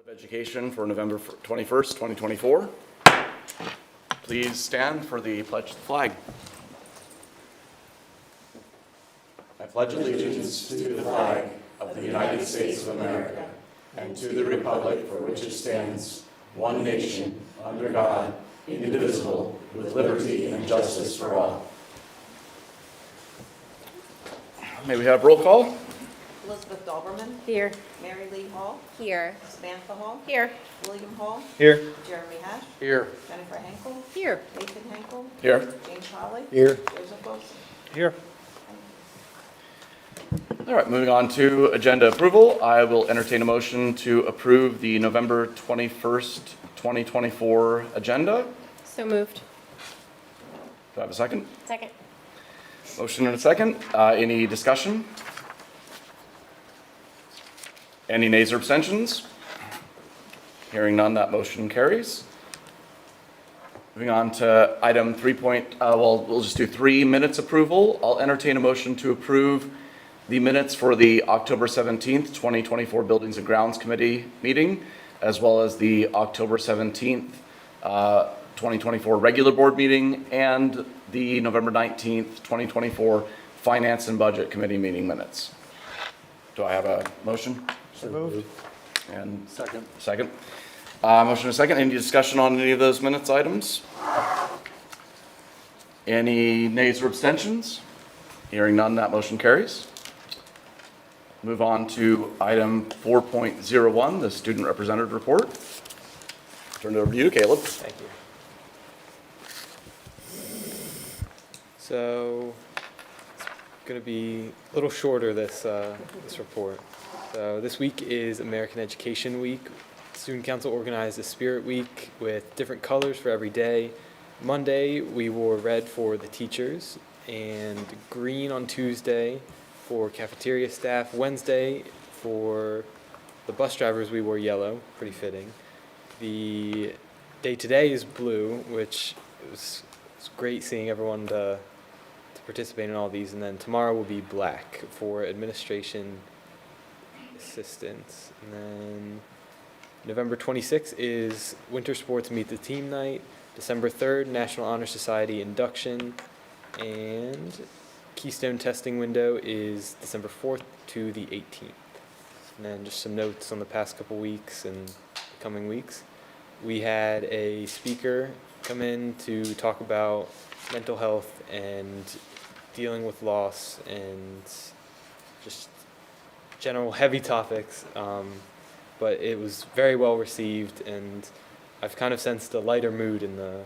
of Education for November 21st, 2024. Please stand for the pledge to the flag. I pledge allegiance to the flag of the United States of America and to the republic for which it stands, one nation, under God, indivisible, with liberty and justice for all. May we have roll call? Elizabeth Doberman. Here. Mary Lee Hall. Here. Samantha Hall. Here. William Hall. Here. Jeremy Hash. Here. Jennifer Henkel. Here. Nathan Henkel. Here. James Holly. Here. Joseph Wilson. Here. All right, moving on to agenda approval. I will entertain a motion to approve the November 21st, 2024 agenda. So moved. Do I have a second? Second. Motion and a second. Any discussion? Any nays or abstentions? Hearing none, that motion carries. Moving on to item 3. We'll just do 3 minutes approval. I'll entertain a motion to approve the minutes for the October 17th, 2024 Buildings and Grounds Committee meeting, as well as the October 17th, 2024 regular board meeting, and the November 19th, 2024 Finance and Budget Committee meeting minutes. Do I have a motion? So moved. And Second. second. Motion and second. Any discussion on any of those minutes items? Any nays or abstentions? Hearing none, that motion carries. Move on to item 4.01, the student representative report. Turn it over to you, Caleb. Thank you. So it's going to be a little shorter this report. So this week is American Education Week. Student Council organized a Spirit Week with different colors for every day. Monday we wore red for the teachers and green on Tuesday for cafeteria staff. Wednesday for the bus drivers we wore yellow, pretty fitting. The day today is blue, which was great seeing everyone to participate in all these. And then tomorrow will be black for administration assistants. And then November 26th is Winter Sports Meet the Team Night. December 3rd, National Honor Society induction. And Keystone testing window is December 4th to the 18th. And then just some notes on the past couple weeks and coming weeks. We had a speaker come in to talk about mental health and dealing with loss and just general heavy topics, but it was very well received, and I've kind of sensed a lighter mood in the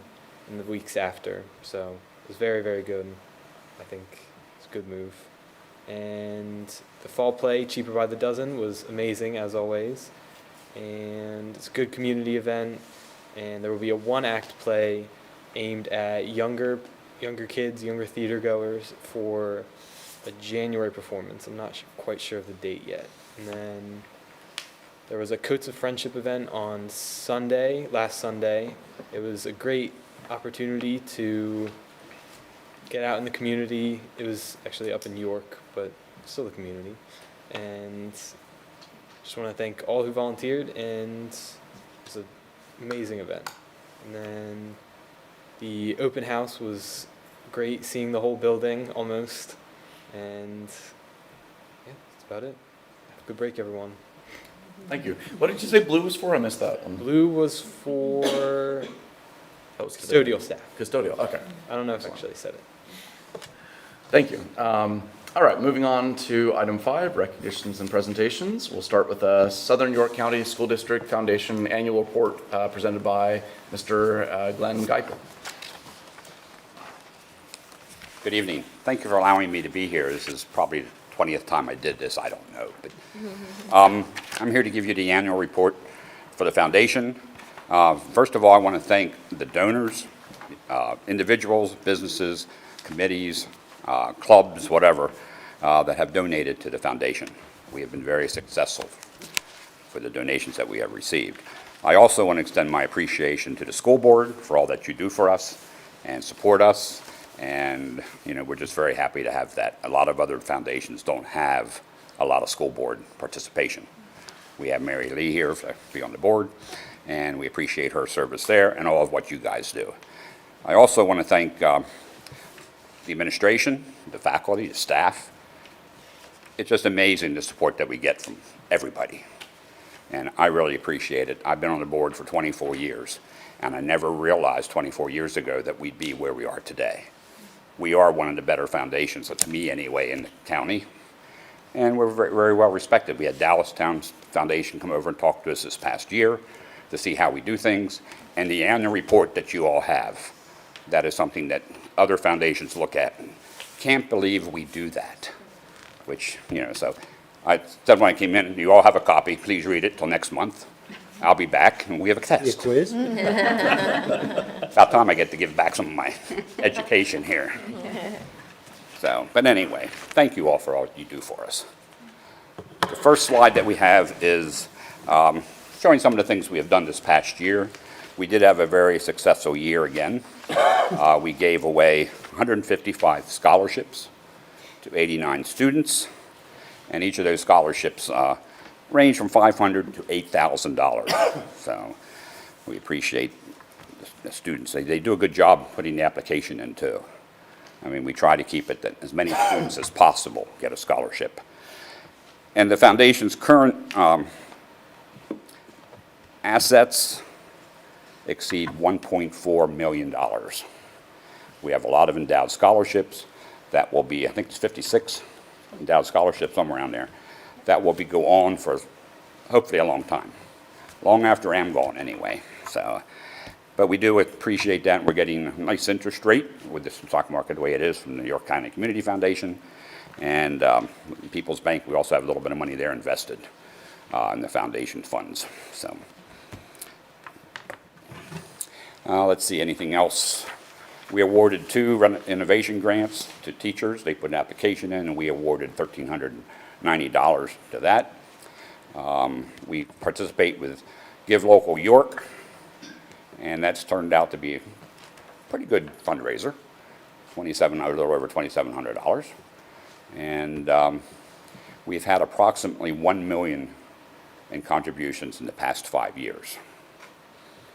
weeks after, so it was very, very good. I think it's a good move. And the fall play, Cheaper by the Dozen, was amazing as always, and it's a good community event, and there will be a 1-act play aimed at younger kids, younger theater goers for a January performance. I'm not quite sure of the date yet. And then there was a Coats of Friendship event on Sunday, last Sunday. It was a great opportunity to get out in the community. It was actually up in York, but still the community. And just want to thank all who volunteered, and it was an amazing event. And then the open house was great, seeing the whole building almost. And yeah, that's about it. Have a good break, everyone. Thank you. What did you say blue was for? I missed that one. Blue was for That was custodial staff. Custodial, okay. I don't know if I actually said it. Thank you. All right, moving on to item 5, recognitions and presentations. We'll start with the Southern York County School District Foundation Annual Report presented by Mr. Glenn Geiper. Good evening. Thank you for allowing me to be here. This is probably the 20th time I did this. I don't know. But I'm here to give you the annual report for the foundation. First of all, I want to thank the donors, individuals, businesses, committees, clubs, whatever, that have donated to the foundation. We have been very successful for the donations that we have received. I also want to extend my appreciation to the school board for all that you do for us and support us. And, you know, we're just very happy to have that. A lot of other foundations don't have a lot of school board participation. We have Mary Lee here to be on the board, and we appreciate her service there and all of what you guys do. I also want to thank the administration, the faculty, the staff. It's just amazing the support that we get from everybody, and I really appreciate it. I've been on the board for 24 years, and I never realized 24 years ago that we'd be where we are today. We are one of the better foundations, to me anyway, in the county, and we're very, very well respected. We had Dallas Town's Foundation come over and talk to us this past year to see how we do things, and the annual report that you all have, that is something that other foundations look at and can't believe we do that, which, so I said when I came in, you all have a copy, please read it till next month. I'll be back and we have a test. quiz? About time I get to give back some of my education here. So, but anyway, thank you all for all you do for us. The first slide that we have is showing some of the things we have done this past year. We did have a very successful year again. We gave away 155 scholarships to 89 students, and each of those scholarships range from $500 to $8,000. So we appreciate the students. They do a good job putting the application in too. I mean, we try to keep it that as many students as possible get a scholarship. And the foundation's current assets exceed $1.4 million. We have a lot of endowed scholarships. That will be, I think it's 56 endowed scholarships, somewhere around there. That will go on for hopefully a long time. Long after I'm gone anyway. So, but we do appreciate that. We're getting a nice interest rate with the stock market the way it is from the New York County Community Foundation. And People's Bank, we also have a little bit of money there invested in the foundation funds. So. Let's see, anything else? We awarded 2 innovation grants to teachers. They put an application in, and we awarded $1,390 to that. We participate with Give Local York, and that's turned out to be a pretty good fundraiser, a little over $2,700. And we've had approximately $1 million in contributions in the past 5 years,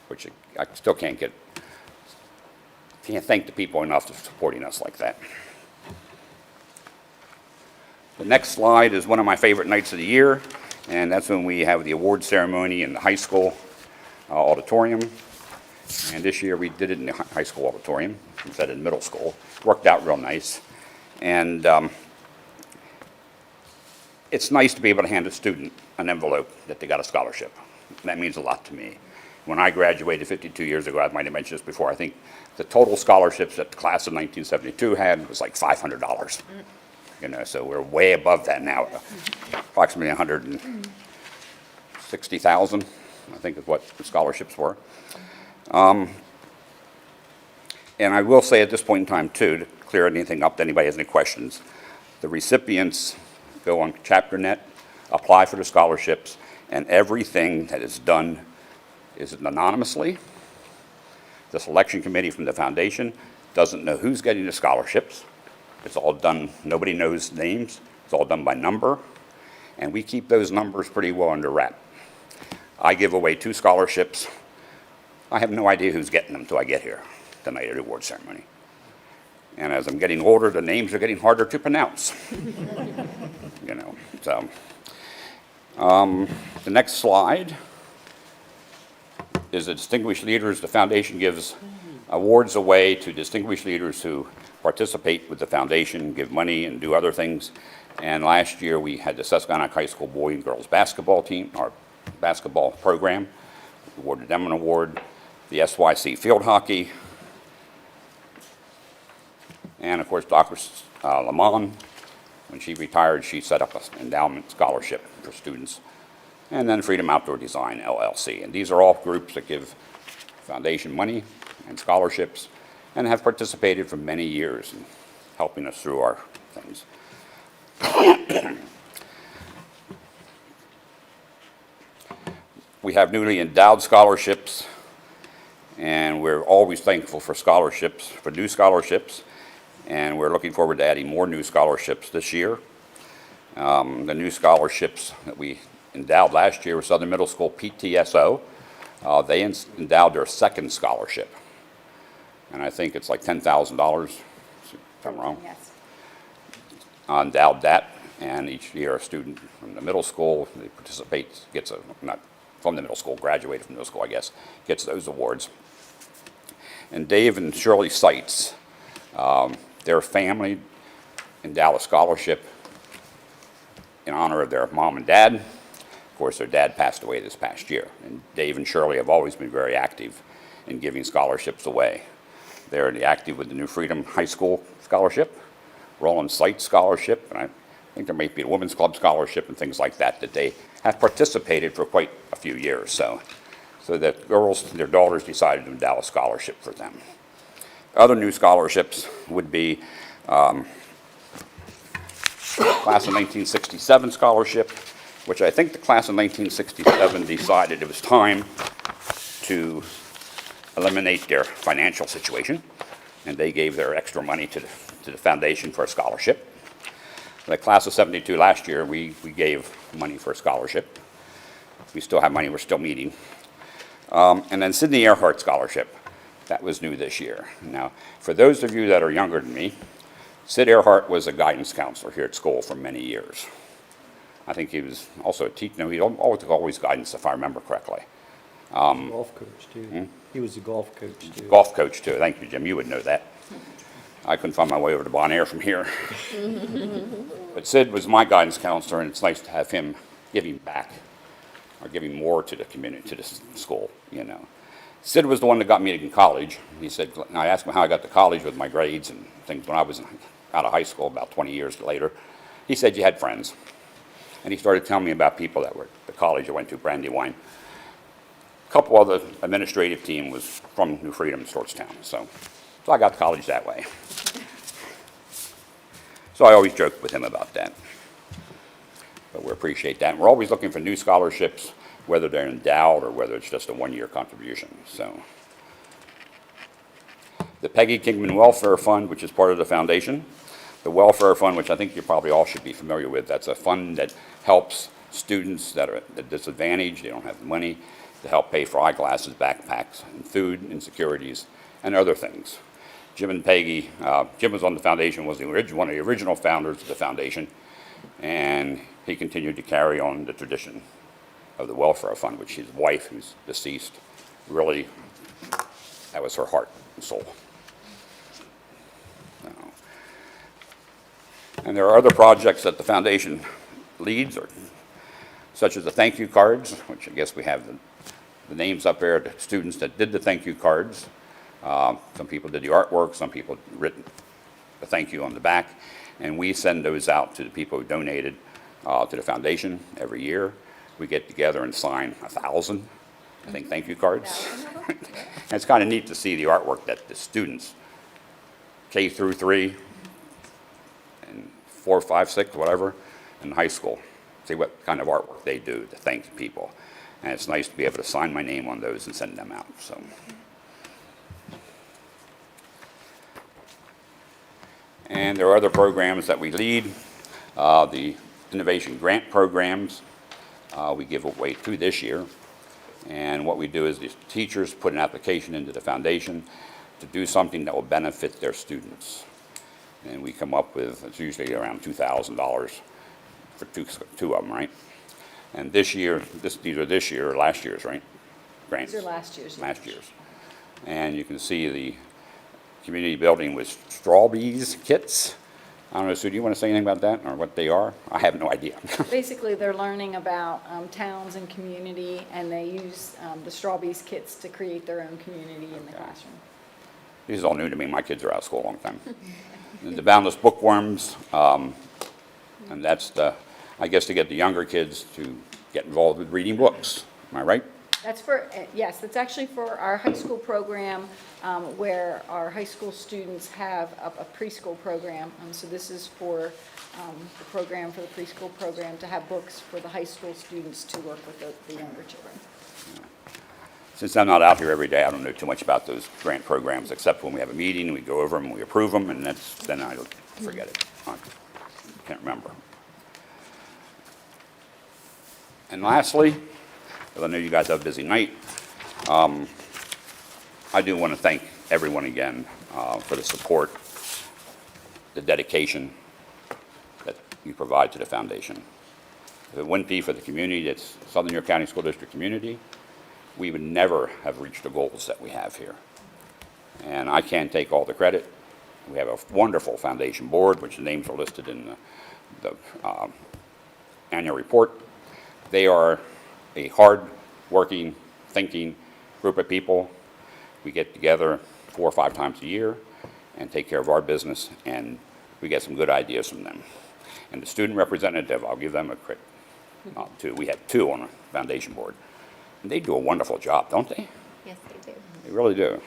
which I still can't thank the people enough for supporting us like that. The next slide is one of my favorite nights of the year, and that's when we have the award ceremony in the high school auditorium. And this year we did it in the high school auditorium instead of middle school. Worked out real nice. And it's nice to be able to hand a student an envelope that they got a scholarship. That means a lot to me. When I graduated 52 years ago, I might have mentioned this before, I think the total scholarships that the class of 1972 had was like $500. So we're way above that now, approximately 160,000, I think is what the scholarships were. And I will say at this point in time too, to clear anything up, if anybody has any questions, the recipients go on ChapterNet, apply for the scholarships, and everything that is done is anonymously. The selection committee from the foundation doesn't know who's getting the scholarships. It's all done, nobody knows names. It's all done by number. And we keep those numbers pretty well under wrap. I give away 2 scholarships. I have no idea who's getting them until I get here the night of the award ceremony. And as I'm getting older, the names are getting harder to pronounce. So. The next slide is the distinguished leaders. The foundation gives awards away to distinguished leaders who participate with the foundation, give money and do other things. And last year we had the Susquehannock High School boy and girls basketball team, our basketball program. We awarded them an award. The SYC field hockey. And of course, Dr. Lamont, when she retired, she set up an endowment scholarship for students. And then Freedom Outdoor Design, LLC. And these are all groups that give foundation money and scholarships and have participated for many years in helping us through our things. We have newly endowed scholarships, and we're always thankful for scholarships, for new scholarships, and we're looking forward to adding more new scholarships this year. The new scholarships that we endowed last year with Southern Middle School PTSO. They endowed their second scholarship. And I think it's like $10,000, if I'm wrong. Yes. Endowed that, and each year a student from the middle school, they participate, gets a, not from the middle school, graduated from middle school, I guess, gets those awards. And Dave and Shirley Seitz, their family endowed a scholarship in honor of their mom and dad. Of course, their dad passed away this past year, and Dave and Shirley have always been very active in giving scholarships away. They're active with the New Freedom High School Scholarship, Roland Seitz Scholarship, and I think there might be a Women's Club Scholarship and things like that that they have participated for quite a few years. So that girls, their daughters decided to endow a scholarship for them. Other new scholarships would be Class of 1967 Scholarship, which I think the Class of 1967 decided it was time to eliminate their financial situation, and they gave their extra money to the foundation for a scholarship. The Class of 72 last year, we gave money for a scholarship. We still have money, we're still meeting. And then Sidney Earhart Scholarship, that was new this year. Now, for those of you that are younger than me, Sid Earhart was a guidance counselor here at school for many years. I think he was also a teacher, no, he always guidance, if I remember correctly. Golf coach, too. He was a golf coach, too. Golf coach, too. Thank you, Jim. You would know that. I couldn't find my way over to Bon Air from here. But Sid was my guidance counselor, and it's nice to have him giving back, or giving more to the community, to the school, you know. Sid was the one that got me to college. He said, I asked him how I got to college with my grades and things when I was out of high school about 20 years later. He said, you had friends. And he started telling me about people that were at the college I went to, Brandywine. A couple of the administrative team was from New Freedom, Georgetown. So I got to college that way. So I always joked with him about that. But we appreciate that. And we're always looking for new scholarships, whether they're endowed or whether it's just a one-year contribution. So the Peggy Kingman Welfare Fund, which is part of the foundation. The Welfare Fund, which I think you probably all should be familiar with, that's a fund that helps students that are at a disadvantage, they don't have the money, to help pay for eyeglasses, backpacks, and food, insecurities, and other things. Jim and Peggy, Jim was on the foundation, was one of the original founders of the foundation, and he continued to carry on the tradition of the Welfare Fund, which his wife, who's deceased, really, that was her heart and soul. And there are other projects that the foundation leads, such as the thank you cards, which I guess we have the names up there, the students that did the thank you cards. Some people did the artwork, some people written the thank you on the back, and we send those out to the people who donated to the foundation every year. We get together and sign 1,000, I think, thank you cards. And it's kind of neat to see the artwork that the students, K through 3, and 4, 5, 6, whatever, in high school, see what kind of artwork they do to thank people. And it's nice to be able to sign my name on those and send them out. So. And there are other programs that we lead. The Innovation Grant programs we give away 2 this year. And what we do is the teachers put an application into the foundation to do something that will benefit their students. And we come up with, it's usually around $2,000 for two of them, right? And this year, these are this year or last year's, right? Grants. These are last year's. Last year's. And you can see the community building with Strawbees kits. I don't know, Sue, do you want to say anything about that or what they are? I have no idea. Basically, they're learning about towns and community, and they use the Strawbees kits to create their own community in the classroom. This is all new to me. My kids are out of school a long time. The Boundless Bookworms, and that's the, I guess, to get the younger kids to get involved with reading books. Am I right? That's for, yes, that's actually for our high school program, where our high school students have a preschool program. So this is for the program, for the preschool program, to have books for the high school students to work with the younger children. Since I'm not out here every day, I don't know too much about those grant programs, except when we have a meeting, we go over them, we approve them, and then I forget it. I can't remember. And lastly, because I know you guys have a busy night, I do want to thank everyone again for the support, the dedication that you provide to the foundation. If it wouldn't be for the community, that's Southern York County School District community, we would never have reached the goals that we have here. And I can't take all the credit. We have a wonderful foundation board, which the names are listed in the annual report. They are a hard-working, thinking group of people. We get together 4 or 5 times a year and take care of our business, and we get some good ideas from them. And the student representative, I'll give them a credit. We had 2 on the foundation board. And they do a wonderful job, don't they? Yes, they do. They really do.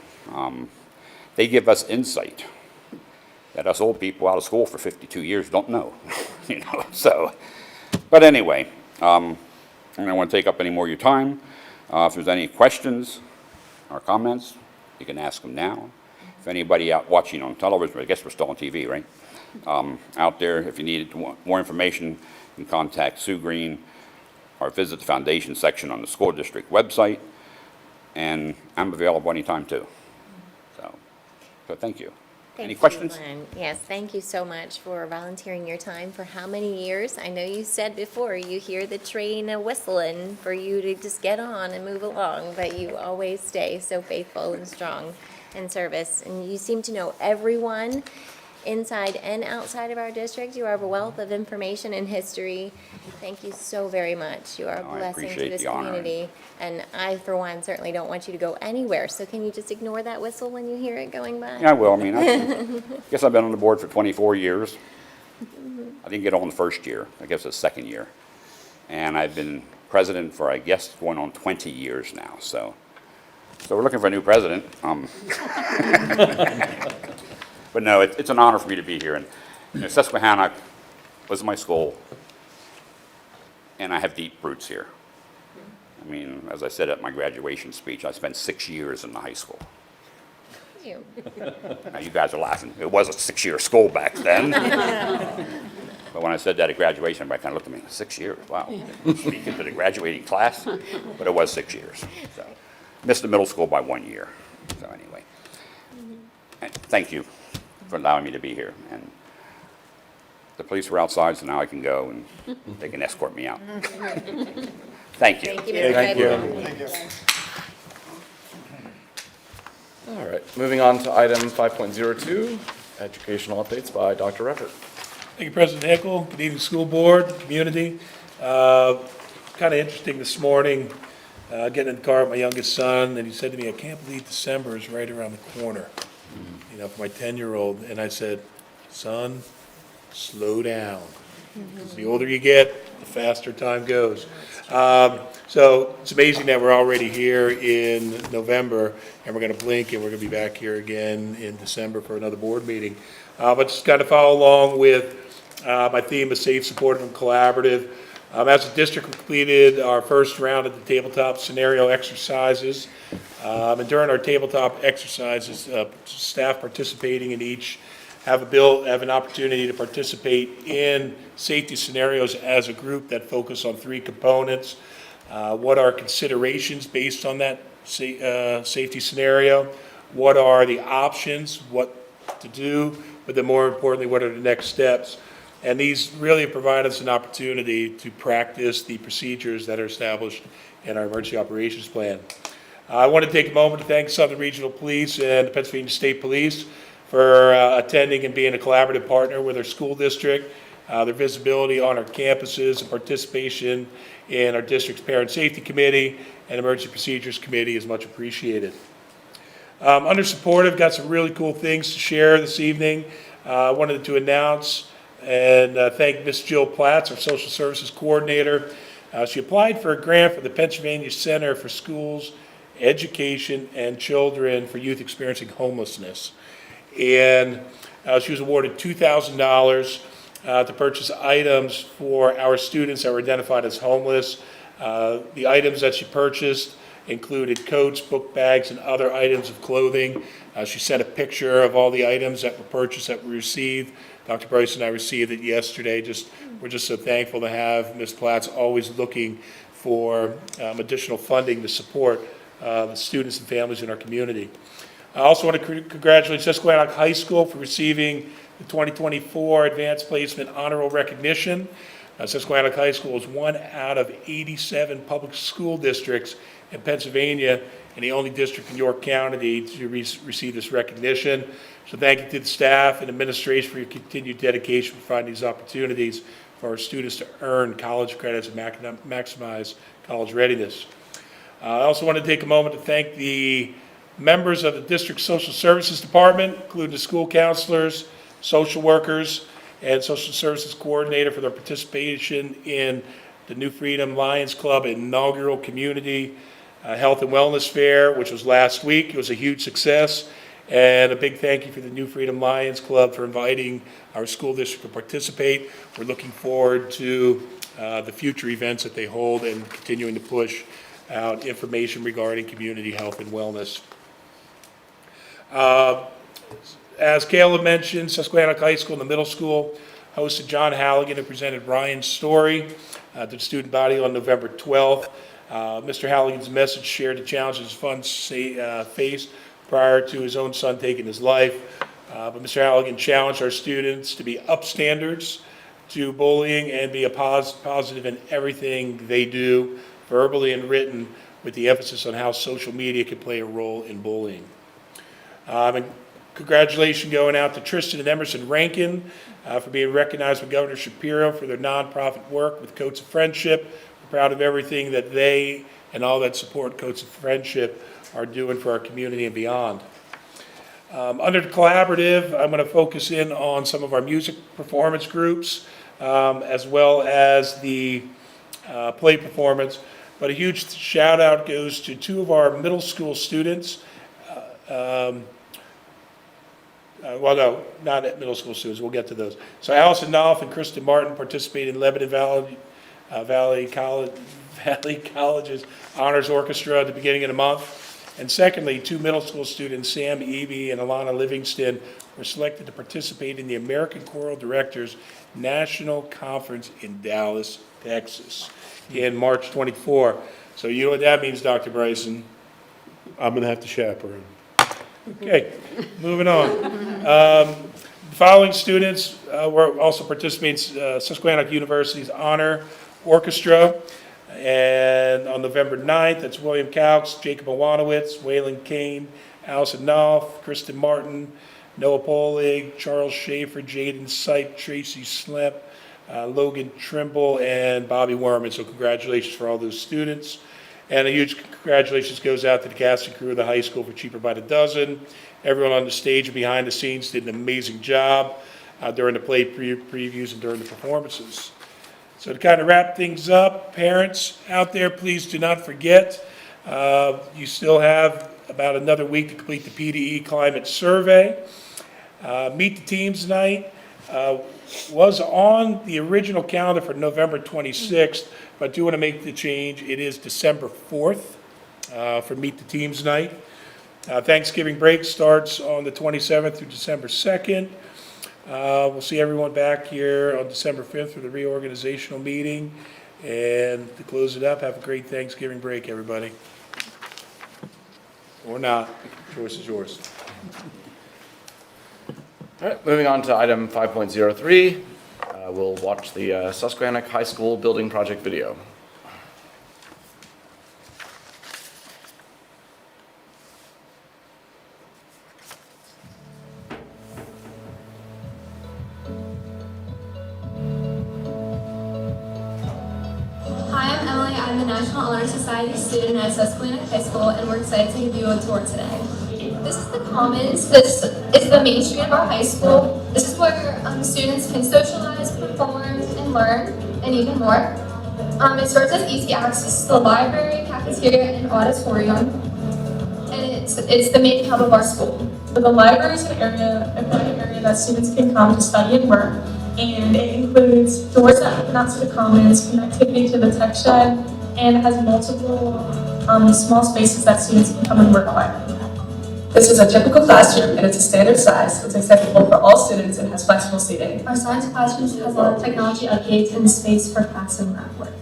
They give us insight that us old people out of school for 52 years don't know. You know, so, but anyway, I don't want to take up any more of your time. If there's any questions or comments, you can ask them now. If anybody out watching on television, I guess we're still on TV, right? Out there, if you need more information, you can contact Sue Green or visit the foundation section on the school district website. And I'm available anytime too. So thank you. Any questions? Len. Yes, thank you so much for volunteering your time for how many years? I know you said before you hear the train whistling for you to just get on and move along, but you always stay so faithful and strong in service. And you seem to know everyone inside and outside of our district. You are a wealth of information and history. Thank you so very much. You are a Oh, I blessing to appreciate this the honor. community. And I, for one, certainly don't want you to go anywhere. So can you just ignore that whistle when you hear it going by? Yeah, I will. I mean, I guess I've been on the board for 24 years. I didn't get on the first year. I guess it's the second year. And I've been president for, I guess, going on 20 years now. So we're looking for a new president. But no, it's an honor for me to be here. And you know, Susquehanna was my school, and I have deep roots here. I mean, as I said at my graduation speech, I spent 6 years in the high school. You. Now, you guys are laughing. It was a 6-year school back then. But when I said that at graduation, everybody kind of looked at me, 6 years, wow. Speaking to the graduating class, but it was 6 years. So, missed the middle school by 1 year. So anyway, and thank you for allowing me to be here. And the police were outside, so now I can go and they can escort me out. Thank you. Thank you, Mr. Redmond. All right, moving on to item 5.02, educational updates by Dr. Ruppert. Thank you, President Hickle. Good evening, school board, community. Kind of interesting this morning, getting in the car with my youngest son, and he said to me, I can't believe December is right around the corner, you know, for my 10-year-old. And I said, son, slow down. 'Cause the older you get, the faster time goes. So it's amazing that we're already here in November, and we're going to blink, and we're going to be back here again in December for another board meeting. But just got to follow along with my theme of safe, supportive, and collaborative. As a district, we completed our first round of the tabletop scenario exercises. And during our tabletop exercises, staff participating in each have an opportunity to participate in safety scenarios as a group that focus on 3 components. What are considerations based on that safety scenario? What are the options, what to do, but then more importantly, what are the next steps? And these really provide us an opportunity to practice the procedures that are established in our emergency operations plan. I want to take a moment to thank Southern Regional Police and the Pennsylvania State Police for attending and being a collaborative partner with our school district. Their visibility on our campuses and participation in our district's Parent Safety Committee and Emergency Procedures Committee is much appreciated. Under supportive, got some really cool things to share this evening. I wanted to announce and thank Ms. Jill Platts, our Social Services Coordinator. She applied for a grant for the Pennsylvania Center for Schools, Education, and Children for Youth Experiencing Homelessness. And she was awarded $2,000 to purchase items for our students that were identified as homeless. The items that she purchased included coats, book bags, and other items of clothing. She sent a picture of all the items that were purchased that we received. Dr. Bryce and I received it yesterday. We're just so thankful to have Ms. Platts always looking for additional funding to support the students and families in our community. I also want to congratulate Susquehannock High School for receiving the 2024 Advanced Placement Honorable Recognition. Susquehannock High School is one out of 87 public school districts in Pennsylvania and the only district in York County to receive this recognition. So thank you to the staff and administration for your continued dedication for finding these opportunities for our students to earn college credits and maximize college readiness. I also want to take a moment to thank the members of the district social services department, including the school counselors, social workers, and social services coordinator for their participation in the New Freedom Lions Club inaugural community health and wellness fair, which was last week. It was a huge success. And a big thank you for the New Freedom Lions Club for inviting our school district to participate. We're looking forward to the future events that they hold and continuing to push out information regarding community health and wellness. As Caleb mentioned, Susquehannock High School and the middle school hosted John Halligan, who presented Ryan's story to the student body on November 12th. Mr. Halligan's message shared the challenges his son faced prior to his own son taking his life. But Mr. Halligan challenged our students to be upstanders to bullying and be a positive in everything they do, verbally and written, with the emphasis on how social media can play a role in bullying. And congratulations going out to Tristan and Emerson Rankin for being recognized by Governor Shapiro for their nonprofit work with Coats of Friendship. We're proud of everything that they and all that support Coats of Friendship are doing for our community and beyond. Under the collaborative, I'm going to focus in on some of our music performance groups, as well as the play performance. But a huge shout out goes to two of our middle school students. Well, no, not at middle school students. We'll get to those. So Allison Knopf and Kristen Martin participated in Lebanon Valley College's Honors Orchestra at the beginning of the month. And secondly, two middle school students, Sam Eby and Alana Livingston, were selected to participate in the American Choral Directors National Conference in Dallas, Texas, in March 24. So you know what that means, Dr. Bryson? I'm going to have to chaperone. Okay, moving on. The following students were also participating in Susquehannock University's Honor Orchestra. And on November 9th, that's William Caux, Jacob Iwanowitz, Waylon Kane, Allison Knopf, Kristen Martin, Noah Polig, Charles Schaefer, Jaden Sipe, Tracy Slep, Logan Trimble, and Bobby Werman. So congratulations for all those students. And a huge congratulations goes out to the cast and crew of the high school for Cheaper by the Dozen. Everyone on the stage and behind the scenes did an amazing job during the play previews and during the performances. So to kind of wrap things up, parents out there, please do not forget, you still have about another week to complete the PDE climate survey. Meet the Teams night was on the original calendar for November 26th, but I do want to make the change. It is December 4th for Meet the Teams night. Thanksgiving break starts on the 27th through December 2nd. We'll see everyone back here on December 5th for the reorganizational meeting. And to close it up, have a great Thanksgiving break, everybody. Or not. Choice is yours. All right, moving on to item 5.03. We'll watch the Susquehannock High School building project video. Hi, I'm Emily. I'm the National Honor Society student at Susquehannock High School, and we're excited to give you a tour today. This is the Commons. This is the main street of our high school. This is where students can socialize, perform, and learn, and even more. It serves as easy access to the library, cafeteria, and auditorium. And it's the main hub of our school. So the library is a private area that students can come to study and work. And it includes doors that open out to the commons, connectivity to the tech shed, and it has multiple small spaces that students can come and work on. This is a typical classroom and it's a standard size. It's acceptable for all students and has flexible seating. Our science classrooms has a lot of technology updates and space for class and lab work.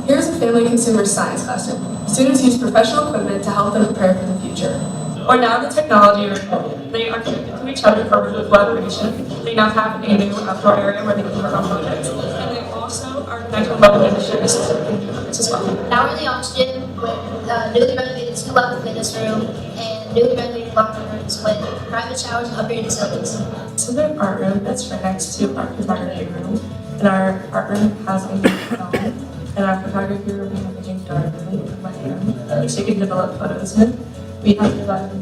Here's a family consumer science classroom. Students use professional equipment to help them prepare for the future. Or now the technology room. They are connected to each other for collaboration. They now have a new outdoor area where they can work on projects. And they also are connected with local industries as well. Now we're in the oxygen with newly renovated 2-level fitness room and newly renovated locker rooms with private showers and upgraded facilities. So the art room that's right next to our photography room. And our art room has a new film. And our photography room has a new dark room with light room, which they can develop photos in. We have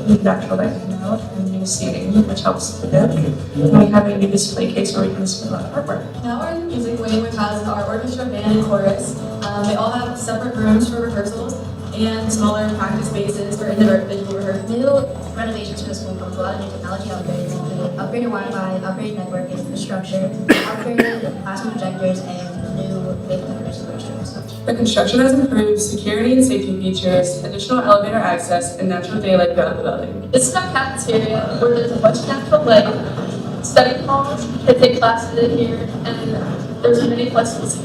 new natural lighting now and new seating, which helps with it. And we have a new display case where we can display a lot of artwork. Now we're in the music wing, which has our orchestra, band, and chorus. They all have separate rooms for rehearsals and smaller practice spaces for individual rehearsals. New renovations for the school come with a lot of new technology upgrades, including upgraded Wi-Fi, upgraded network infrastructure, upgraded classroom projectors, and new vapor restrooms. The construction has improved security and safety features, additional elevator access, and natural daylight throughout the building. This is our cafeteria where there's a bunch of natural light, study halls, kids take classes in here, and there's many places.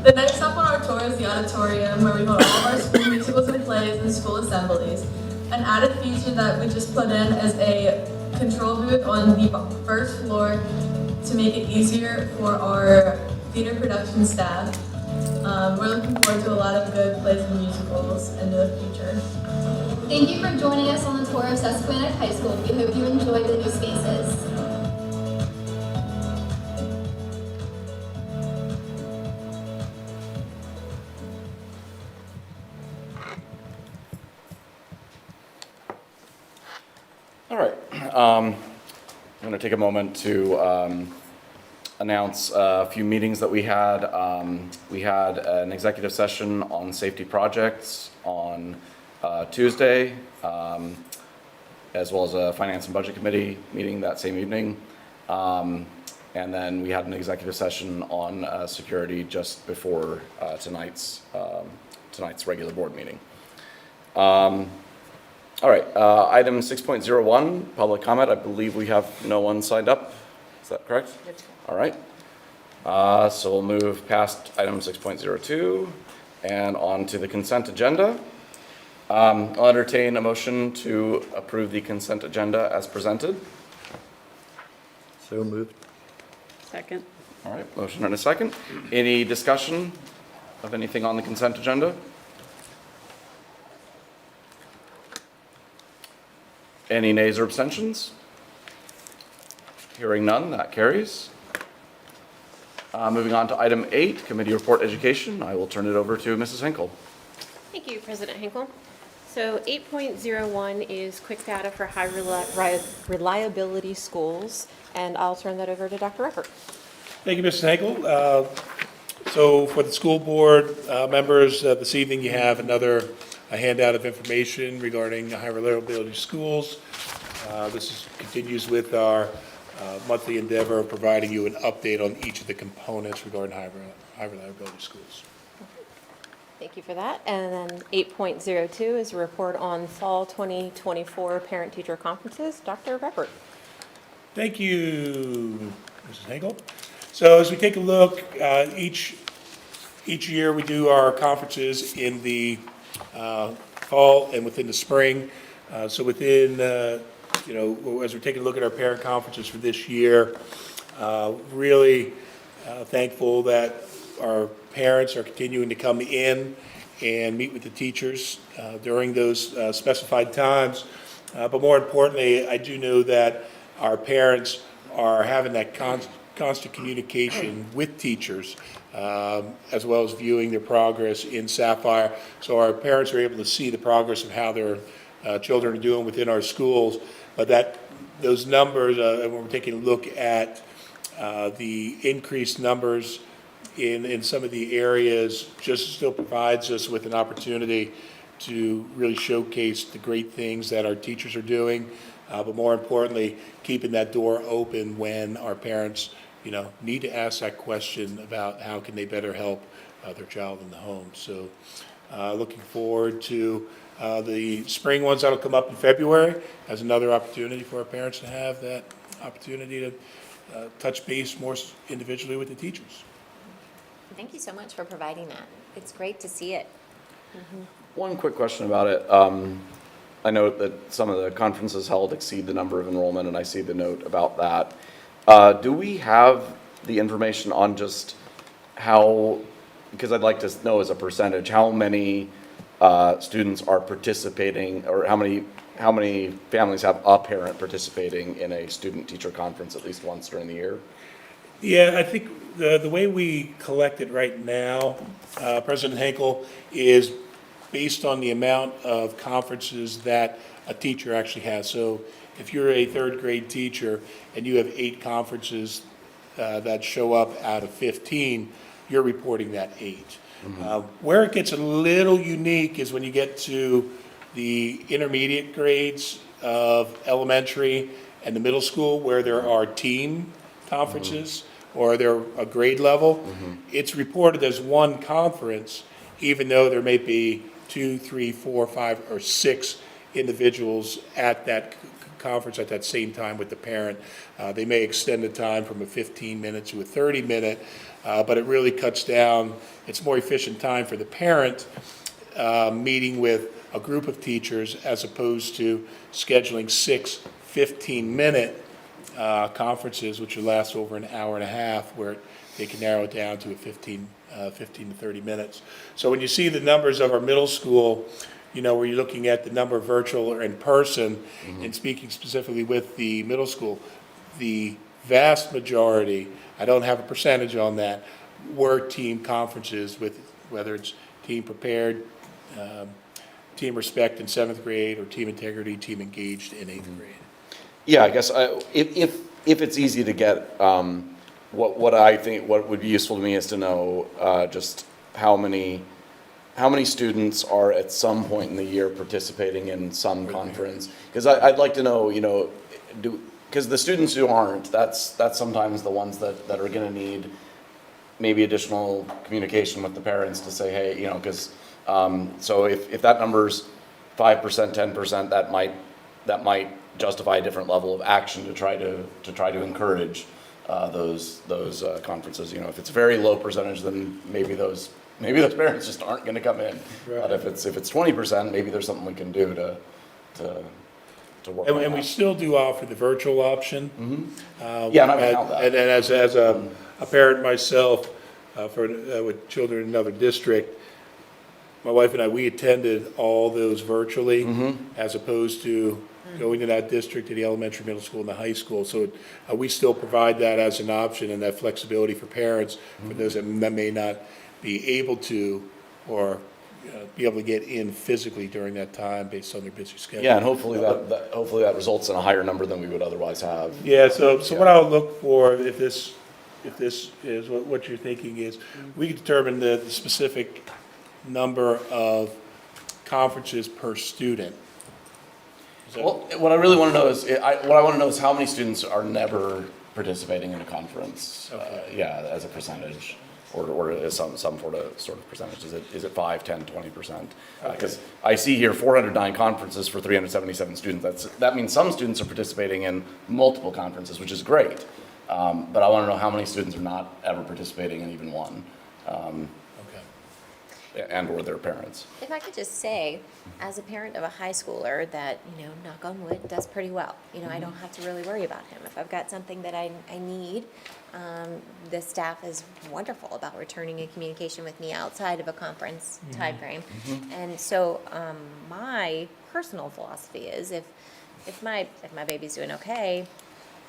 The next stop on our tour is the auditorium where we hold all of our school musicals and plays and school assemblies. An added feature that we just put in is a control booth on the first floor to make it easier for our theater production staff. We're looking forward to a lot of good plays and musicals in the future. Thank you for joining us on the tour of Susquehanna High School. We hope you enjoyed the new spaces. All right. I'm going to take a moment to announce a few meetings that we had. We had an executive session on safety projects on Tuesday, as well as a finance and budget committee meeting that same evening. And then we had an executive session on security just before tonight's regular board meeting. All right, item 6.01, public comment. I believe we have no one signed up. Is that correct? All right. So we'll move past item 6.02 and on to the consent agenda. I'll entertain a motion to approve the consent agenda as presented. So moved. Second. All right, motion and a second. Any discussion of anything on the consent agenda? Any nays or abstentions? Hearing none, that carries. Moving on to item 8, committee report education. I will turn it over to Mrs. Hinkle. Thank you, President Hinkle. So 8.01 is quick data for high reliability schools, and I'll turn that over to Dr. Ruppert. Thank you, Mrs. Henkel. So for the school board members, this evening you have another handout of information regarding high reliability schools. This continues with our monthly endeavor of providing you an update on each of the components regarding high reliability schools. Thank you for that. And then 8.02 is a report on fall 2024 parent-teacher conferences. Dr. Ruppert. Thank you, Mrs. Henkel. So as we take a look, each year we do our conferences in the fall and within the spring. So within, as we're taking a look at our parent conferences for this year, really thankful that our parents are continuing to come in and meet with the teachers during those specified times. But more importantly, I do know that our parents are having that constant communication with teachers, as well as viewing their progress in Sapphire. So our parents are able to see the progress of how their children are doing within our schools. But those numbers, when we're taking a look at the increased numbers in some of the areas, just still provides us with an opportunity to really showcase the great things that our teachers are doing. But more importantly, keeping that door open when our parents need to ask that question about how can they better help their child in the home. So looking forward to the spring ones that'll come up in February as another opportunity for our parents to have that opportunity to touch base more individually with the teachers. Thank you so much for providing that. It's great to see it. One quick question about it. I note that some of the conferences held exceed the number of enrollment, and I see the note about that. Do we have the information on just how, because I'd like to know as a percentage, how many students are participating, or how many families have a parent participating in a student-teacher conference at least once during the year? Yeah, I think the way we collect it right now, President Henkel, is based on the amount of conferences that a teacher actually has. So if you're a third grade teacher and you have 8 conferences that show up out of 15, you're reporting that 8. Where it gets a little unique is when you get to the intermediate grades of elementary and the middle school, where there are team conferences or they're a grade level. It's reported as one conference, even though there may be 2, 3, 4, 5, or 6 individuals at that conference at that same time with the parent. They may extend the time from a 15-minute to a 30-minute, but it really cuts down. It's more efficient time for the parent meeting with a group of teachers as opposed to scheduling 6 15-minute conferences, which will last over an hour and a half, where they can narrow it down to a 15 to 30 minutes. So when you see the numbers of our middle school, where you're looking at the number of virtual or in person, and speaking specifically with the middle school, the vast majority, I don't have a percentage on that, were team conferences with, whether it's Team Prepared, Team Respect in 7th grade, or Team Integrity, Team Engaged in 8th grade. Yeah, I guess if it's easy to get, what I think, what would be useful to me is to know just how many students are at some point in the year participating in some conference. Because I'd like to know, because the students who aren't, that's sometimes the ones that are going to need maybe additional communication with the parents to say, hey, because so if that number's 5%, 10%, that might justify a different level of action to try to encourage those conferences. If it's a very low percentage, then maybe those parents just aren't going to come in. Right. But if it's 20%, maybe there's something we can do to work on And we that. still do offer the virtual option. Yeah, and I've found that. And as a parent myself, with children in another district, my wife and I, we attended all those virtually, as opposed to going to that district, to the elementary, middle school, and the high school. So we still provide that as an option and that flexibility for parents, for those that may not be able to, or be able to get in physically during that time based on their busy schedule. Yeah, and hopefully that results in a higher number than we would otherwise have. Yeah, so what I'll look for, if this is what you're thinking is, we can determine the specific number of conferences per student. Is that- Well, what I really want to know is how many students are never participating in a conference. Yeah, as a percentage, or is some sort of percentage. Is it 5, 10, 20%? Because I see here 409 conferences for 377 students. That means some students are participating in multiple conferences, which is great. But I want to know how many students are not ever participating in even one. And/or their parents. If I could just say, as a parent of a high schooler that, knock on wood, does pretty well. I don't have to really worry about him. If I've got something that I need, the staff is wonderful about returning a communication with me outside of a conference timeframe. And so my personal philosophy is if my baby's doing okay,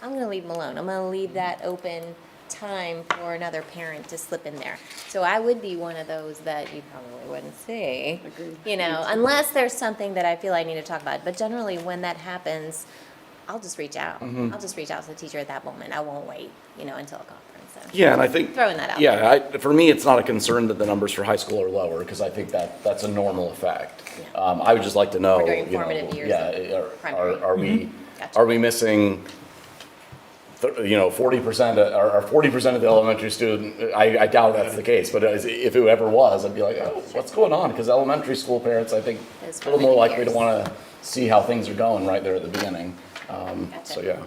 I'm going to leave him alone. I'm going to leave that open time for another parent to slip in there. So I would be one of those that you probably wouldn't see, unless there's something that I feel I need to talk about. But generally, when that happens, I'll just reach out. I'll just reach out to the teacher at that moment. I won't wait, until a conference. So Yeah, and I think throwing that out. Yeah, for me, it's not a concern that the numbers for high school are lower, because I think that's a normal effect. Yeah. I would just like to know, Or during formative years of primary. Are we missing 40%, or 40% of the elementary student? I doubt that's the case, but if it ever was, I'd be like, oh, what's going on? Because elementary school parents, I think, Those a little more formative likely to years. want to see how things are going right there at the beginning. So, yeah.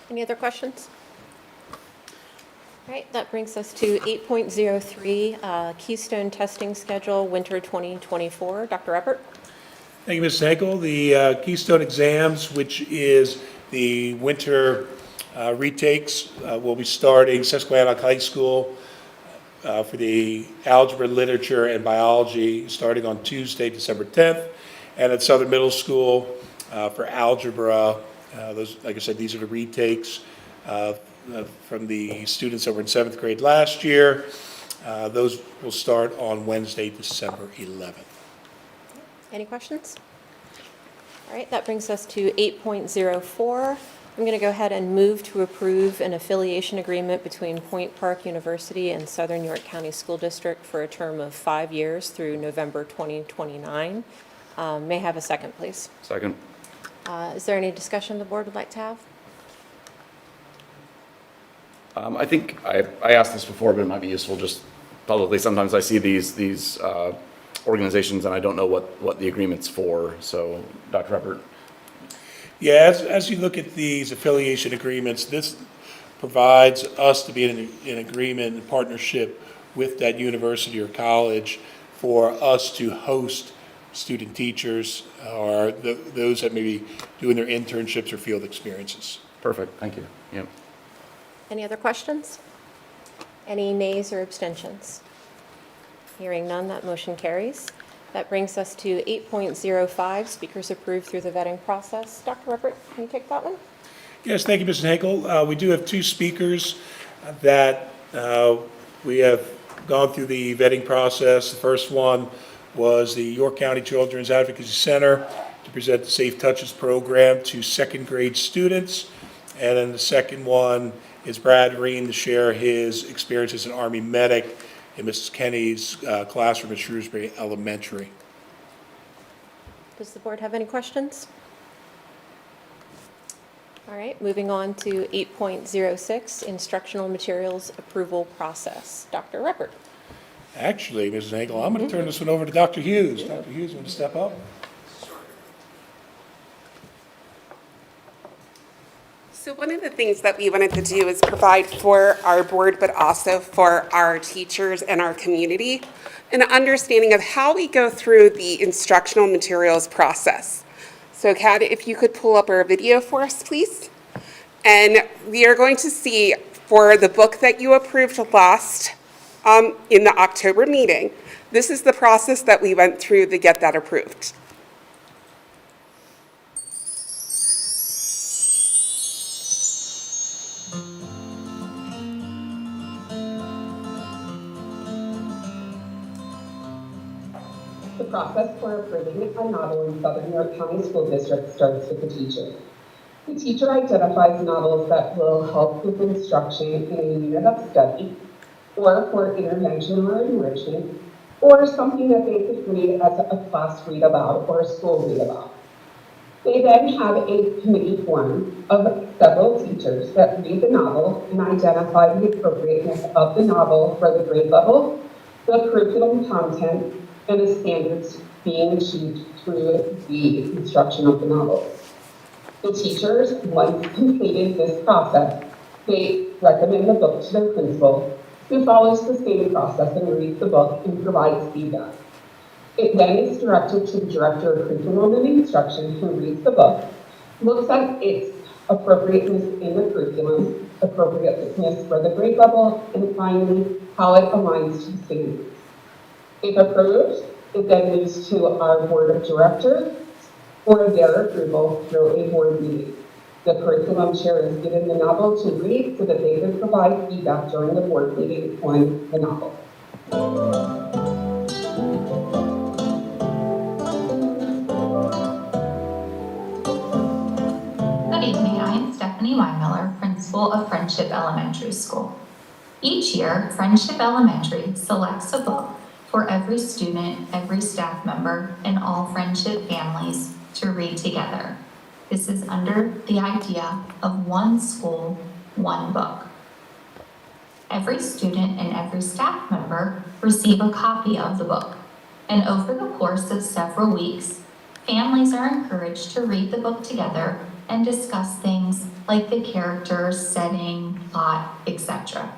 Any other questions? All right, that brings us to 8.03, Keystone Testing Schedule, Winter 2024. Dr. Eppert? Thank you, Mrs. Henkel. The Keystone exams, which is the winter retakes, will be starting Susquehanna High School for the algebra, literature, and biology, starting on Tuesday, December 10th, and at Southern Middle School for algebra. Those, like I said, these are the retakes from the students that were in 7th grade last year. Those will start on Wednesday, December 11th. Any questions? All right, that brings us to 8.04. I'm going to go ahead and move to approve an affiliation agreement between Point Park University and Southern York County School District for a term of 5 years through November 2029. May I have a second, please? Second. Is there any discussion the board would like to have? I think I asked this before, but it might be useful just publicly. Sometimes I see these organizations and I don't know what the agreement's for. So, Dr. Eppert. Yeah, as you look at these affiliation agreements, this provides us to be in agreement and partnership with that university or college for us to host student teachers or those that may be doing their internships or field experiences. Perfect, thank you. Yep. Any other questions? Any nays or abstentions? Hearing none, that motion carries. That brings us to 8.05, speakers approved through the vetting process. Dr. Eppert, can you take that one? Yes, thank you, Mrs. Henkel. We do have 2 speakers that we have gone through the vetting process. The first one was the York County Children's Advocacy Center to present the Safe Touches program to 2nd grade students. And then the second one is Brad Reen to share his experience as an Army medic in Mrs. Kenny's classroom at Shrewsbury Elementary. Does the board have any questions? All right, moving on to 8.06, instructional materials approval process. Dr. Eppert. Actually, Mrs. Henkel, I'm going to turn this one over to Dr. Hughes. Dr. Hughes, want to step up? So one of the things that we wanted to do is provide for our board, but also for our teachers and our community, an understanding of how we go through the instructional materials process. So Kat, if you could pull up our video for us, please. And we are going to see for the book that you approved last in the October meeting, this is the process that we went through to get that approved. The process for approving a novel in Southern York County School District starts with the teacher. The teacher identifies novels that will help with instruction in a unit of study, or for intervention or enrichment, or something that they could read as a class read aloud or a school read aloud. They then have a committee formed of several teachers that read the novel and identify the appropriateness of the novel for the grade level, the curriculum content, and the standards being achieved through the instruction of the novel. The teachers, once completed this process, they recommend the book to their principal, who follows the same process and reads the book and provides feedback. It then is directed to the director of curriculum and instruction, who reads the book, looks at its appropriateness in the curriculum, appropriateness for the grade level, and finally, how it aligns to standards. If approved, it then moves to our board of directors for their approval through a board meeting. The curriculum chair is given the novel to read so that they can provide feedback during the board meeting on the novel. Good evening, I am Stephanie Weinmiller, principal of Friendship Elementary School. Each year, Friendship Elementary selects a book for every student, every staff member, and all Friendship families to read together. This is under the idea of one school, one book. Every student and every staff member receive a copy of the book, and over the course of several weeks, families are encouraged to read the book together and discuss things like the characters, setting, plot, etc.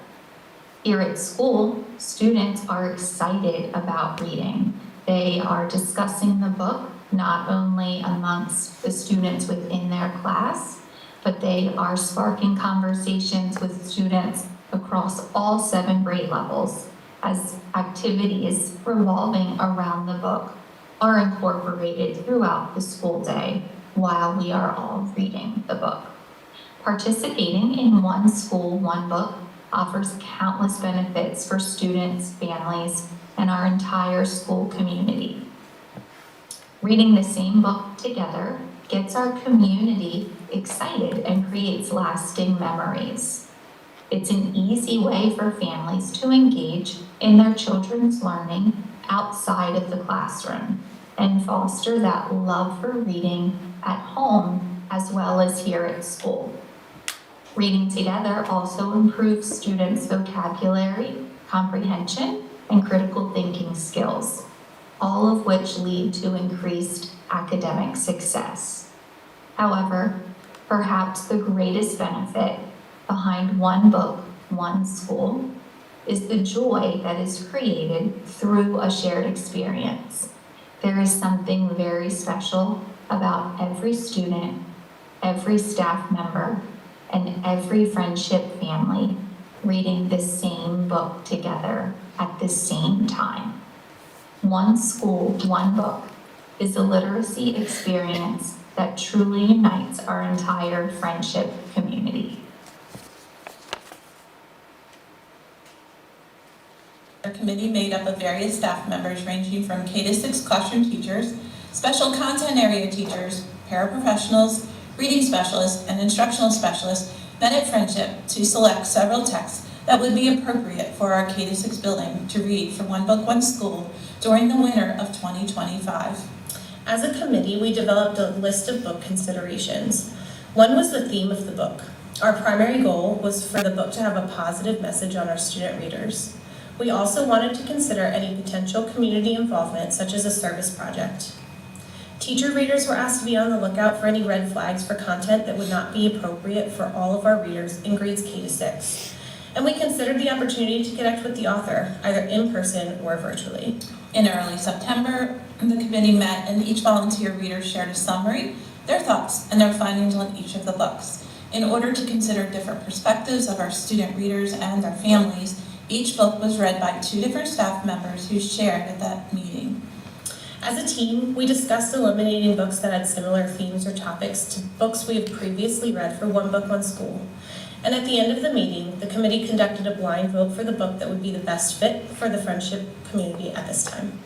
Here at school, students are excited about reading. They are discussing the book not only amongst the students within their class, but they are sparking conversations with students across all 7 grade levels as activities revolving around the book are incorporated throughout the school day while we are all reading the book. Participating in One School, One Book offers countless benefits for students, families, and our entire school community. Reading the same book together gets our community excited and creates lasting memories. It's an easy way for families to engage in their children's learning outside of the classroom and foster that love for reading at home as well as here at school. Reading together also improves students' vocabulary, comprehension, and critical thinking skills, all of which lead to increased academic success. However, perhaps the greatest benefit behind One Book, One School is the joy that is created through a shared experience. There is something very special about every student, every staff member, and every friendship family reading the same book together at the same time. One School, One Book is a literacy experience that truly unites our entire friendship community. Our committee made up of various staff members ranging from K-6 classroom teachers, special content area teachers, paraprofessionals, reading specialists, and instructional specialists met at Friendship to select several texts that would be appropriate for our K-6 building to read for One Book, One School during the winter of 2025. As a committee, we developed a list of book considerations. One was the theme of the book. Our primary goal was for the book to have a positive message on our student readers. We also wanted to consider any potential community involvement, such as a service project. Teacher readers were asked to be on the lookout for any red flags for content that would not be appropriate for all of our readers in grades K-6. And we considered the opportunity to connect with the author, either in person or virtually. In early September, the committee met and each volunteer reader shared a summary, their thoughts, and their findings on each of the books. In order to consider different perspectives of our student readers and their families, each book was read by 2 different staff members who shared at that meeting. As a team, we discussed eliminating books that had similar themes or topics to books we had previously read for One Book, One School. And at the end of the meeting, the committee conducted a blind vote for the book that would be the best fit for the friendship community at this time.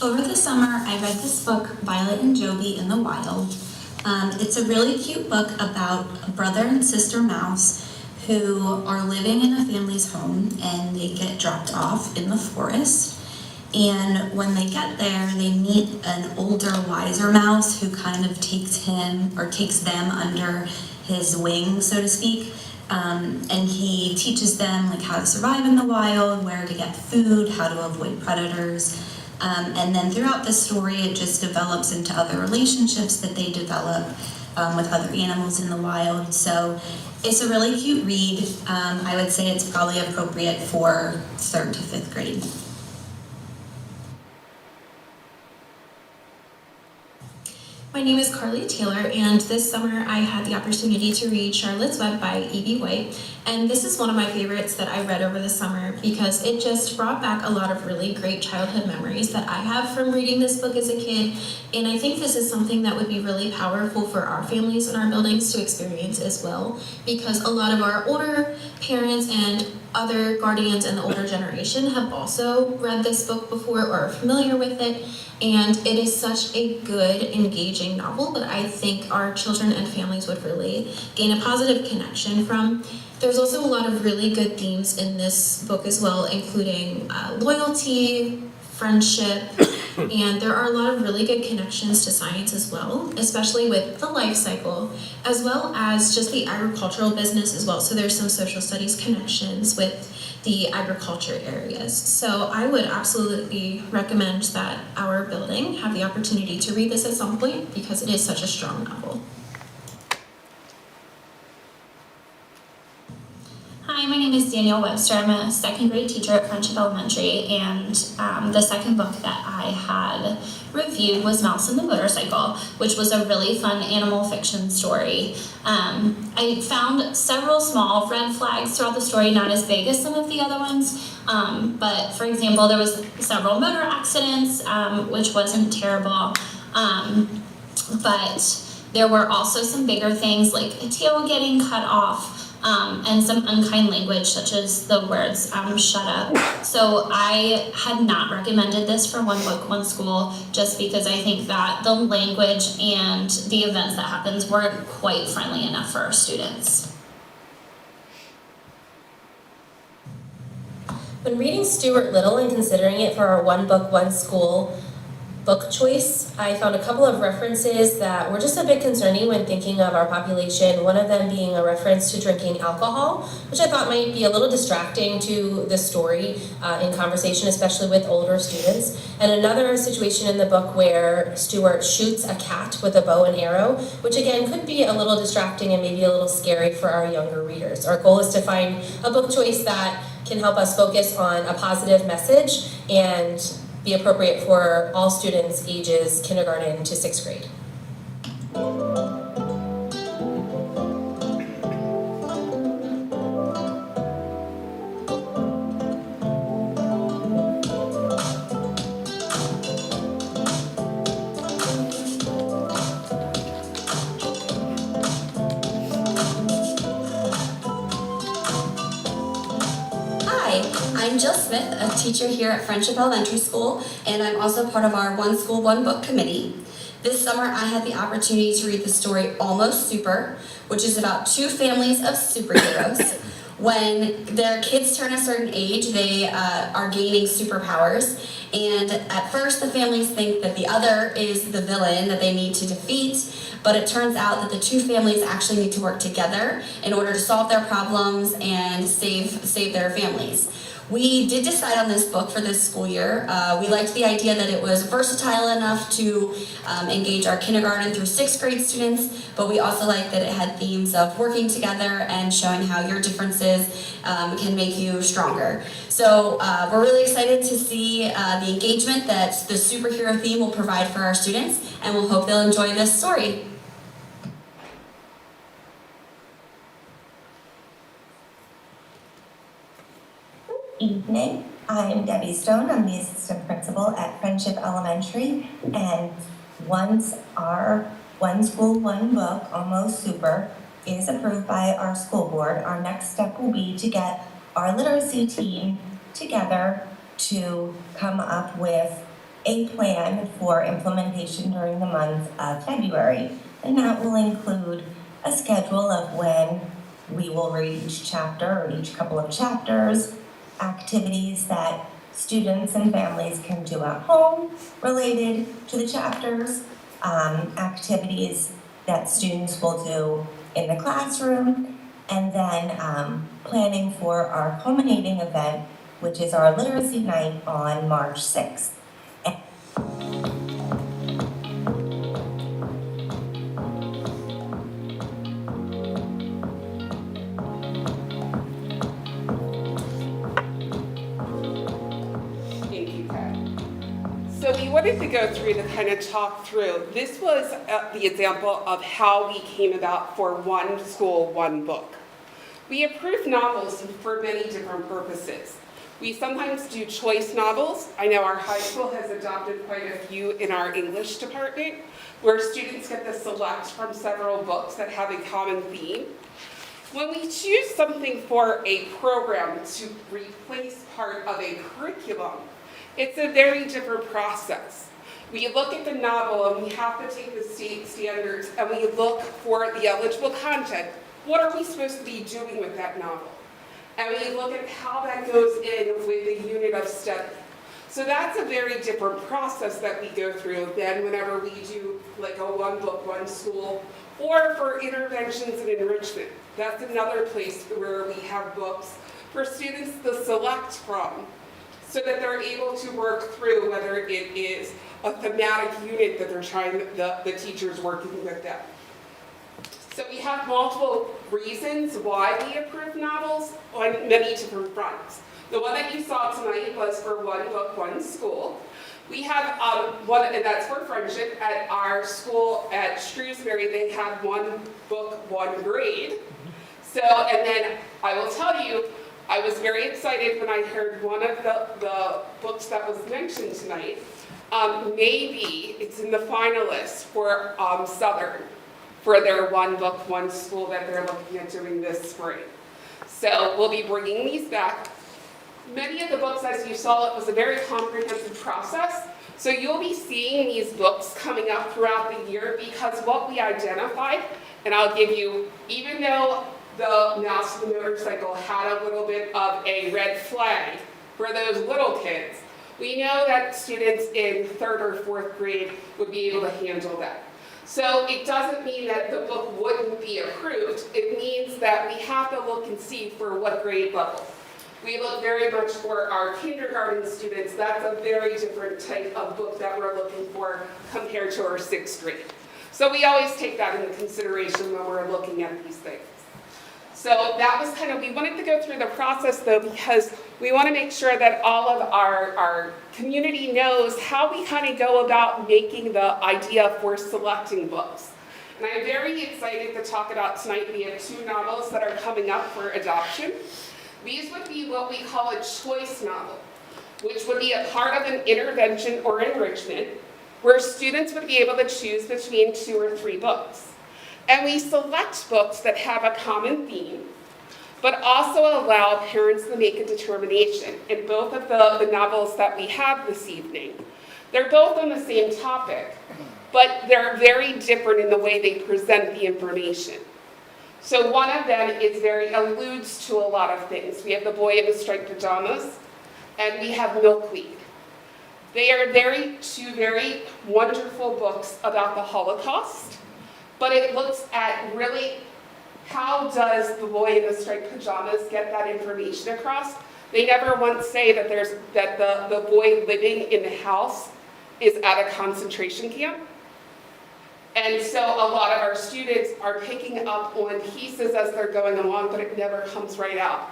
Over the summer, I read this book, Violet and Joby in the Wild. It's a really cute book about a brother and sister mouse who are living in a family's home and they get dropped off in the forest. And when they get there, they meet an older, wiser mouse who kind of takes them under his wing, so to speak. And he teaches them like how to survive in the wild, where to get food, how to avoid predators. And then throughout the story, it just develops into other relationships that they develop with other animals in the wild. So it's a really cute read. I would say it's probably appropriate for 3rd to 5th grade. My name is Carly Taylor, and this summer I had the opportunity to read Charlotte's Web by E.B. White, and this is one of my favorites that I read over the summer because it just brought back a lot of really great childhood memories that I have from reading this book as a kid, and I think this is something that would be really powerful for our families and our buildings to experience as well, because a lot of our older parents and other guardians in the older generation have also read this book before or are familiar with it. And it is such a good, engaging novel that I think our children and families would really gain a positive connection from. There's also a lot of really good themes in this book as well, including loyalty, friendship, and there are a lot of really good connections to science as well, especially with the life cycle, as well as just the agricultural business as well. So there's some social studies connections with the agriculture areas. So I would absolutely recommend that our building have the opportunity to read this at some point because it is such a strong novel. Hi, my name is Danielle Webster. I'm a second grade teacher at Friendship Elementary, and the second book that I had reviewed was Mouse and the Motorcycle, which was a really fun animal fiction story. I found several small red flags throughout the story, not as big as some of the other ones, but for example, there was several motor accidents, which wasn't terrible, but there were also some bigger things like a tail getting cut off, and some unkind language such as the words shut up. So I had not recommended this for One Book, One School just because I think that the language and the events that happens weren't quite friendly enough for our students. When reading Stuart Little and considering it for our One Book, One School book choice, I found a couple of references that were just a bit concerning when thinking of our population, one of them being a reference to drinking alcohol, which I thought might be a little distracting to the story in conversation, especially with older students. And another situation in the book where Stuart shoots a cat with a bow and arrow, which again could be a little distracting and maybe a little scary for our younger readers. Our goal is to find a book choice that can help us focus on a positive message and be appropriate for all students ages kindergarten to 6th grade. I'm Jill Smith, a teacher here at Friendship Elementary School, and I'm also part of our One School, One Book committee. This summer, I had the opportunity to read the story Almost Super, which is about two families of superheroes. When their kids turn a certain age, they are gaining superpowers, and at first the families think that the other is the villain that they need to defeat, but it turns out that the two families actually need to work together in order to solve their problems and save their families. We did decide on this book for this school year. We liked the idea that it was versatile enough to engage our kindergarten through 6th grade students, but we also liked that it had themes of working together and showing how your differences can make you stronger. So we're really excited to see the engagement that the superhero theme will provide for our students, and we'll hope they'll enjoy this story. Evening. I'm Debbie Stone. I'm the assistant principal at Friendship Elementary, and once our One School, One Book, Almost Super, is approved by our school board, our next step will be to get our literacy team together to come up with a plan for implementation during the month of February, and that will include a schedule of when we will read each chapter or each couple of chapters, activities that students and families can do at home related to the chapters, activities that students will do in the classroom, and then planning for our culminating event, which is our Literacy Night on March 6th. So we wanted to go through to kind of talk through, this was the example of how we came about for One School, One Book. We approve novels for many different purposes. We sometimes do choice novels. I know our high school has adopted quite a few in our English department, where students get to select from several books that have a common theme. When we choose something for a program to replace part of a curriculum, it's a very different process. We look at the novel and we have to take the state standards and we look for the eligible content. What are we supposed to be doing with that novel? And we look at how that goes in with the unit of study. So that's a very different process that we go through than whenever we do like a One Book, One School, or for interventions and enrichment. That's another place where we have books for students to select from, so that they're able to work through whether it is a thematic unit that they're trying, the teacher's working with them. So we have multiple reasons why we approve novels on many different fronts. The one that you saw tonight was for One Book, One School. We have one, and that's for Friendship. At our school at Shrewsbury, they have One Book, One Grade. So, and then I will tell you, I was very excited when I heard one of the books that was mentioned tonight. Maybe it's in the finalists for Southern, for their One Book, One School that they're looking at doing this spring. So we'll be bringing these back. Many of the books, as you saw, it was a very comprehensive process. So you'll be seeing these books coming up throughout the year because what we identified, and I'll give you, even though the Mouse and the Motorcycle had a little bit of a red flag for those little kids, we know that students in 3rd or 4th grade would be able to handle that. So it doesn't mean that the book wouldn't be approved. It means that we have to look and see for what grade level. We look very much for our kindergarten students. That's a very different type of book that we're looking for compared to our 6th grade. So we always take that into consideration when we're looking at these things. So that was kind of, we wanted to go through the process though because we want to make sure that all of our community knows how we kind of go about making the idea for selecting books. And I'm very excited to talk about tonight. We have 2 novels that are coming up for adoption. These would be what we call a choice novel, which would be a part of an intervention or enrichment where students would be able to choose between 2 or 3 books. And we select books that have a common theme, but also allow parents to make a determination. In both of the novels that we have this evening, they're both on the same topic, but they're very different in the way they present the information. So one of them alludes to a lot of things. We have The Boy in the Striped Pajamas, and we have Milkweed. They are 2 very wonderful books about the Holocaust. But it looks at really how does The Boy in the Striped Pajamas get that information across. They never once say that the boy living in the house is at a concentration camp. And so a lot of our students are picking up on pieces as they're going along, but it never comes right out.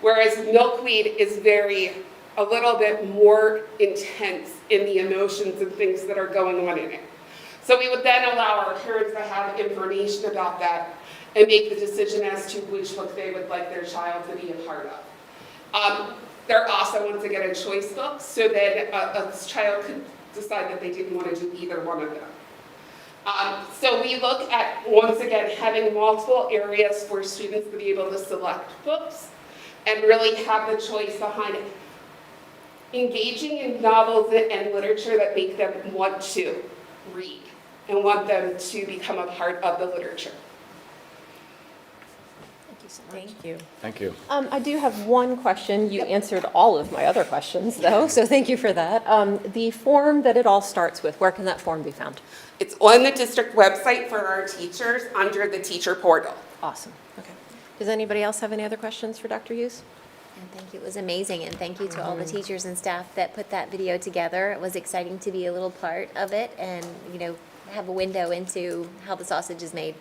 Whereas Milkweed is a little bit more intense in the emotions and things that are going on in it. So we would then allow our parents to have information about that and make the decision as to which book they would like their child to be a part of. They're also, once again, a choice book, so then a child could decide that they didn't want to do either one of them. So we look at, once again, having multiple areas for students to be able to select books and really have the choice behind it. Engaging in novels and literature that make them want to read and want them to become a part of the literature. Thank you so much. Thank you. Thank you. I do have one question. You answered all of my other questions, though, so thank you for that. The form that it all starts with, where can that form be found? It's on the district website for our teachers under the teacher portal. Awesome. Okay. Does anybody else have any other questions for Dr. Hughes? And thank you, it was amazing, and thank you to all the teachers and staff that put that video together. It was exciting to be a little part of it and, have a window into how the sausage is made.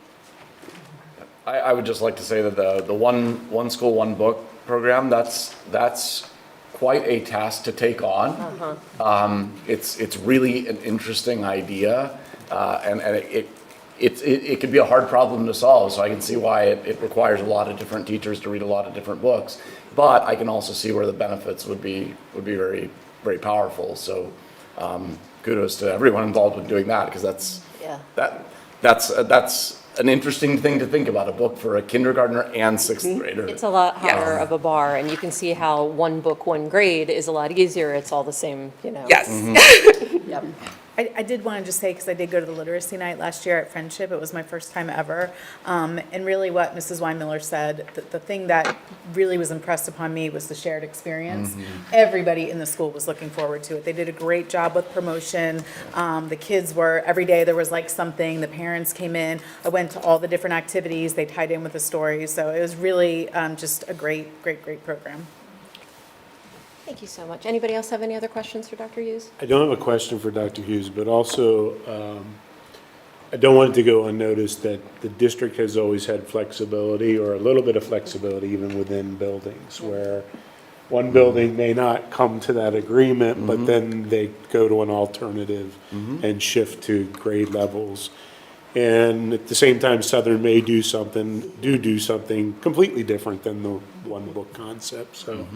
I would just like to say that the one school, one book program, that's quite a task to take on. It's really an interesting idea, and it could be a hard problem to solve. So I can see why it requires a lot of different teachers to read a lot of different books. But I can also see where the benefits would be very, very powerful. So kudos to everyone involved with doing that, because that's an interesting thing to think about, a book for a kindergartner and 6th grader. It's a lot higher of a bar, and you can see how one book, one grade is a lot easier. It's all the same, Yes. Yep. I did want to just say, because I did go to the literacy night last year at Friendship, it was my first time ever, and really what Mrs. Weinmiller said, the thing that really was impressed upon me was the shared experience. Everybody in the school was looking forward to it. They did a great job with promotion. The kids were, every day there was like something, the parents came in, I went to all the different activities, they tied in with the stories, so it was really just a great program. Thank you so much. Anybody else have any other questions for Dr. Hughes? I don't have a question for Dr. Hughes, but also I don't want it to go unnoticed that the district has always had flexibility, or a little bit of flexibility even within buildings, where one building may not come to that agreement, but then they go to an alternative and shift to grade levels. And at the same time, Southern may do something completely different than the one book concept. So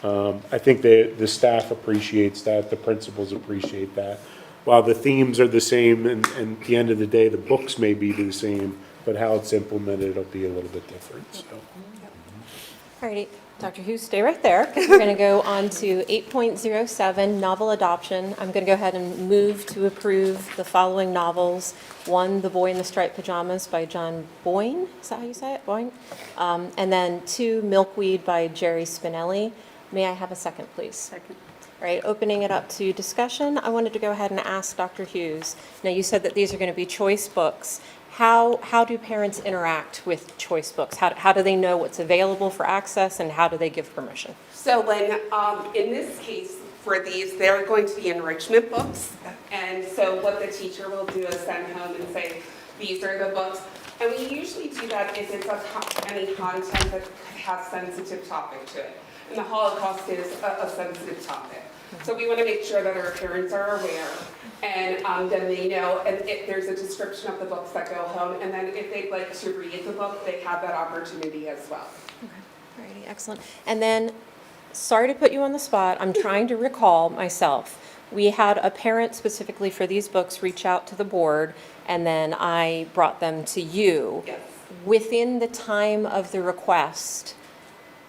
I think the staff appreciates that, the principals appreciate that. While the themes are the same, and at the end of the day, the books may be the same, but how it's implemented will be a little bit different, so. All righty, Dr. Hughes, stay right there, because we're going to go on to 8.07, novel adoption. I'm going to go ahead and move to approve the following novels. One, The Boy in the Striped Pajamas by John Boyne, is that how you say it, Boyne? And then 2, Milkweed by Jerry Spinelli. May I have a second, please? Second. All right, opening it up to discussion, I wanted to go ahead and ask Dr. Hughes. Now, you said that these are going to be choice books. How do parents interact with choice books? How do they know what's available for access, and how do they give permission? So when, in this case, for these, they're going to be enrichment books. And so what the teacher will do is send home and say, these are the books. And we usually do that if it's any content that has sensitive topic to it. And the Holocaust is a sensitive topic. So we want to make sure that our parents are aware, and then they know, and if there's a description of the books that go home, and then if they'd like to read the book, they have that opportunity as well. Okay, alrighty, excellent. And then, sorry to put you on the spot, I'm trying to recall myself. We had a parent specifically for these books reach out to the board, and then I brought them to you. Yes. Within the time of the request,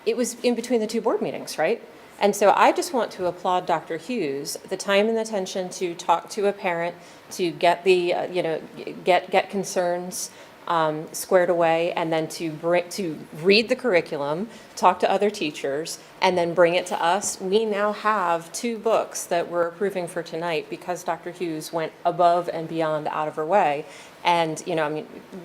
it was in between the 2 board meetings, right? And so I just want to applaud Dr. Hughes, the time and the attention to talk to a parent, to get the, get concerns squared away, and then to read the curriculum, talk to other teachers, and then bring it to us. We now have 2 books that we're approving for tonight because Dr. Hughes went above and beyond out of her way. And,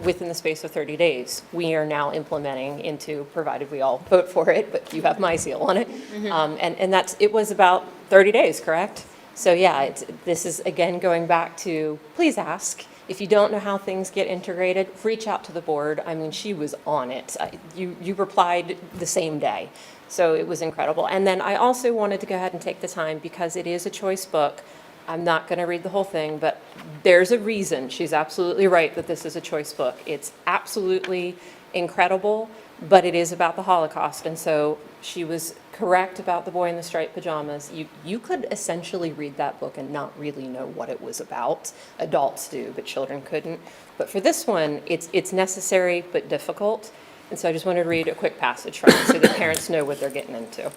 within the space of 30 days, we are now implementing into, provided we all vote for it, but you have my seal on it. And it was about 30 days, correct? So yeah, this is again going back to, please ask. If you don't know how things get integrated, reach out to the board. I mean, she was on it. You replied the same day. So it was incredible. And then I also wanted to go ahead and take the time, because it is a choice book. I'm not going to read the whole thing, but there's a reason. She's absolutely right that this is a choice book. It's absolutely incredible, but it is about the Holocaust. And so she was correct about The Boy in the Striped Pajamas. You could essentially read that book and not really know what it was about. Adults do, but children couldn't. But for this one, it's necessary but difficult. And so I just wanted to read a quick passage from it so that parents know what they're getting into.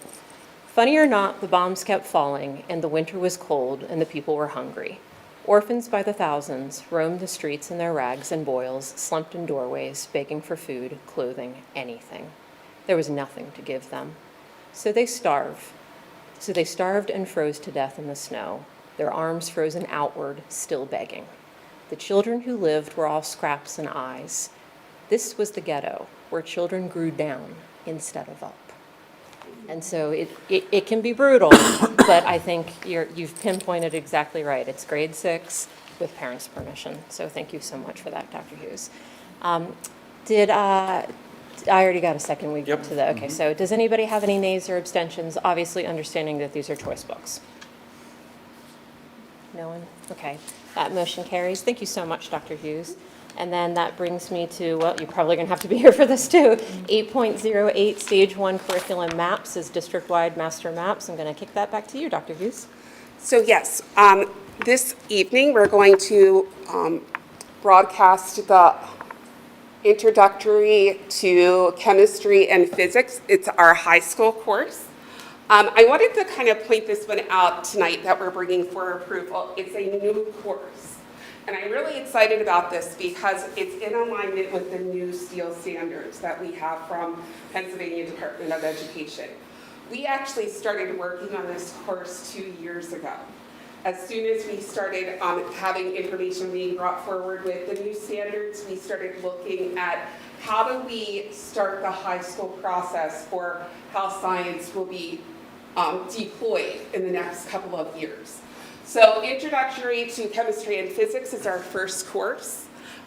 Funny or not, the bombs kept falling, and the winter was cold, and the people were hungry. Orphans by the thousands roamed the streets in their rags and boils, slumped in doorways, begging for food, clothing, anything. There was nothing to give them. So they starved and froze to death in the snow, their arms frozen outward, still begging. The children who lived were all scraps and eyes. This was the ghetto, where children grew down instead of up. And so it can be brutal, but I think you've pinpointed exactly right. It's grade 6 with parents' permission. So thank you so much for that, Dr. Hughes. I already got a second week to that. Okay, so does anybody have any nays or abstentions? Obviously understanding that these are choice books. No one? Okay, that motion carries. Thank you so much, Dr. Hughes. And then that brings me to, well, you're probably going to have to be here for this too. 8.08 Stage 1 Curriculum Maps is district-wide master maps. I'm going to kick that back to you, Dr. Hughes. So yes, this evening we're going to broadcast the introductory to chemistry and physics. It's our high school course. I wanted to kind of point this one out tonight that we're bringing for approval. It's a new course. And I'm really excited about this because it's in alignment with the new STEEL standards that we have from Pennsylvania Department of Education. We actually started working on this course 2 years ago. As soon as we started having information being brought forward with the new standards, we started looking at how do we start the high school process for how science will be deployed in the next couple of years. So Introductory to Chemistry and Physics is our first course.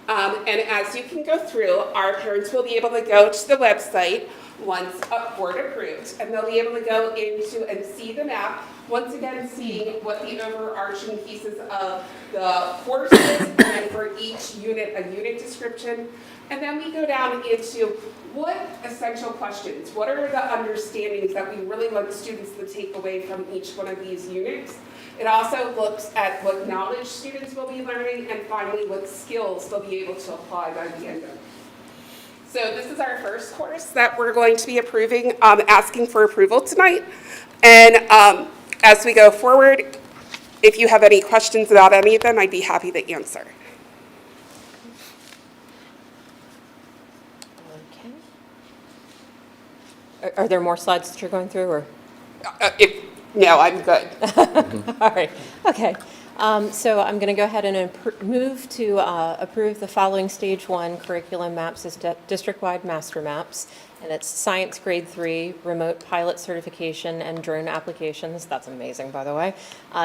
And as you can go through, our parents will be able to go to the website once board approved, and they'll be able to go into and see the map, once again seeing what the overarching pieces of the course is, and then for each unit, a unit description. And then we go down into what essential questions, what are the understandings that we really want students to take away from each one of these units. It also looks at what knowledge students will be learning, and finally what skills they'll be able to apply by the end of it. So this is our first course that we're going to be approving, asking for approval tonight. And as we go forward, if you have any questions about any of them, I'd be happy to answer. Okay. Are there more slides that you're going through, or? No, I'm good. All right, okay. So I'm going to go ahead and move to approve the following Stage 1 curriculum maps as district-wide master maps. And it's Science Grade 3, Remote Pilot Certification, and Drone Applications. That's amazing, by the way.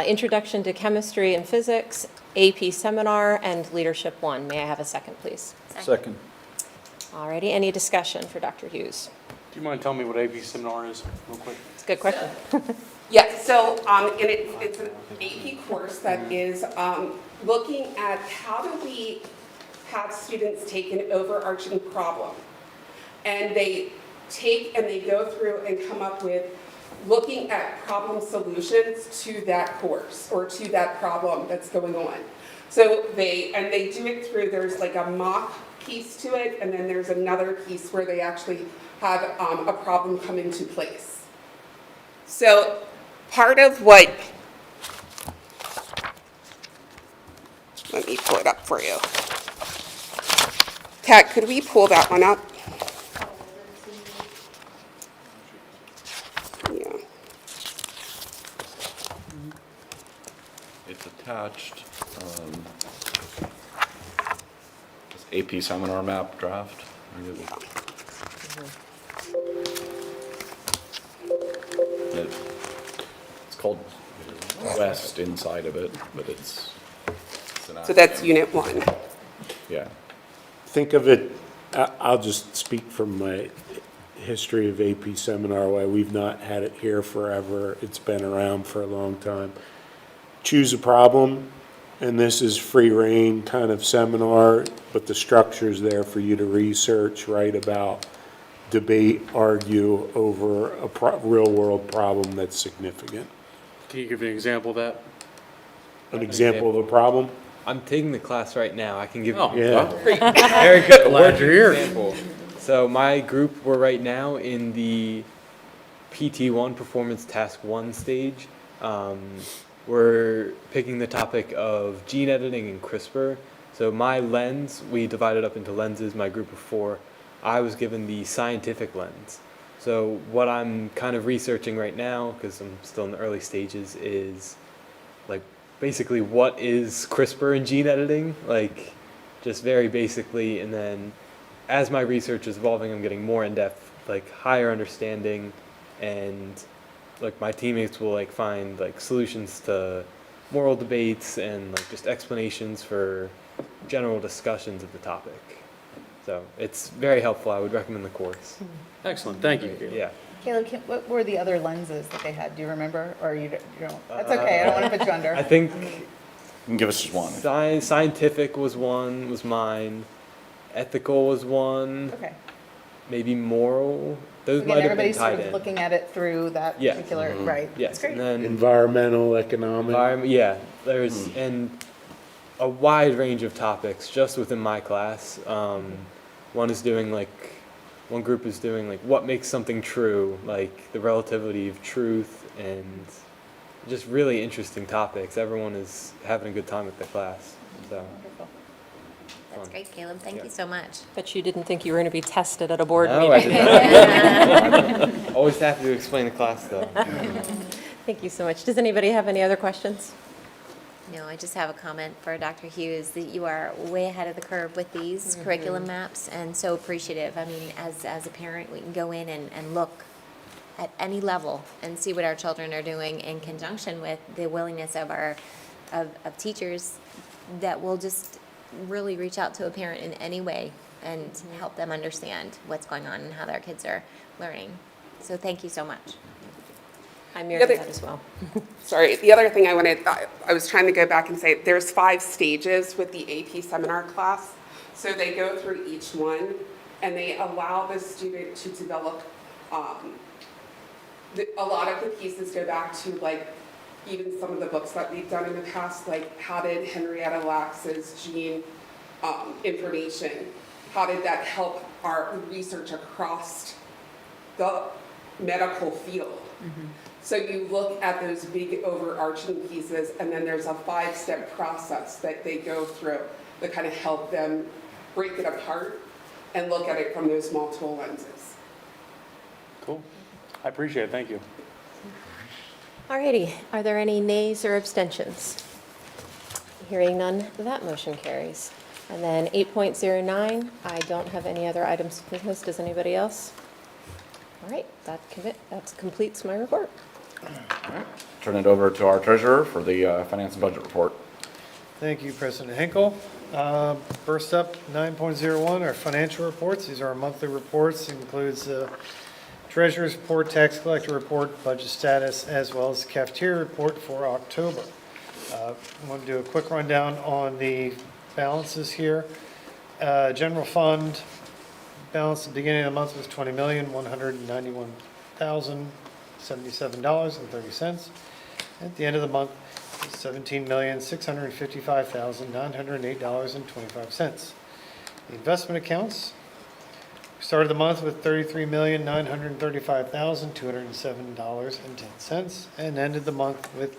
Introduction to Chemistry and Physics, AP Seminar, and Leadership 1. May I have a second, please? Second. All righty, any discussion for Dr. Hughes? Do you mind telling me what AP Seminar is, real quick? It's a good question. Yeah, so and it's an AP course that is looking at how do we have students take an overarching problem. And they take and they go through and come up with looking at problem solutions to that course or to that problem that's going on. So they do it through, there's like a mock piece to it, and then there's another piece where they actually have a problem come into place. So part of what, let me pull it up for you. Kat, could we pull that one up? Yeah. It's attached. This AP seminar map draft. It's called West inside of it, but it's an So that's acronym. Unit 1. Yeah. Think of it, I'll just speak from my history of AP Seminar, why we've not had it here forever. It's been around for a long time. Choose a problem, and this is free reign kind of seminar, but the structure's there for you to research, write about, debate, argue over a real world problem that's significant. Can you give an example of that? An example of a problem? I'm taking the class right now. I can give Oh, you yeah. very good Glad you're here. example. So my group, we're right now in the PT1 Performance Task 1 stage. We're picking the topic of gene editing and CRISPR. So my lens, we divided up into lenses, my group of 4. I was given the scientific lens. So what I'm kind of researching right now, because I'm still in the early stages, is like basically what is CRISPR and gene editing, like just very basically, and then as my research is evolving, I'm getting more in-depth, like higher understanding, and like my teammates will like find like solutions to moral debates and like just explanations for general discussions of the topic. So it's very helpful. I would recommend the course. Excellent, thank you. Yeah. Caleb, what were the other lenses that they had? Do you remember? Or you don't? That's okay, I don't want to put you under. I think You can give us just one. scientific was one, was mine. Ethical was one. Okay. Maybe moral. Those Again, might have been everybody's sort tied of in. looking at it through that Yeah. particular, right? That's Yes, great. and then Environmental, economic. environment. Yeah, there's and a wide range of topics just within my class. One is doing like, one group is doing like what makes something true, like the relativity of truth, and just really interesting topics. Everyone is having a good time with the class. So. Wonderful. That's great, Caleb. Thank Yeah. you so much. But you didn't think you were going to be tested at a board No, I meeting. did not. Always happy to explain the class though. Thank you so much. Does anybody have any other questions? No, I just have a comment for Dr. Hughes that you are way ahead of the curve with these curriculum maps and so appreciative. I mean, as a parent, we can go in and look at any level and see what our children are doing in conjunction with the willingness of our of teachers that will just really reach out to a parent in any way and help them understand what's going on and how their kids are learning. So thank you so much. I mirrored that as well. Sorry, the other thing I was trying to go back and say, there's 5 stages with the AP seminar class. So they go through each one, and they allow the student to develop, a lot of the pieces go back to like, even some of the books that we've done in the past, like how did Henrietta Lacks's gene information, how did that help our research across the medical field? So you look at those big overarching pieces, and then there's a 5-step process that they go through that kind of help them break it apart and look at it from those multiple lenses. Cool. I appreciate it. Thank you. Alrighty, are there any nays or abstentions? Hearing none, that motion carries. And then 8.09, I don't have any other items of business. Does anybody else? All right, that completes my report. Turn it over to our treasurer for the finance and budget report. Thank you, President Hinkle. First up, 9.01, our financial reports. These are our monthly reports. It includes treasurer's report, tax collector report, budget status, as well as the cafeteria report for October. I want to do a quick rundown on the balances here. General fund balance at the beginning of the month was $20,191,077.30. At the end of the month, it's $17,655,908.25. The investment accounts started the month with $33,935,207.10 and ended the month with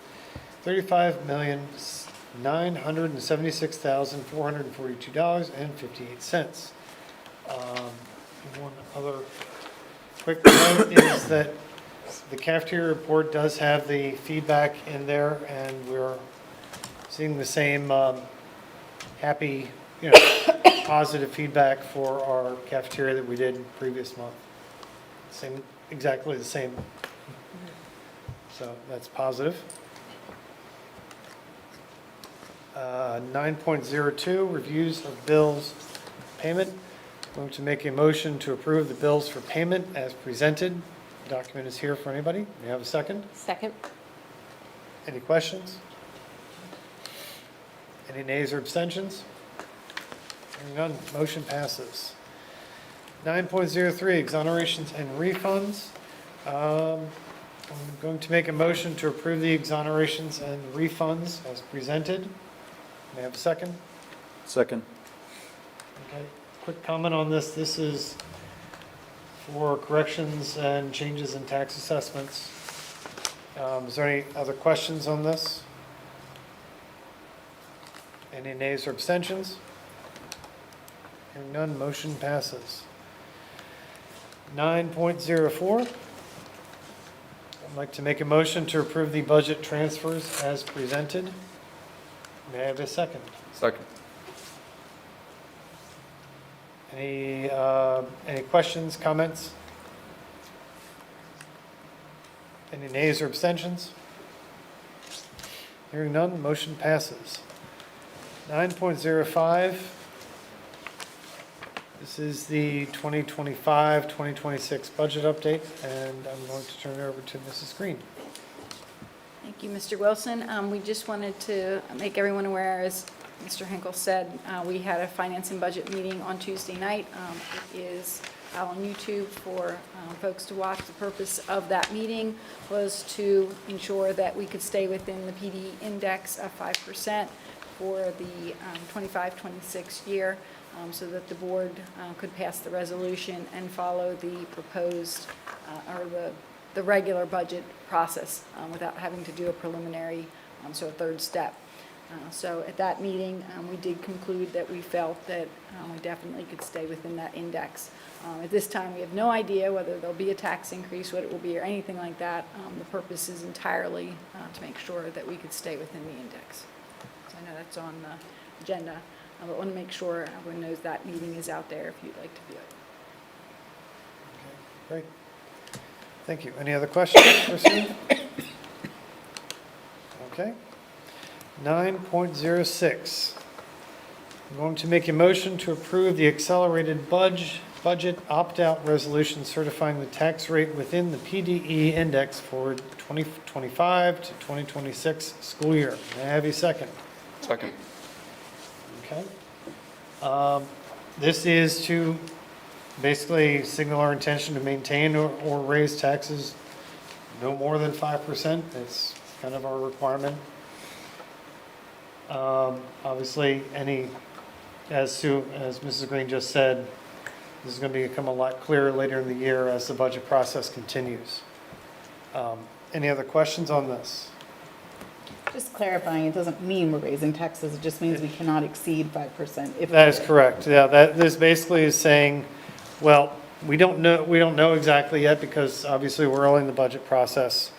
$35,976,442.58. One other quick note is that the cafeteria report does have the feedback in there, and we're seeing the same happy, positive feedback for our cafeteria that we did previous month. Exactly the same. So that's positive. 9.02, reviews of bills payment. I'm going to make a motion to approve the bills for payment as presented. The document is here for anybody. May I have a second? Second. Any questions? Any nays or abstentions? Hearing none, motion passes. 9.03, exonerations and refunds. I'm going to make a motion to approve the exonerations and refunds as presented. May I have a second? Second. Okay, quick comment on this. This is for corrections and changes in tax assessments. Is there any other questions on this? Any nays or abstentions? Hearing none, motion passes. 9.04. I'd like to make a motion to approve the budget transfers as presented. May I have a second? Second. Any questions, comments? Any nays or abstentions? Hearing none, motion passes. 9.05. This is the 2025-2026 budget update, and I'm going to turn it over to Mrs. Green. Thank you, Mr. Wilson. We just wanted to make everyone aware, as Mr. Hinkle said, we had a finance and budget meeting on Tuesday night. It is out on YouTube for folks to watch. The purpose of that meeting was to ensure that we could stay within the PD index of 5% for the 25-26 year, so that the board could pass the resolution and follow the proposed or the regular budget process without having to do a preliminary, so a third step. So at that meeting, we did conclude that we felt that we definitely could stay within that index. At this time, we have no idea whether there'll be a tax increase, what it will be, or anything like that. The purpose is entirely to make sure that we could stay within the index. So I know that's on the agenda, but I want to make sure everyone knows that meeting is out there if you'd like to view it. Great. Thank you. Any other questions for Sue? Okay. 9.06. I'm going to make a motion to approve the accelerated budget opt-out resolution certifying the tax rate within the PDE index for 2025 to 2026 school year. May I have a second? Second. Okay. This is to basically signal our intention to maintain or raise taxes no more than 5%. That's kind of our requirement. Obviously, as Mrs. Green just said, this is going to become a lot clearer later in the year as the budget process continues. Any other questions on this? Just clarifying, it doesn't mean we're raising taxes, it just means we cannot exceed 5%. If That is correct. Yeah, this basically is saying, well, we don't know exactly yet because obviously we're early in the budget process.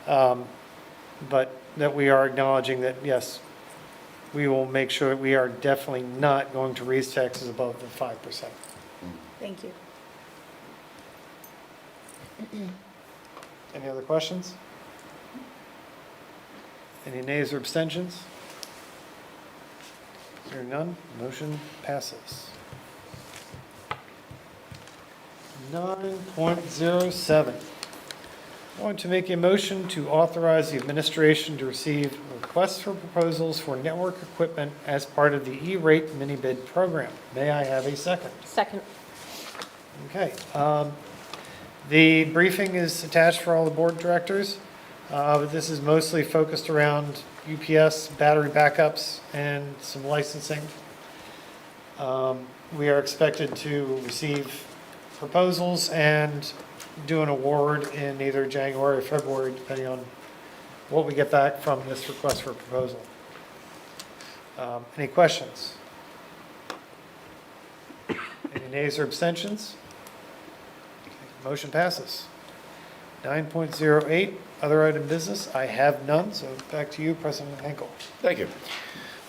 But that we are acknowledging that, yes, we will make sure that we are definitely not going to raise taxes above the 5%. Thank you. Any other questions? Any nays or abstentions? Hearing none, motion passes. 9.07. I want to make a motion to authorize the administration to receive requests for proposals for network equipment as part of the E-rate mini bid program. May I have a second? Second. Okay. The briefing is attached for all the board directors. But this is mostly focused around UPS, battery backups, and some licensing. We are expected to receive proposals and do an award in either January or February, depending on what we get back from this request for proposal. Any questions? Any nays or abstentions? Motion passes. 9.08, other item business. I have none, so back to you, President Henkel. Thank you.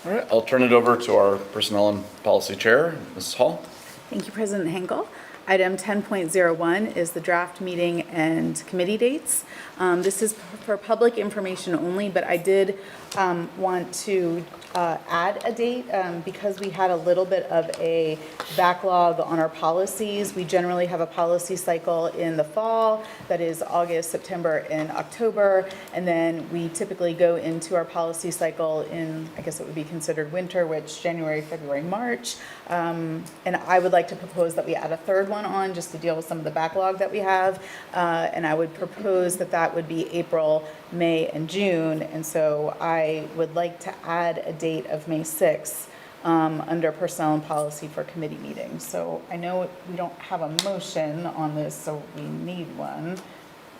All right, I'll turn it over to our Personnel and Policy Chair, Mrs. Hall. Thank you, President Henkel. Item 10.01 is the draft meeting and committee dates. This is for public information only, but I did want to add a date because we had a little bit of a backlog on our policies. We generally have a policy cycle in the fall that is August, September, and October, and then we typically go into our policy cycle in, I guess it would be considered winter, which January, February, March. And I would like to propose that we add a third one on just to deal with some of the backlog that we have. And I would propose that that would be April, May, and June. And so I would like to add a date of May 6th under personnel and policy for committee meetings. So I know we don't have a motion on this, so we need one.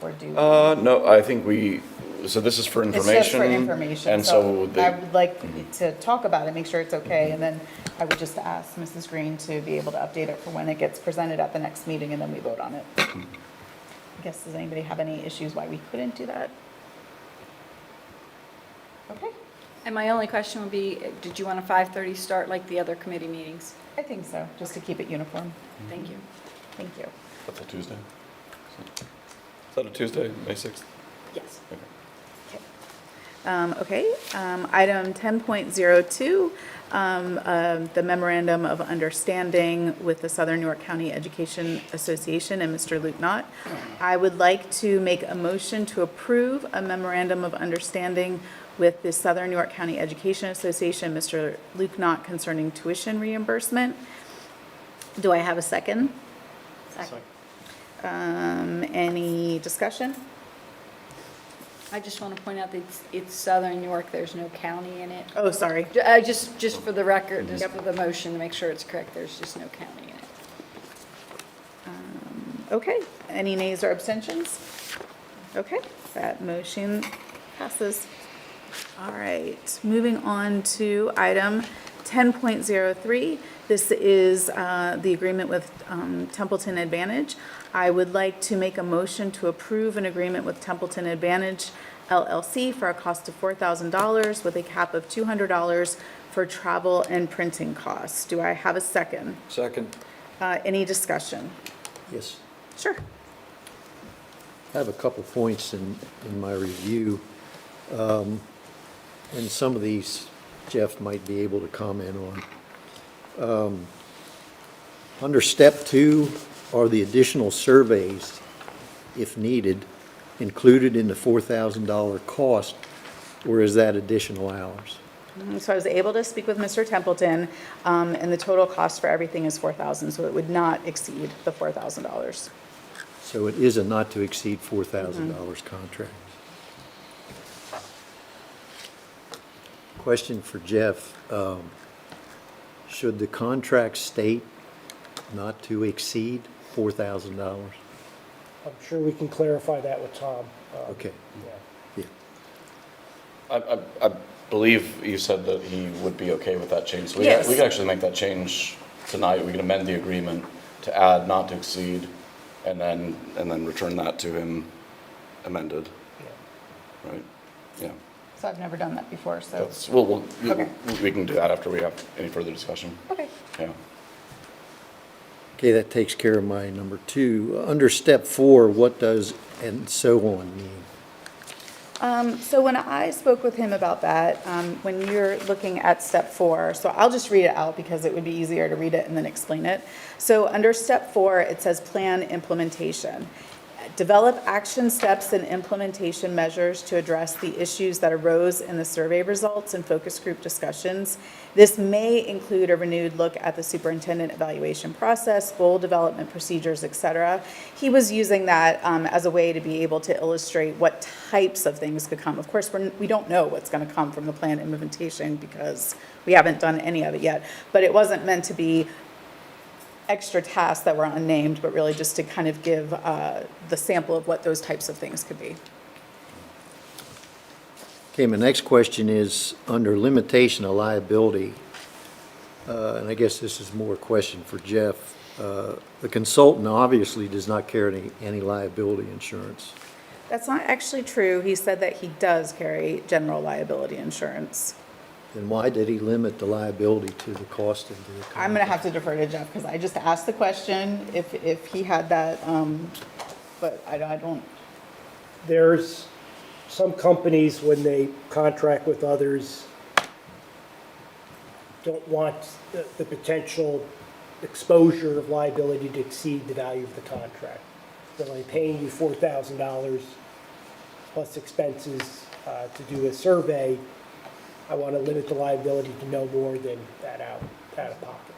Or do we? No, I think so this is for information. It's just for information. And so I would like to talk about it, make sure it's okay, and then I would just ask Mrs. Green to be able to update it for when it gets presented at the next meeting, and then we vote on it. I guess, does anybody have any issues why we couldn't do that? Okay. And my only question would be, did you want a 5:30 start like the other committee meetings? I think so, just to keep it uniform. Thank you. Thank you. That's a Tuesday? Is that a Tuesday, May 6th? Yes. Okay. Item 10.02, the memorandum of understanding with the Southern New York County Education Association and Mr. Luke Knott. I would like to make a motion to approve a memorandum of understanding with the Southern New York County Education Association, Mr. Luke Knott, concerning tuition reimbursement. Do I have a second? Second. Any discussion? I just want to point out that it's Southern New York, there's no county in it. Oh, sorry. Just for the record, just for the motion, to make sure it's correct, there's just no county in it. Okay, any nays or abstentions? Okay, that motion passes. All right, moving on to item 10.03. This is the agreement with Templeton Advantage. I would like to make a motion to approve an agreement with Templeton Advantage LLC for a cost of $4,000 with a cap of $200 for travel and printing costs. Do I have a second? Second. Any discussion? Yes. Sure. I have a couple points in my review. And some of these Jeff might be able to comment on. Under step 2 are the additional surveys, if needed, included in the $4,000 cost, or is that additional hours? So I was able to speak with Mr. Templeton, and the total cost for everything is $4,000, so it would not exceed the $4,000. So it is a not to exceed $4,000 contract. Question for Jeff. Should the contract state not to exceed $4,000? I'm sure we can clarify that with Tom. Okay. Yeah. I believe you said that he would be okay with that change. So Yes. we could actually make that change tonight. We can amend the agreement to add not to exceed and then return that to him amended. Right? Yeah. So I've never done that before, so. That's, Okay. we can do that after we have any further discussion. Okay. Yeah. Okay, that takes care of my number 2. Under step 4, what does "and so on" mean? So when I spoke with him about that, when you're looking at step 4, so I'll just read it out because it would be easier to read it and then explain it. So under step 4, it says plan implementation. Develop action steps and implementation measures to address the issues that arose in the survey results and focus group discussions. This may include a renewed look at the superintendent evaluation process, goal development procedures, et cetera. He was using that as a way to be able to illustrate what types of things could come. Of course, we don't know what's going to come from the plan implementation because we haven't done any of it yet, but it wasn't meant to be extra tasks that were unnamed, but really just to kind of give the sample of what those types of things could be. Okay, my next question is under limitation of liability, and I guess this is more a question for Jeff. The consultant obviously does not carry any liability insurance. That's not actually true. He said that he does carry general liability insurance. Then why did he limit the liability to the cost of the contract? I'm going to have to defer to Jeff because I just asked the question if he had that, but I don't. There's some companies, when they contract with others, don't want the potential exposure of liability to exceed the value of the contract. So I'm paying you $4,000 plus expenses to do a survey. I want to limit the liability to no more than that out of pocket.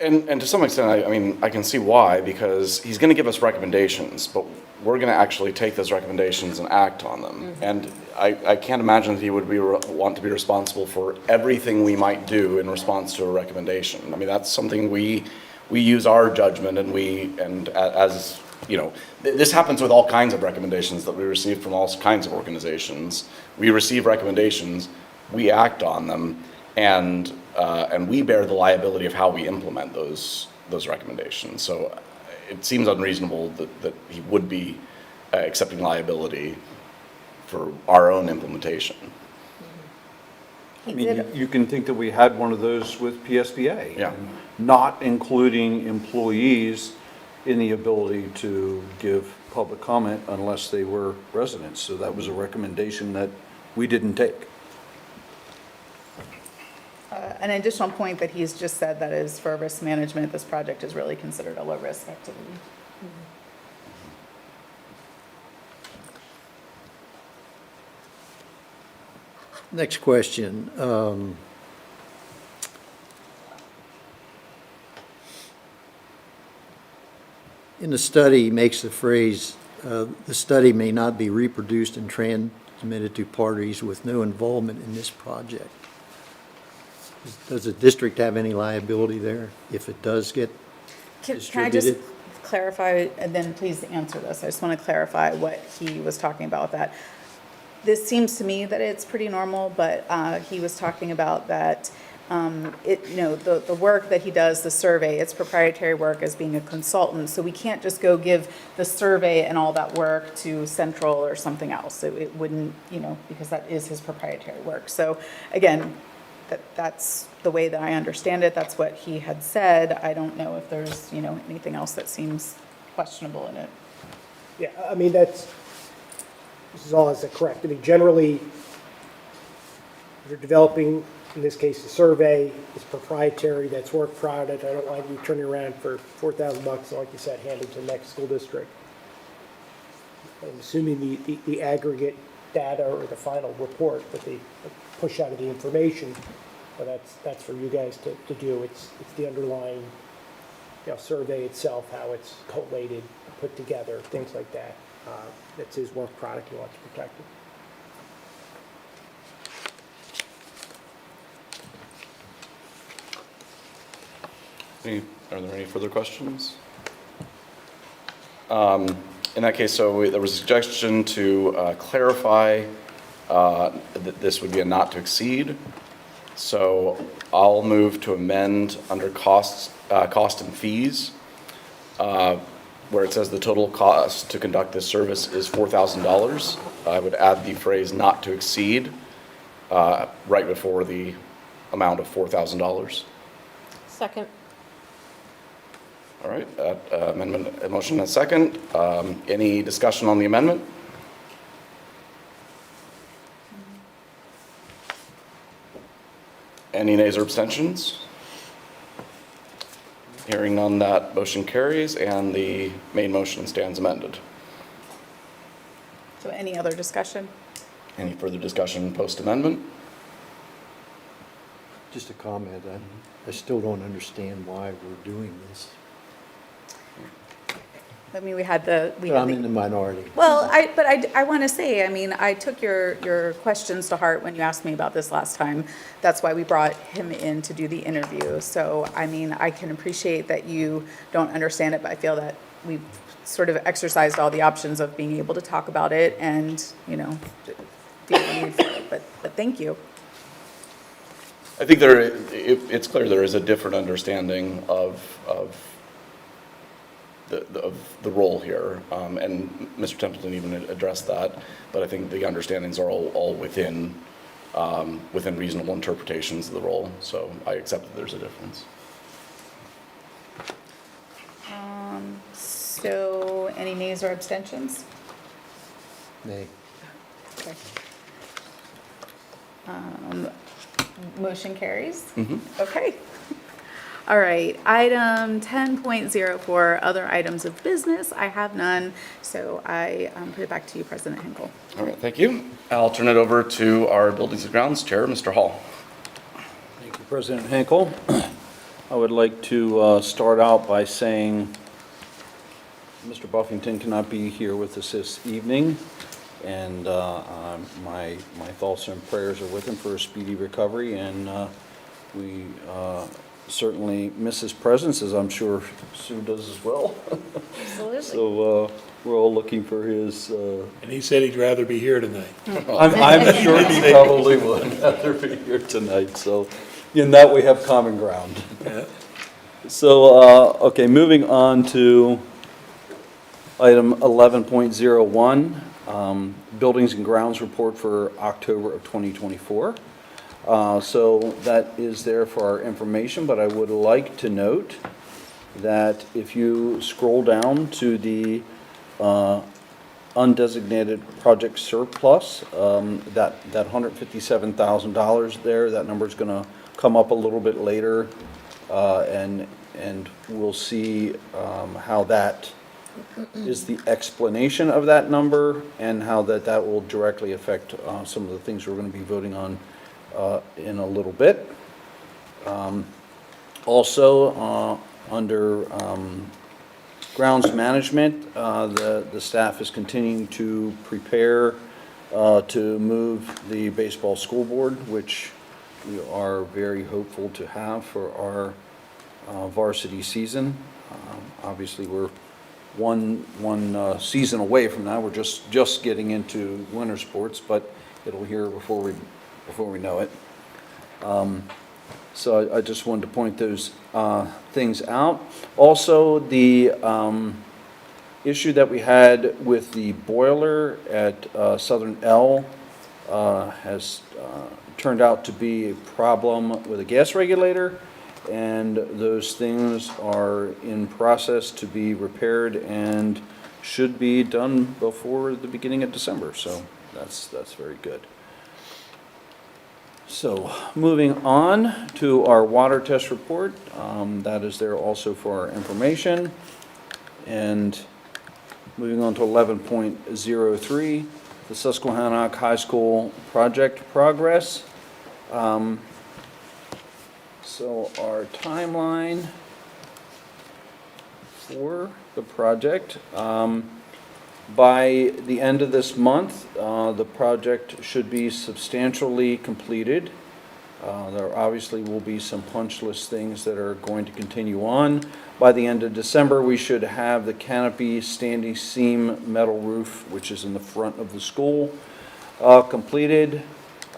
And to some extent, I mean, I can see why, because he's going to give us recommendations, but we're going to actually take those recommendations and act on them. And I can't imagine that he would want to be responsible for everything we might do in response to a recommendation. I mean, that's something we use our judgment, and as you know, this happens with all kinds of recommendations that we receive from all kinds of organizations. We receive recommendations, we act on them, and we bear the liability of how we implement those recommendations. So it seems unreasonable that he would be accepting liability for our own implementation. I mean, you can think that we had one of those with PSBA. Yeah. Not including employees in the ability to give public comment unless they were residents. So that was a recommendation that we didn't take. An additional point that he's just said that is for risk management, this project is really considered a low-risk activity. Next question. In the study, he makes the phrase, the study may not be reproduced and transmitted to parties with no involvement in this project. Does the district have any liability there if it does get Can I distributed? just clarify, and then please answer this. I just want to clarify what he was talking about with that. This seems to me that it's pretty normal, but he was talking about that the work that he does, the survey, it's proprietary work as being a consultant. So we can't just go give the survey and all that work to Central or something else. It wouldn't, because that is his proprietary work. So again, that's the way that I understand it. That's what he had said. I don't know if there's, anything else that seems questionable in it. Yeah, I mean, this is all, is it correct? I mean, generally, you're developing, in this case, a survey, it's proprietary, that's work product, I don't want you turning around for $4,000, like you said, hand it to the next school district. I'm assuming the aggregate data or the final report, but the push out of the information, but that's for you guys to do. It's the underlying, survey itself, how it's collated, put together, things like that. That's his work product, he wants to protect it. Are there any further questions? In that case, there was a suggestion to clarify that this would be a not to exceed. So I'll move to amend under cost and fees, where it says the total cost to conduct this service is $4,000. I would add the phrase not to exceed right before the amount of $4,000. Second. All right, amendment, a motion and a second. Any discussion on the amendment? Any nays or abstentions? Hearing none, that motion carries and the main motion stands amended. So any other discussion? Any further discussion post-amendment? Just a comment, I still don't understand why we're doing this. I mean, we had the. I'm in the minority. Well, I want to say, I mean, I took your questions to heart when you asked me about this last time. That's why we brought him in to do the interview. So, I mean, I can appreciate that you don't understand it, but I feel that we've sort of exercised all the options of being able to talk about it and, feel the need for it. But thank you. I think it's clear there is a different understanding of the role here, and Mr. Templeton even addressed that, but I think the understandings are all within reasonable interpretations of the role, so I accept that there's a difference. So any nays or abstentions? Nay. Okay. Motion carries? Okay. All right, item 10.04, other items of business. I have none, so I put it back to you, President Hinkle. All right, thank you. I'll turn it over to our Buildings and Grounds Chair, Mr. Hall. Thank you, President Hinkle. I would like to start out by saying Mr. Buffington cannot be here with us this evening, and my thoughts and prayers are with him for a speedy recovery, and we certainly miss his presence, as I'm sure Sue does as well. Absolutely. So we're all looking for his. And he said he'd rather be here tonight. I'm sure he probably would rather be here tonight. So in that we have common ground. Yeah. So, okay, moving on to item 11.01, Buildings and Grounds Report for October of 2024. So that is there for our information, but I would like to note that if you scroll down to the undesignated project surplus, that $157,000 there, that number is going to come up a little bit later, and we'll see how that is the explanation of that number and how that will directly affect some of the things we're going to be voting on in a little bit. Also, under grounds management, the staff is continuing to prepare to move the baseball school board, which we are very hopeful to have for our varsity season. Obviously, we're one season away from that. We're just getting into winter sports, but it'll here before we know it. So I just wanted to point those things out. Also, the issue that we had with the boiler at Southern L has turned out to be a problem with a gas regulator, and those things are in process to be repaired and should be done before the beginning of December. So that's very good. So, moving on to our water test report, that is there also for our information. And moving on to 11.03, the Susquehannock High School project progress. So our timeline for the project, by the end of this month, the project should be substantially completed. There obviously will be some punch list things that are going to continue on. By the end of December, we should have the canopy standing seam metal roof, which is in the front of the school, completed.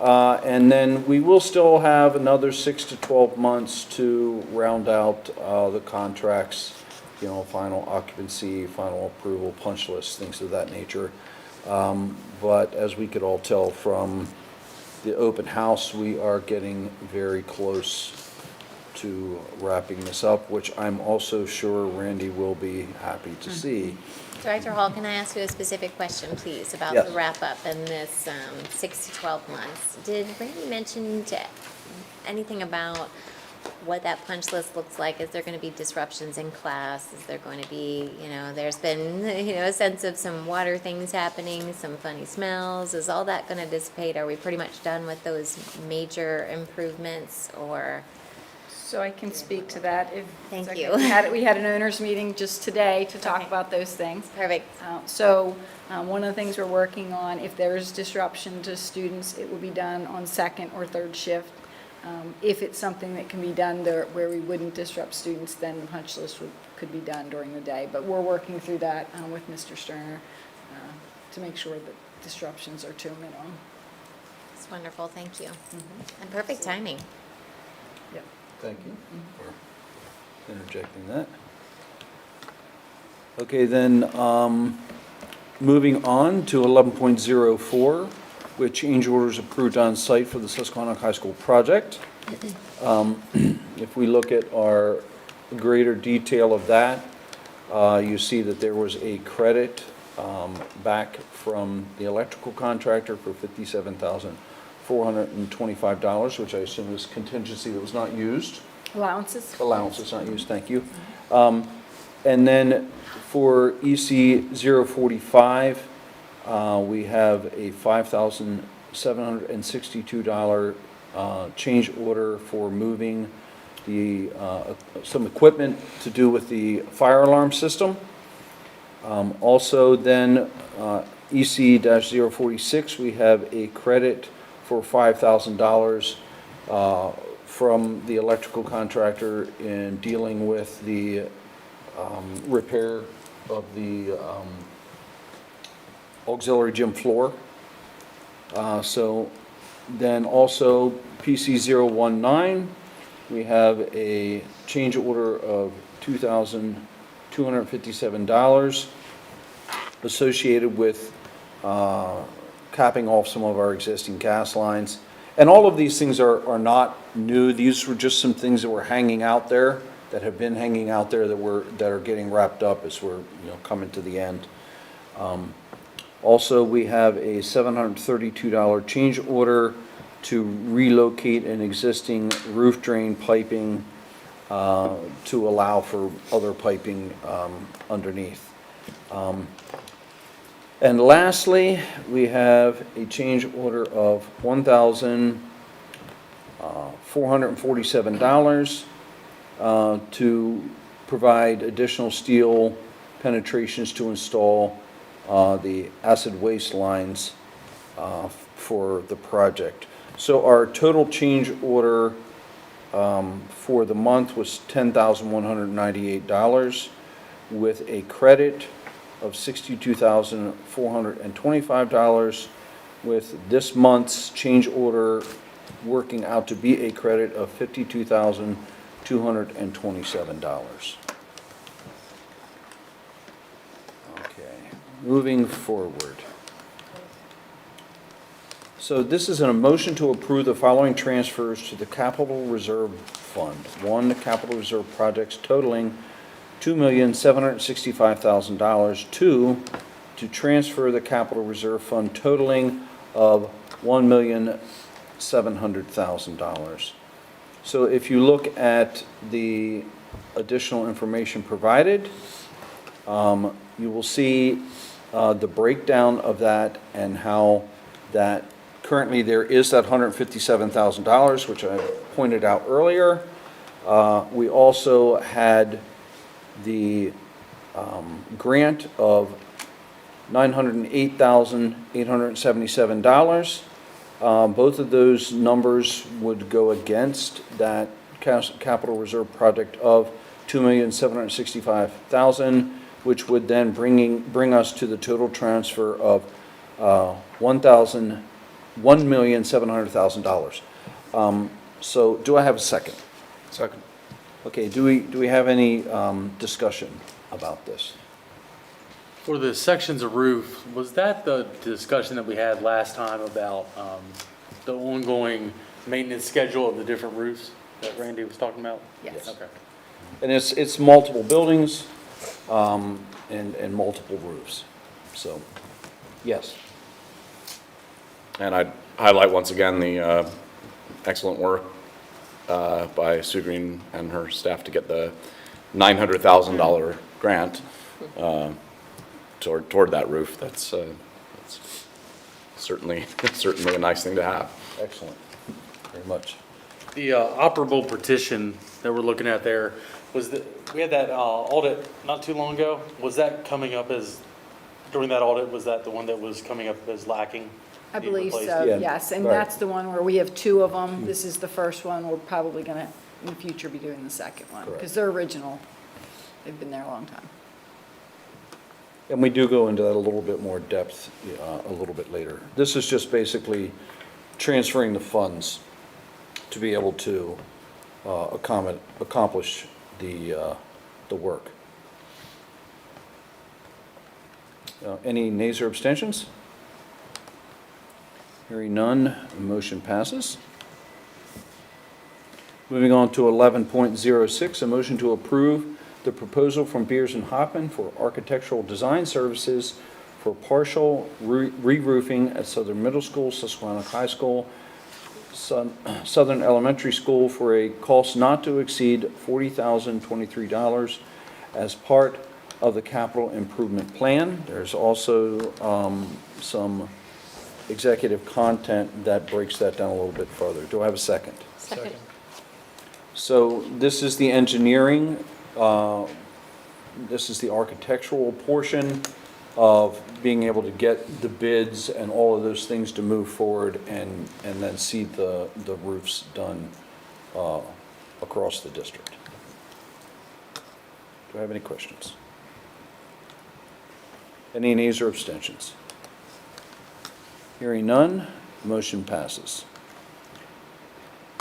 And then we will still have another 6 to 12 months to round out the contracts, you know, final occupancy, final approval, punch lists, things of that nature. But as we could all tell from the open house, we are getting very close to wrapping this up, which I'm also sure Randy will be happy to see. Director Hall, can I ask you a specific question, please, about Yes. the wrap-up in this 6 to 12 months? Did Randy mention anything about what that punch list looks like? Is there going to be disruptions in class? Is there going to be, you know, there's been, you know, a sense of some water things happening, some funny smells. Is all that going to dissipate? Are we pretty much done with those major improvements, or? So I can speak to that. Thank you. We had an owners meeting just today to talk about those things. Perfect. So one of the things we're working on, if there's disruption to students, it will be done on second or third shift. If it's something that can be done there where we wouldn't disrupt students, then the punch list could be done during the day. But we're working through that with Mr. Sterner to make sure that disruptions are to a minimum. It's wonderful, thank you. And perfect timing. Yep. Thank you for interjecting that. Okay, then, moving on to 11.04, with change orders approved on site for the Susquehannock High School project. If we look at our greater detail of that, you see that there was a credit back from the electrical contractor for $57,425, which I assume is contingency that was not used. Allowances? Allowances not used, thank you. And then for EC 045, we have a $5,762 change order for moving the, some equipment to do with the fire alarm system. Also then, EC-046, we have a credit for $5,000 from the electrical contractor in dealing with the repair of the auxiliary gym floor. So then also PC-019, we have a change order of $2,257 associated with capping off some of our existing gas lines. And all of these things are not new. These were just some things that were hanging out there, that have been hanging out there, that are getting wrapped up as we're, you know, coming to the end. Also, we have a $732 change order to relocate an existing roof drain piping to allow for other piping underneath. And lastly, we have a change order of $1,447 to provide additional steel penetrations to install the acid waste lines for the project. So our total change order for the month was $10,198 with a credit of $62,425, with this month's change order working out to be a credit of $52,227. Okay, moving forward. So this is a motion to approve the following transfers to the Capital Reserve Fund. One, capital reserve projects totaling $2,765,000. Two, to transfer the Capital Reserve Fund totaling of $1,765,000 $700,000. So if you look at the additional information provided, you will see the breakdown of that and how that currently there is that $157,000, which I pointed out earlier. We also had the grant of $908,877. Both of those numbers would go against that capital reserve project of $2,765,000, which would then bring us to the total transfer of $1,700,000. So do I have a second? Second. Okay, do we have any discussion about this? For the sections of roof, was that the discussion that we had last time about the ongoing maintenance schedule of the different roofs that Randy was talking about? Yes. Okay. And it's multiple buildings and multiple roofs. So, yes. And I'd highlight once again the excellent work by Sue Green and her staff to get the $900,000 grant toward that roof. That's certainly a nice thing to have. Excellent. Very much. The operable partition that we're looking at there, we had that audit not too long ago. Was that coming up during that audit, was that the one that was coming up as lacking? I believe replaced? so, Yeah, yes, and right. that's the one where we have two of them. This is the first one. We're probably gonna, in the future, be doing the second one, Correct. because they're original. They've been there a long time. And we do go into that a little bit more depth a little bit later. This is just basically transferring the funds to be able to accomplish the work. Any nays or abstentions? Hearing none, the motion passes. Moving on to 11.06, a motion to approve the proposal from Beers and Hoffman for architectural design services for partial re-roofing at Southern Middle School, Susquehannock High School, Southern Elementary School for a cost not to exceed $40,023 as part of the capital improvement plan. There's also some executive content that breaks that down a little bit further. Do I have a second? Second. So this is the engineering, this is the architectural portion of being able to get the bids and all of those things to move forward and then see the roofs done across the district. Do I have any questions? Any nays or abstentions? Hearing none, motion passes.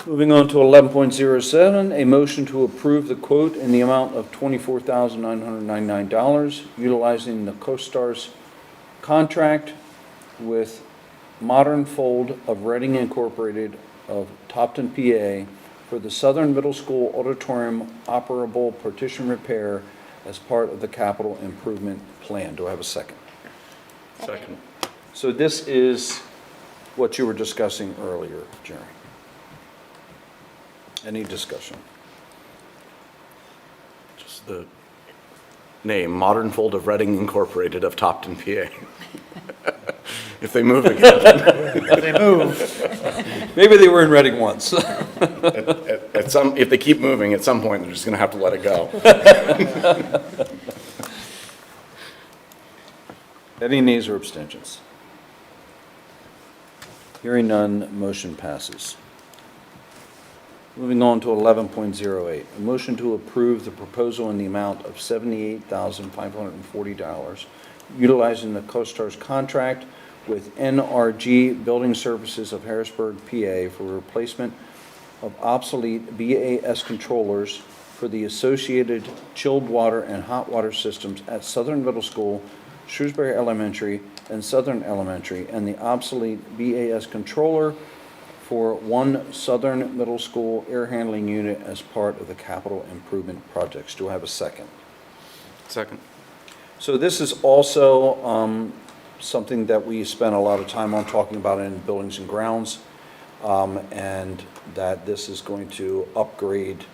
Moving on to 11.07, a motion to approve the quote in the amount of $24,999 utilizing the CoStar's contract with Modern Fold of Reading Incorporated of Topton, PA for the Southern Middle School Auditorium operable partition repair as part of the capital improvement plan. Do I have a second? Second. So this is what you were discussing earlier, Jerry. Any discussion? Just the name, Modern Fold of Reading Incorporated of Topton, PA. If they move again. They move. Maybe they were in Reading once. If they keep moving, at some point, they're just going to have to let it go. Any nays or abstentions? Hearing none, motion passes. Moving on to 11.08, a motion to approve the proposal in the amount of $78,540 utilizing the CoStar's contract with NRG Building Services of Harrisburg, PA for replacement of obsolete BAS controllers for the associated chilled water and hot water systems at Southern Middle School, Shrewsbury Elementary, and Southern Elementary, and the obsolete BAS controller for one Southern Middle School air handling unit as part of the capital improvement projects. Do I have a second? Second. So this is also something that we spent a lot of time on talking about in buildings and grounds. and that this is going to upgrade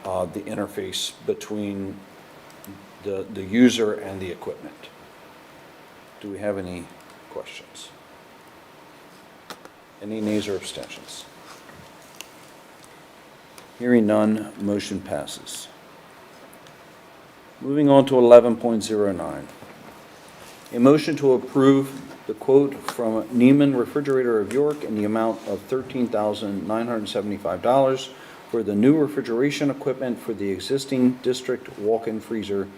the interface between the user and the equipment. Do we have any questions? Any nays or abstentions? Hearing none, motion passes. Moving on to 11.09. A motion to approve the quote from Neiman Refrigerator of York in the amount of $13,975 for the new refrigeration equipment for the existing district walk-in freezer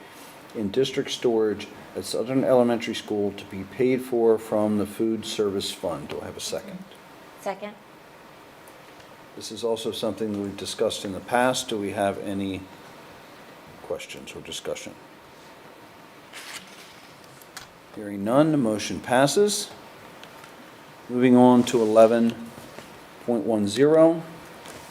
in district storage at Southern Elementary School to be paid for from the Food Service Fund. Do I have a second? Second? This is also something that we've discussed in the past. Do we have any questions or discussion? Hearing none, the motion passes. Moving on to 11.10,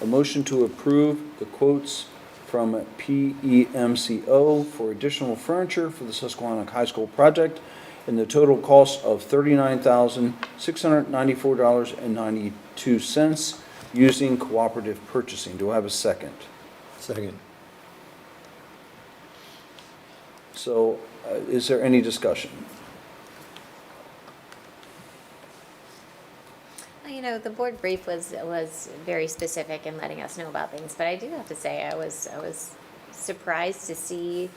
a motion to approve the quotes from PEMCO for additional furniture for the Susquehannock High School project in the total cost of $39,694.92 using cooperative purchasing. Do I have a second? Second. So, is there any discussion? Well, you know, the board brief was very specific in letting us know about things, but I do have to say I was surprised to see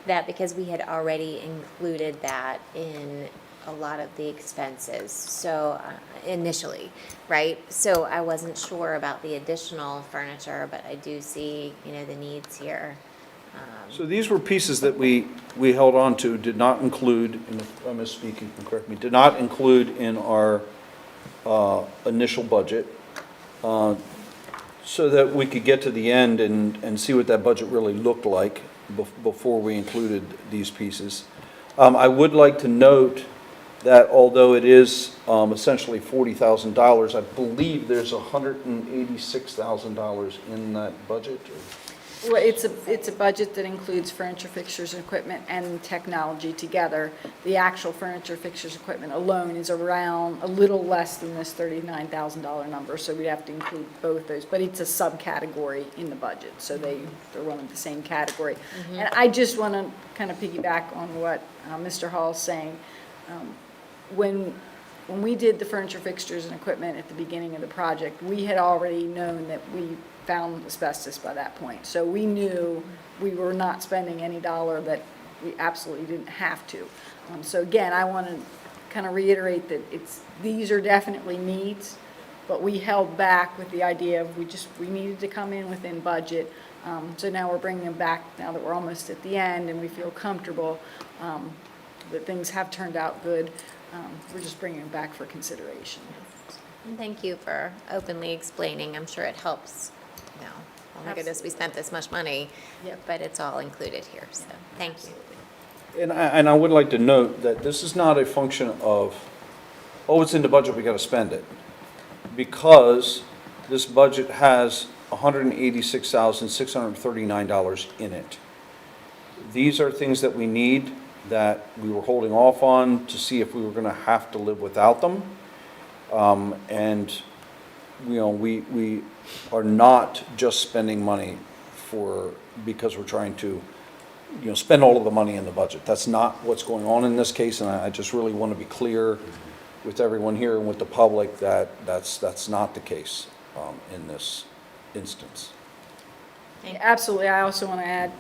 that because we had already included that in a lot of the expenses, so initially, right? So I wasn't sure about the additional furniture, but I do see, you know, the needs here. So these were pieces that we held on to, did not include, and if I misspeak, you can correct me, did not include in our initial budget, so that we could get to the end and see what that budget really looked like before we included these pieces. I would like to note that although it is essentially $40,000, I believe there's $186,000 in that budget. Well, it's a budget that includes furniture, fixtures, and equipment, and technology together. The actual furniture, fixtures, equipment alone is around a little less than this $39,000 number, so we'd have to include both those. But it's a subcategory in the budget, so they're one of the same category. And I just want to kind of piggyback on what Mr. Hall is saying. When we did the furniture, fixtures, and equipment at the beginning of the project, we had already known that we found asbestos by that point. So we knew we were not spending any dollar that we absolutely didn't have to. So again, I want to kind of reiterate that these are definitely needs, but we held back with the idea of we needed to come in within budget. So now we're bringing them back now that we're almost at the end and we feel comfortable that things have turned out good. We're just bringing them back for consideration. And thank you for openly explaining. I'm sure it helps. You know, oh my goodness, we spent this much money, but it's all included here, so thank you. And I would like to note that this is not a function of, oh, it's in the budget, we got to spend it. Because this budget has $186,639 in it. These are things that we need, that we were holding off on to see if we were going to have to live without them. And, you know, we are not just spending money because we're trying to, you know, spend all of the money in the budget. That's not what's going on in this case, and I just really want to be clear with everyone here and with the public that that's not the case in this instance. Absolutely. I also want to add,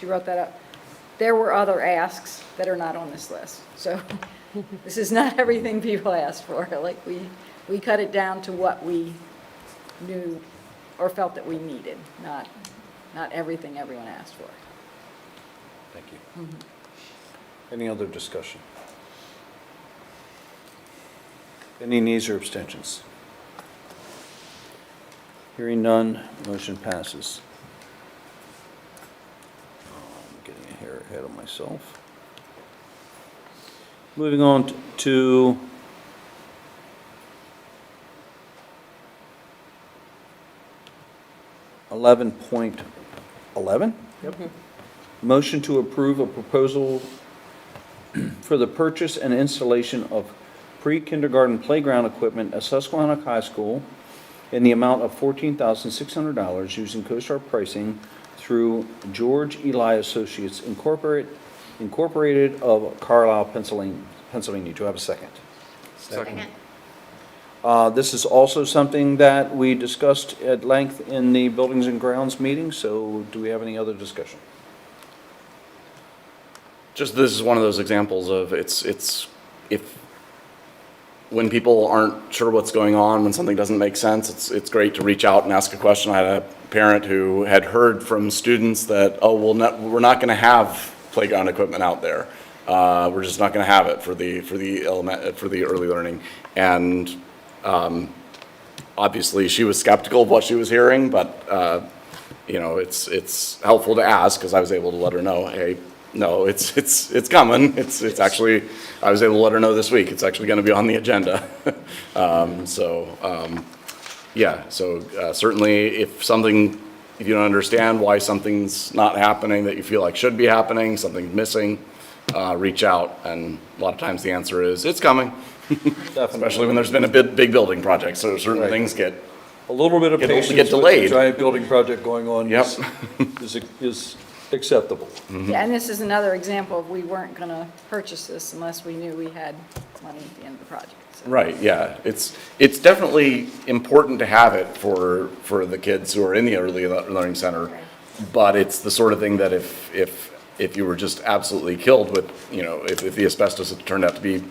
you wrote that up, there were other asks that are not on this list. So this is not everything people asked for. Like we cut it down to what we knew or felt that we needed, not everything everyone asked for. Thank you. Any other discussion? Any nays or abstentions? Hearing none, motion passes. I'm getting ahead of myself. Moving on to $11.11. Yep. Motion to approve a proposal for the purchase and installation of pre-kindergarten playground equipment at Susquehannock High School in the amount of $14,600 using CoStar pricing through George Eli Associates Incorporated of Carlisle, Pennsylvania. Do I have a second? Second. This is also something that we discussed at length in the Buildings and Grounds meeting, so do we have any other discussion? Just, this is one of those examples of when people aren't sure what's going on, when something doesn't make sense, it's great to reach out and ask a question. I had a parent who had heard from students that, oh, we're not going to have playground equipment out there. We're just not going to have it for the early learning. And obviously, she was skeptical of what she was hearing, but you know, it's helpful to ask, because I was able to let her know, hey, no, it's coming. It's actually, I was able to let her know this week. It's actually going to be on the agenda. Yeah. So certainly, if you don't understand why something's not happening that you feel like should be happening, something's missing, reach out. And a lot of times the answer is it's coming. Especially when there's been a big building project. So certain things get a little bit of patience get delayed. with a giant building project going on. Yep. is acceptable. Yeah, and this is another example of we weren't going to purchase this unless we knew we had money at the end of the project. So. Right, yeah. It's definitely important to have it for the kids who are in the early learning center. Right. But it's the sort of thing that if you were just absolutely killed with, you know, if the asbestos had turned out to be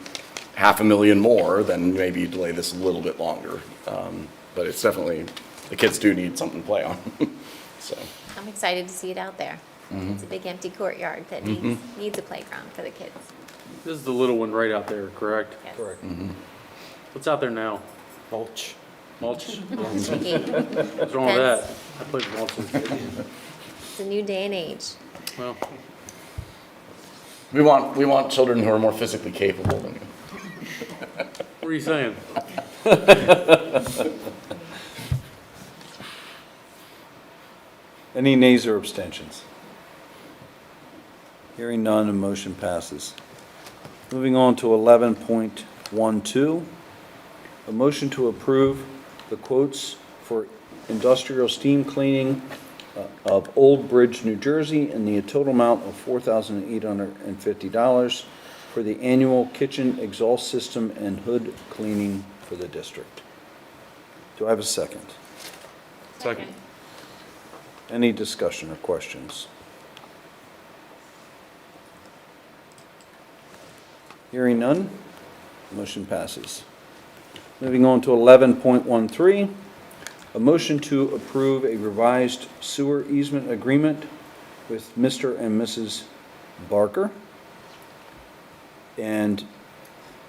$500,000 more, then maybe delay this a little bit longer. But it's definitely, the kids do need something to play on. So. I'm excited to see it out there. Mhm. It's a big empty courtyard that needs a playground for the kids. This is the little one right out there, correct? Yes. Correct. What's out there now? Mulch. Mulch? Sticky. What's wrong with that? I played mulch as a kid. It's a new day and age. Well, We want children who are more physically capable than you. what are you saying? Any nays or abstentions? Hearing none, the motion passes. Moving on to 11.12, a motion to approve the quotes for industrial steam cleaning of Old Bridge, New Jersey, in the total amount of $4,850 for the annual kitchen exhaust system and hood cleaning for the district. Do I have a second? Second. Any discussion or questions? Hearing none, motion passes. Moving on to 11.13, a motion to approve a revised sewer easement agreement with Mr. and Mrs. Barker. And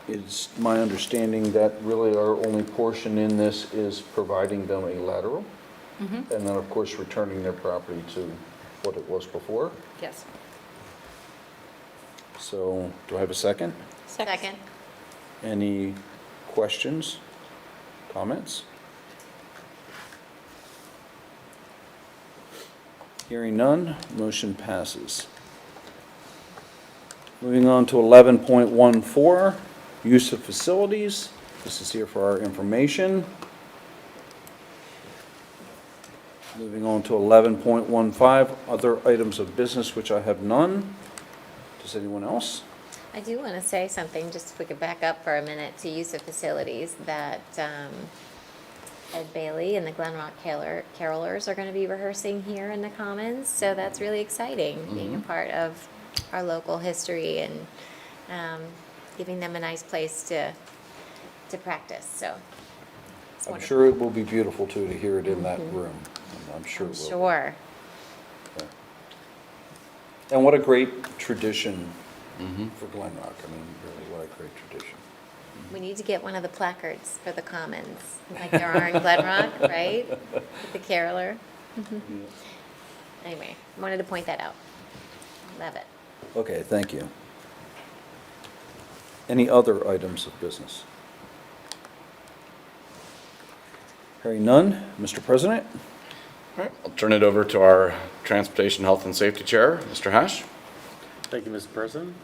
it's my understanding that really our only portion in this is providing them a lateral. And then, of course, returning their property to what it was before. Yes. So, do I have a second? Second. Any questions, comments? Hearing none, motion passes. Moving on to 11.14, use of facilities. This is here for our information. Moving on to 11.15, other items of business, which I have none. Does anyone else? I do want to say something, just if we could back up for a minute to use of facilities, that Ed Bailey and the Glen Rock Carolers are going to be rehearsing here in the Commons, so that's really exciting, being a part of our local history and giving them a nice place to practice, so it's I'm wonderful. sure it will be beautiful, too, to hear it in that room. I'm sure it will. Sure. And what a great tradition for Glen Rock. I mean, really, what a great tradition. We need to get one of the placards for the Commons, like there are in Glen Rock, right? With the caroler. Anyway, wanted to point that out. Love it. Okay, thank you. Any other items of business? Hearing none, Mr. President? All right, I'll turn it over to our Transportation, Health, and Safety Chair, Mr. Hash. Thank you, Mr. President.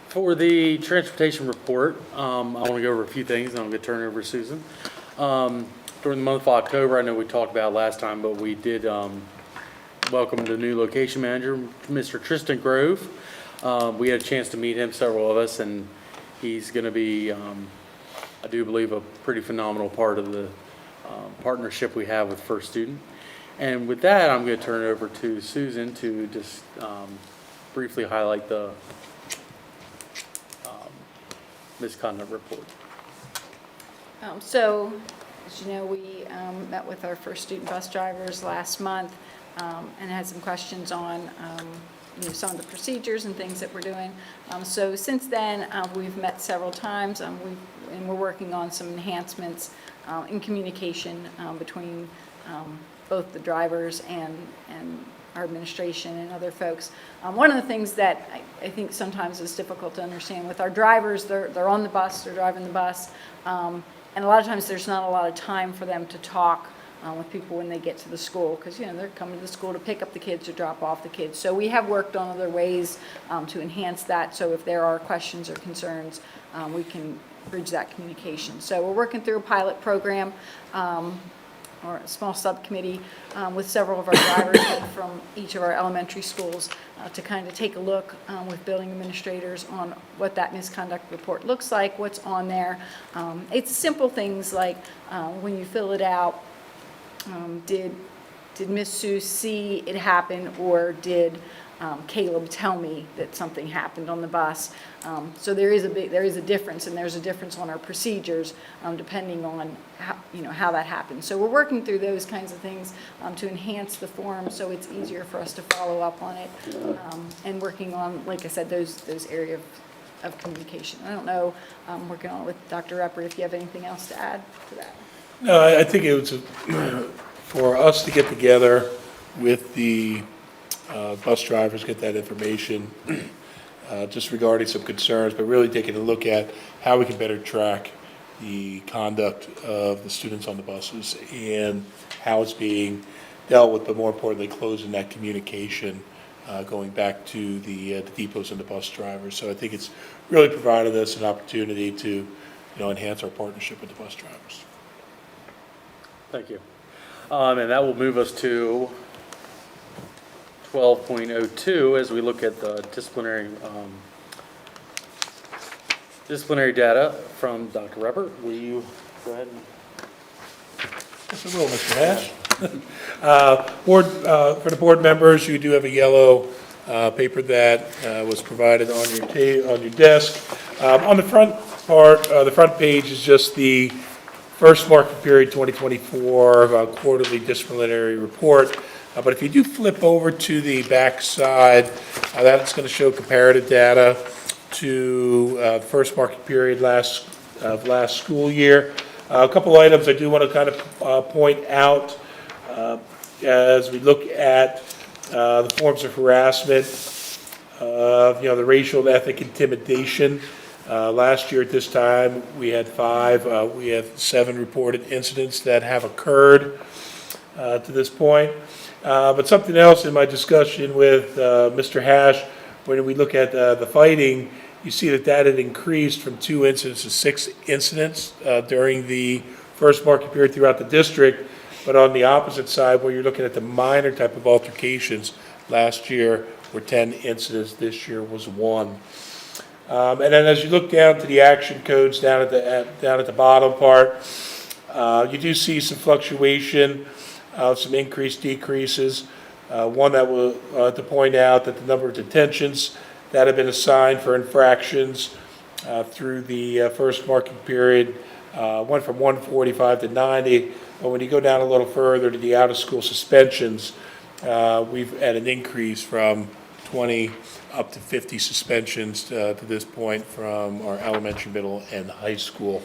For the transportation report, I want to go over a few things, and I'm going to turn it over to Susan. During the month of October, I know we talked about it last time, but we did welcome the new location manager, Mr. Tristan Grove. We had a chance to meet him, several of us, and he's going to be, I do believe, a pretty phenomenal part of the partnership we have with First Student. And with that, I'm going to turn it over to Susan to just briefly highlight the misconduct report. So, as you know, we met with our First Student bus drivers last month and had some questions on some of the procedures and things that we're doing. So since then, we've met several times, and we're working on some enhancements in communication between both the drivers and our administration and other folks. One of the things that I think sometimes is difficult to understand with our drivers, they're on the bus, they're driving the bus, and a lot of times there's not a lot of time for them to talk with people when they get to the school, because they're coming to the school to pick up the kids or drop off the kids. So we have worked on other ways to enhance that, so if there are questions or concerns, we can bridge that communication. So we're working through a pilot program or a small subcommittee with several of our drivers from each of our elementary schools to kind of take a look with building administrators on what that misconduct report looks like, what's on there. It's simple things like when you fill it out, did Miss Sue see it happen, or did Caleb tell me that something happened on the bus? So there is a difference, and there's a difference on our procedures depending on how that happens. So we're working through those kinds of things to enhance the form so it's easier for us to follow up on it, and working on, like I said, those areas of communication. I don't know, working on it with Dr. Repper, if you have anything else to add to that. No, I think it was for us to get together with the bus drivers, get that information, just regarding some concerns, but really taking a look at how we can better track the conduct of the students on the buses and how it's being dealt with, but more importantly, closing that communication going back to the depots and the bus drivers. So I think it's really provided us an opportunity to enhance our partnership with the bus drivers. Thank you. And that will move us to 12.02 as we look at the disciplinary data from Dr. Repper. Will you go ahead and... Yes, I will, Mr. Nash. For the board members, you do have a yellow paper that was provided on your desk. On the front part, the front page is just the first market period 2024 quarterly disciplinary report. But if you do flip over to the back side, that's going to show comparative data to the first market period last school year. A couple items I do want to kind of point out as we look at the forms of harassment, the racial and ethnic intimidation. Last year at this time, we had 5. We have 7 reported incidents that have occurred to this point. But something else in my discussion with Mr. Hash, when we look at the fighting, you see that had increased from 2 incidents to 6 incidents during the first market period throughout the district. But on the opposite side, where you're looking at the minor type of altercations, last year were 10 incidents, this year was 1. And then as you look down to the action codes down at the bottom part, you do see some fluctuation, some increased decreases. One that will to point out that the number of detentions that have been assigned for infractions through the first marking period went from 145 to 90. But when you go down a little further to the out-of-school suspensions, we've had an increase from 20 up to 50 suspensions to this point from our elementary, middle, and high school.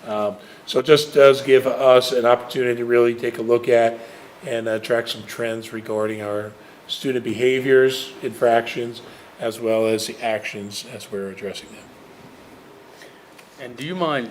So it just does give us an opportunity to really take a look at and track some trends regarding our student behaviors, infractions, as well as the actions as we're addressing them. And do you mind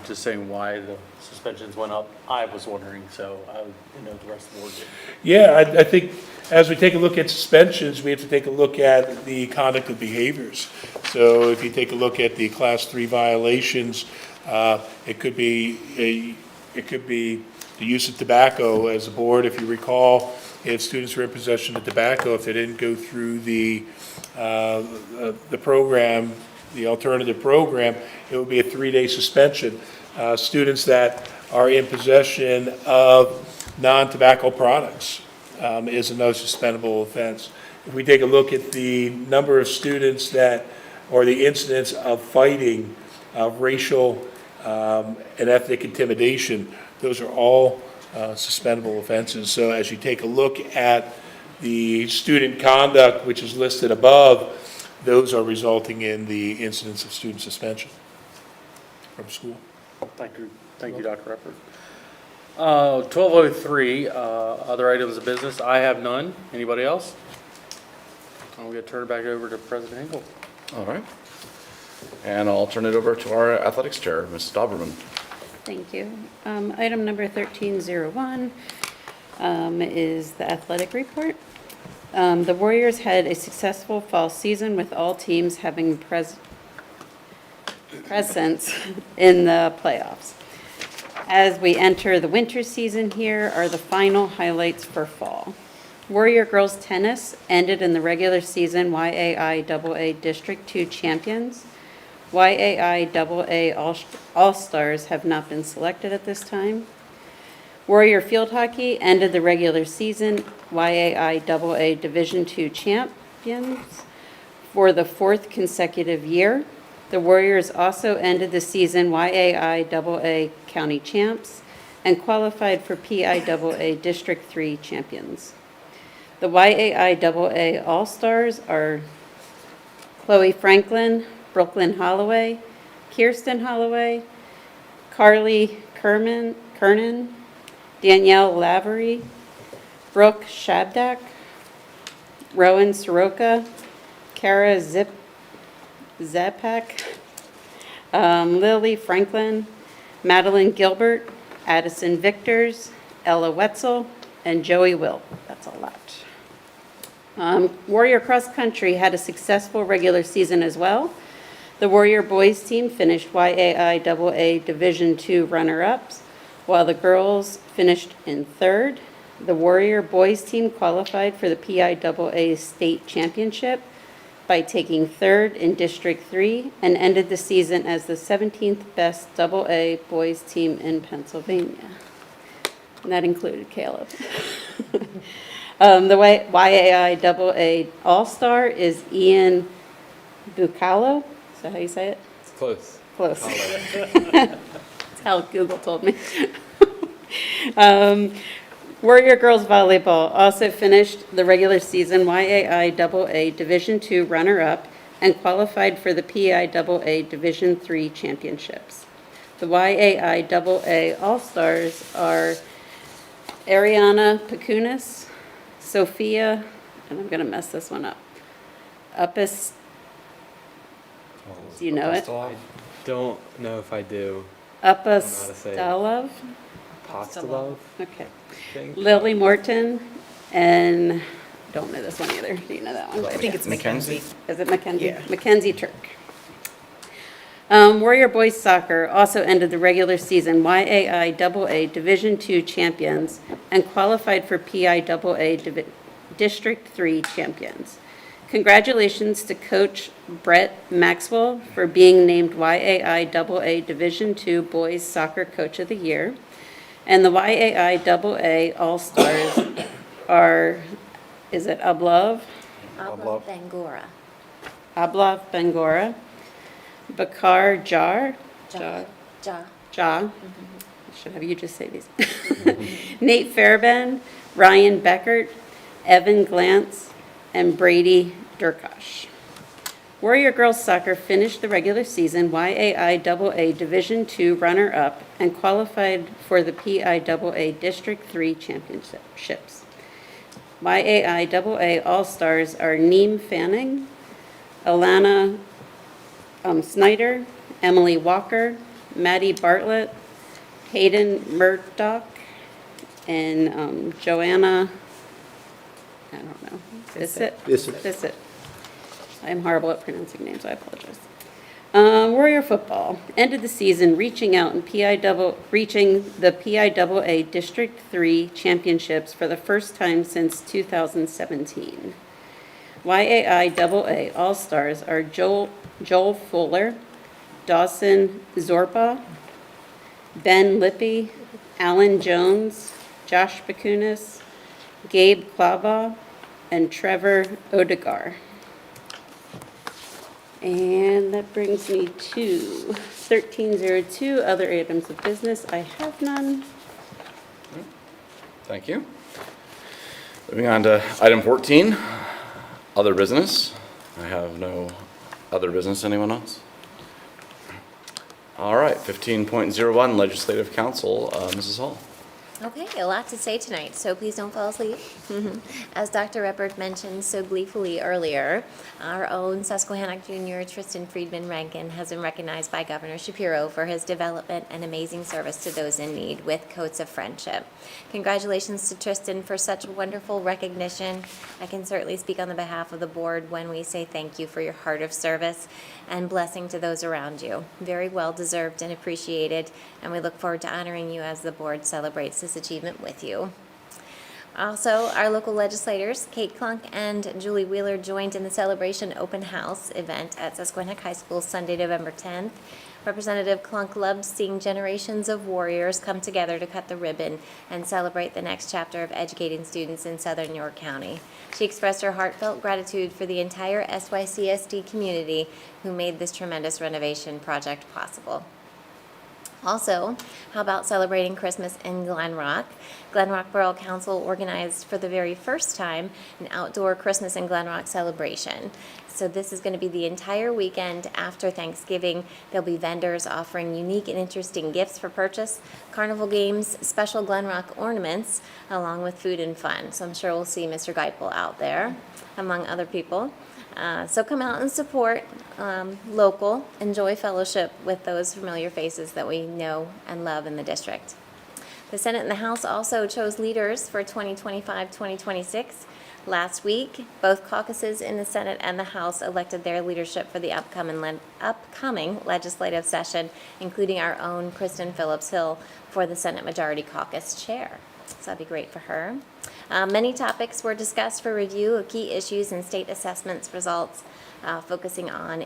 just saying why the suspensions went up? I was wondering, so I the rest of the board did. Yeah, I think as we take a look at suspensions, we have to take a look at the conduct of behaviors. So if you take a look at the class 3 violations, it could be It could be the use of tobacco. As a board, if you recall, if students were in possession of tobacco, if they didn't go through the program, the alternative program, it would be a 3-day suspension. Students that are in possession of non-tobacco products is another suspendable offense. If we take a look at the number of students that, or the incidents of fighting, of racial and ethnic intimidation, those are all suspendable offenses. So as you take a look at the student conduct, which is listed above, those are resulting in the incidents of student suspension from school. Thank you, Dr. Ruppert. 12:03, other items of business. I have none. Anybody else? I'm going to turn it back over to President Hinkle. All right. And I'll turn it over to our athletics chair, Ms. Doberman. Thank you. Item number 1301 is the athletic report. The Warriors had a successful fall season with all teams having presence in the playoffs. As we enter the winter season, here are the final highlights for fall. Warrior girls tennis ended in the regular season YAIAA District 2 champions. YAIAA All-Stars have not been selected at this time. Warrior field hockey ended the regular season YAIAA Division 2 champions for the 4th consecutive year. The Warriors also ended the season YAIAA County champs and qualified for PIAA District 3 champions. The YAIAA All-Stars are Chloe Franklin, Brooklyn Holloway, Kirsten Holloway, Carly Kernan, Danielle Lavery, Brooke Shabdak, Rowan Soroka, Kara Zapak, Lily Franklin, Madeline Gilbert, Addison Victors, Ella Wetzel, and Joey Will. That's a lot. Warrior Cross Country had a successful regular season as well. The Warrior boys team finished YAIAA Division II runner-ups, while the girls finished in 3rd. The Warrior boys team qualified for the PIAA State Championship by taking 3rd in District 3 and ended the season as the 17th best AA boys team in Pennsylvania. And that included Caleb. The YAIAA All-Star is Ian Bucalo. Is that how you say it? It's close. Close. That's how Google told me. Warrior Girls Volleyball also finished the regular season YAIAA Division II runner-up and qualified for the PIAA Division III championships. The YAIAA All-Stars are Ariana Pacunas, Sophia, and I'm going to mess this one up, Uppis. Do you know it? I don't know if I do. Apostolov? Apostolov? Okay. Think. Lily Morton, and don't know this one either. Do you know that one? I think it's Mackenzie. Is it Mackenzie? Yeah. Mackenzie Turk. Warrior Boys Soccer also ended the regular season YAIAA Division II champions and qualified for PIAA District 3 champions. Congratulations to Coach Brett Maxwell for being named YAIAA Division II Boys Soccer Coach of the Year. And the YAIAA All-Stars are, is it Ablav? Ablav Bangora. Ablav Bangora, Bakar Jar. Ja. I should have you just say these. Nate Fairbairn, Ryan Beckert, Evan Glantz, and Brady Durkosh. Warrior Girls Soccer finished the regular season YAIAA Division II runner-up and qualified for the PIAA District 3 championships. YAIAA All-Stars are Neem Fanning, Alana Snyder, Emily Walker, Maddie Bartlett, Hayden Murdoch, and Joanna, I don't know, Bissett. I'm horrible at pronouncing names, I apologize. Warrior football ended the season reaching out and reaching the PIAA District 3 championships for the first time since 2017. YAIAA All-Stars are Joel Fuller, Dawson Zorpa, Ben Lippy, Alan Jones, Josh Bakunis, Gabe Klaba, and Trevor Odegar. And that brings me to 1302, other items of business. I have none. Thank you. Moving on to item 14, other business. I have no other business. Anyone else? All right, 15.01, Legislative Council, Mrs. Hall. Okay, a lot to say tonight, so please don't fall asleep. As Dr. Reppert mentioned so gleefully earlier, our own Susquehannock Jr. Tristan Friedman Rankin has been recognized by Governor Shapiro for his development and amazing service to those in need with Coats of Friendship. Congratulations to Tristan for such wonderful recognition. I can certainly speak on the behalf of the board when we say thank you for your heart of service and blessing to those around you. Very well deserved and appreciated, and we look forward to honoring you as the board celebrates this achievement with you. Also, our local legislators, Kate Klunk and Julie Wheeler, joined in the Celebration Open House event at Susquehannock High School Sunday, November 10th. Representative Klunk loved seeing generations of warriors come together to cut the ribbon and celebrate the next chapter of educating students in Southern York County. She expressed her heartfelt gratitude for the entire SYCSD community who made this tremendous renovation project possible. Also, how about celebrating Christmas in Glen Rock? Glen Rock Borough Council organized for the very first time an outdoor Christmas in Glen Rock celebration. So this is going to be the entire weekend after Thanksgiving. There'll be vendors offering unique and interesting gifts for purchase, carnival games, special Glen Rock ornaments, along with food and fun. So I'm sure we'll see Mr. Geipel out there, among other people. So come out and support local, enjoy fellowship with those familiar faces that we know and love in the district. The Senate and the House also chose leaders for 2025-2026. Last week, both caucuses in the Senate and the House elected their leadership for the upcoming legislative session, including our own Kristen Phillips Hill for the Senate Majority Caucus chair. So that'd be great for her. Many topics were discussed for review of key issues and state assessments results, focusing on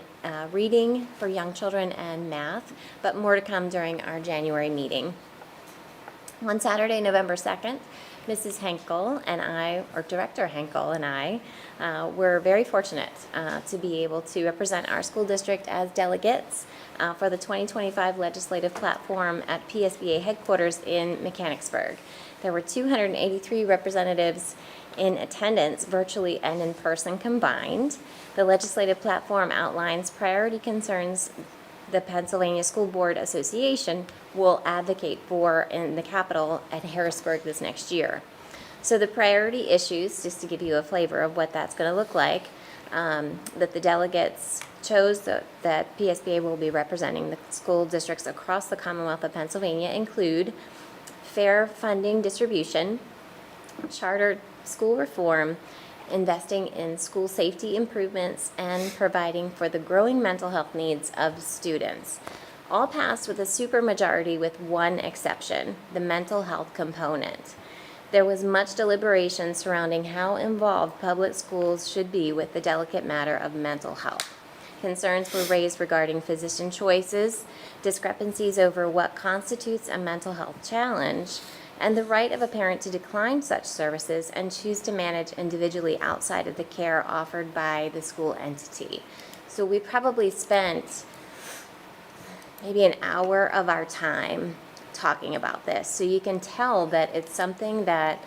reading for young children and math, but more to come during our January meeting. On Saturday, November 2nd, Mrs. Henkel and I, or Director Henkel and I, were very fortunate to be able to represent our school district as delegates for the 2025 legislative platform at PSBA headquarters in Mechanicsburg. There were 283 representatives in attendance, virtually and in person combined. The legislative platform outlines priority concerns the Pennsylvania School Board Association will advocate for in the Capitol at Harrisburg this next year. So the priority issues, just to give you a flavor of what that's going to look like, that the delegates chose that PSBA will be representing the school districts across the Commonwealth of Pennsylvania include fair funding distribution, charter school reform, investing in school safety improvements, and providing for the growing mental health needs of students. All passed with a supermajority with one exception, the mental health component. There was much deliberation surrounding how involved public schools should be with the delicate matter of mental health. Concerns were raised regarding physician choices, discrepancies over what constitutes a mental health challenge, and the right of a parent to decline such services and choose to manage individually outside of the care offered by the school entity. So we probably spent maybe an hour of our time talking about this. So you can tell that it's something that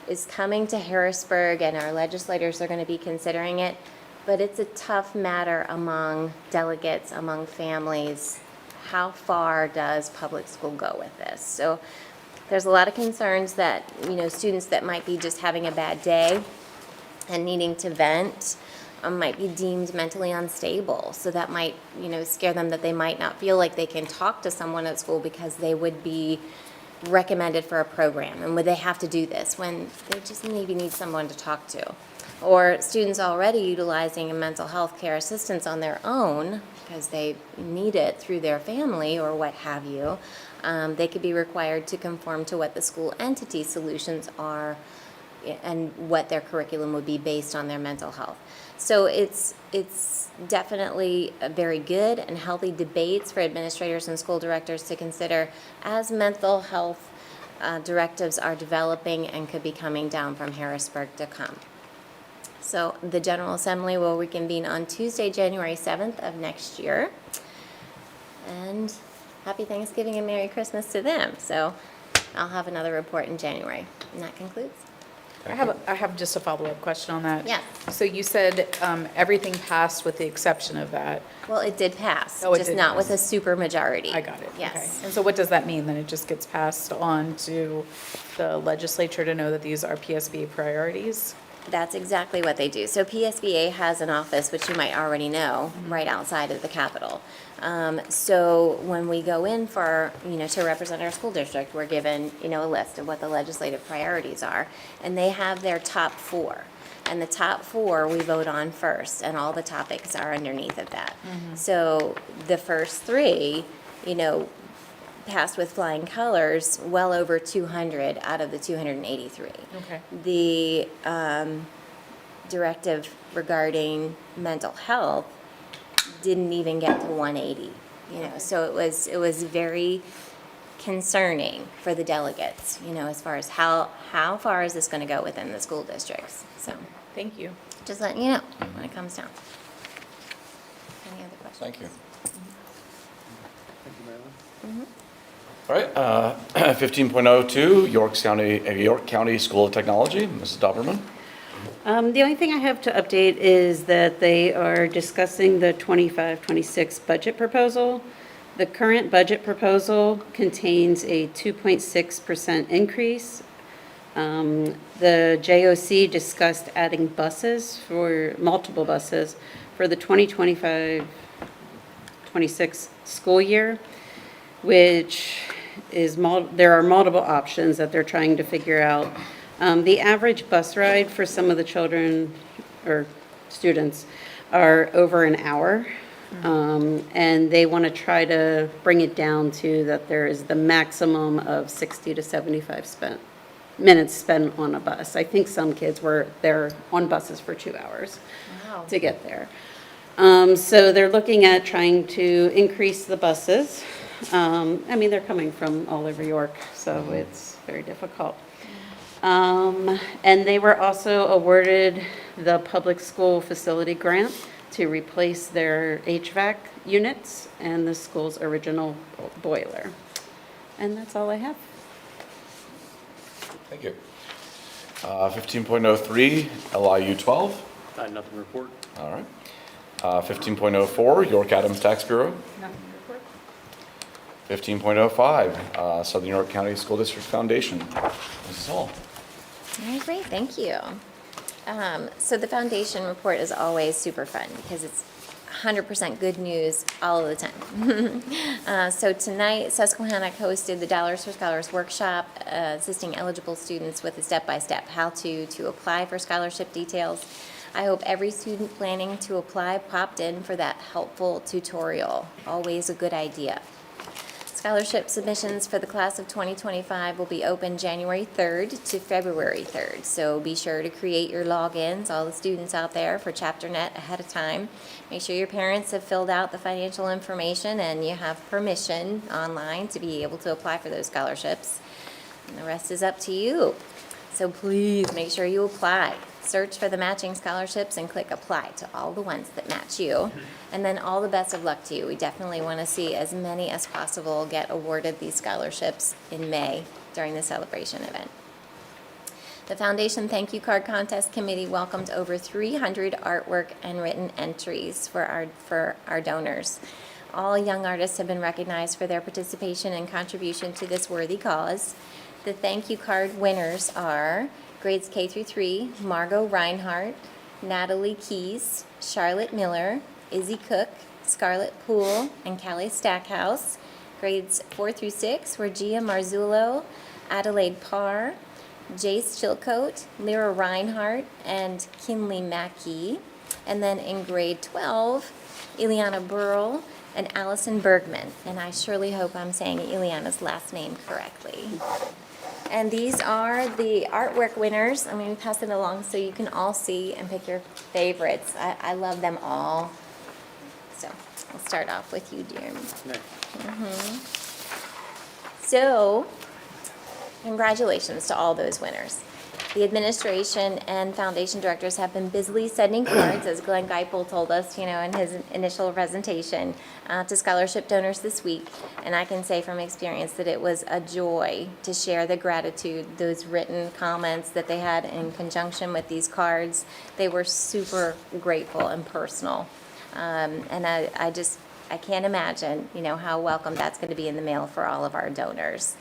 is coming to Harrisburg and our legislators are going to be considering it, but it's a tough matter among delegates, among families. How far does public school go with this? So there's a lot of concerns that, students that might be just having a bad day and needing to vent might be deemed mentally unstable. So that might, scare them that they might not feel like they can talk to someone at school because they would be recommended for a program. And would they have to do this when they just maybe need someone to talk to? Or students already utilizing a mental health care assistance on their own because they need it through their family or what have you, they could be required to conform to what the school entity solutions are and what their curriculum would be based on their mental health. So it's definitely a very good and healthy debates for administrators and school directors to consider as mental health directives are developing and could be coming down from Harrisburg to come. So the General Assembly will reconvene on Tuesday, January 7th of next year. And happy Thanksgiving and Merry Christmas to them. So I'll have another report in January. And that concludes. I have just a follow-up question on that. Yeah. So you said everything passed with the exception of that. Well, it did pass, Oh, it just did not with pass. a super majority. I got it. Yes. Okay. And so what does that mean? Then it just gets passed on to the legislature to know that these are PSBA priorities? That's exactly what they do. So PSBA has an office, which you might already know, right outside of the Capitol. So when we go in for, to represent our school district, we're given, a list of what the legislative priorities are. And they have their top 4. And the top 4 we vote on first, and all the topics are underneath of that. So the first 3, passed with flying colors, well over 200 out of the 283. Okay. The directive regarding mental health didn't even get to 180. So it was very concerning for the delegates. As far as how far is this going to go within the school districts. So Thank you. just letting you know when it comes down. Any other questions? Thank you. Mhm. All right, 15.02, York County School of Technology, Mrs. Doberman. The only thing I have to update is that they are discussing the 25-26 budget proposal. The current budget proposal contains a 2.6% increase. The JOC discussed adding multiple buses for the 2025-26 school year, which is, there are multiple options that they're trying to figure out. The average bus ride for some of the children or students are over an hour. And they want to try to bring it down to that there is the maximum of 60 to 75 minutes spent on a bus. I think some kids were there on buses for 2 hours to get there. So they're looking at trying to increase the buses. They're coming from all over York, so it's very difficult. And they were also awarded the public school facility grant to replace their HVAC units and the school's original boiler. And that's all I have. Thank you. 15.03, LIU 12. I had nothing to report. All right. 15.04, York Adams Tax Bureau. Nothing to report. 15.05, Southern York County School District Foundation. Mrs. Hall. All right, great, thank you. So the foundation report is always super fun because it's 100% good news all of the time. So tonight, Susquehannock hosted the Dollars for Scholars workshop, assisting eligible students with a step-by-step how-to apply for scholarship details. I hope every student planning to apply popped in for that helpful tutorial. Always a good idea. Scholarship submissions for the class of 2025 will be open January 3rd to February 3rd. So be sure to create your logins, all the students out there, for ChapterNet ahead of time. Make sure your parents have filled out the financial information and you have permission online to be able to apply for those scholarships. And the rest is up to you. So please make sure you apply. Search for the matching scholarships and click apply to all the ones that match you. And then all the best of luck to you. We definitely want to see as many as possible get awarded these scholarships in May during the celebration event. The Foundation Thank You Card Contest Committee welcomed over 300 artwork and written entries for our donors. All young artists have been recognized for their participation and contribution to this worthy cause. The thank you card winners are grades K through 3, Margot Reinhardt, Natalie Keys, Charlotte Miller, Izzy Cook, Scarlett Poole, and Callie Stackhouse. Grades 4 through 6 were Gia Marzullo, Adelaide Parr, Jace Chilcote, Lyra Reinhardt, and Kinley Mackey. And then in grade 12, Ileana Burrell, and Allison Bergman. And I surely hope I'm saying Ileana's last name correctly. And these are the artwork winners. I'm going to pass it along so you can all see and pick your favorites. I love them all. So I'll start off with you, Jeremy. So, congratulations to all those winners. The administration and foundation directors have been busily sending cards, as Glenn Geipel told us, in his initial presentation, to scholarship donors this week. And I can say from experience that it was a joy to share the gratitude, those written comments that they had in conjunction with these cards. They were super grateful and personal. And I can't imagine, how welcome that's going to be in the mail for all of our donors.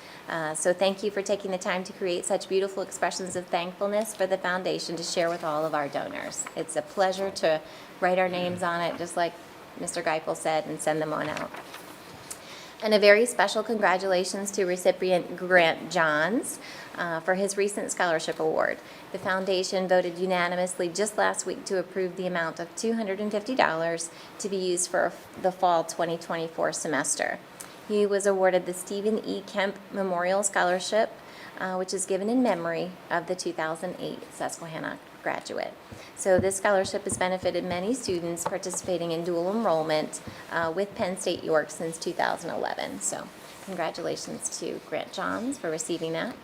So thank you for taking the time to create such beautiful expressions of thankfulness for the foundation to share with all of our donors. It's a pleasure to write our names on it, just like Mr. Geipel said, and send them on out. And a very special congratulations to recipient Grant Johns for his recent scholarship award. The foundation voted unanimously just last week to approve the amount of $250 to be used for the fall 2024 semester. He was awarded the Stephen E. Kemp Memorial Scholarship, which is given in memory of the 2008 Susquehanna graduate. So this scholarship has benefited many students participating in dual enrollment with Penn State York since 2011. So congratulations to Grant Johns for receiving that.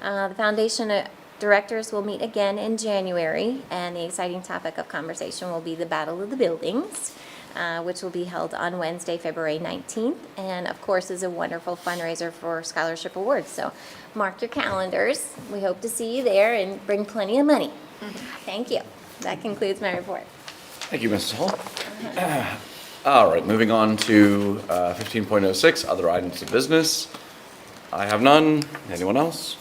The foundation directors will meet again in January, and the exciting topic of conversation will be the Battle of the Buildings, which will be held on Wednesday, February 19th, and of course is a wonderful fundraiser for scholarship awards. So mark your calendars. We hope to see you there and bring plenty of money. Thank you. That concludes my report. Thank you, Mrs. Hall. All right, moving on to 15.06, other items of business. I have none. Anyone else?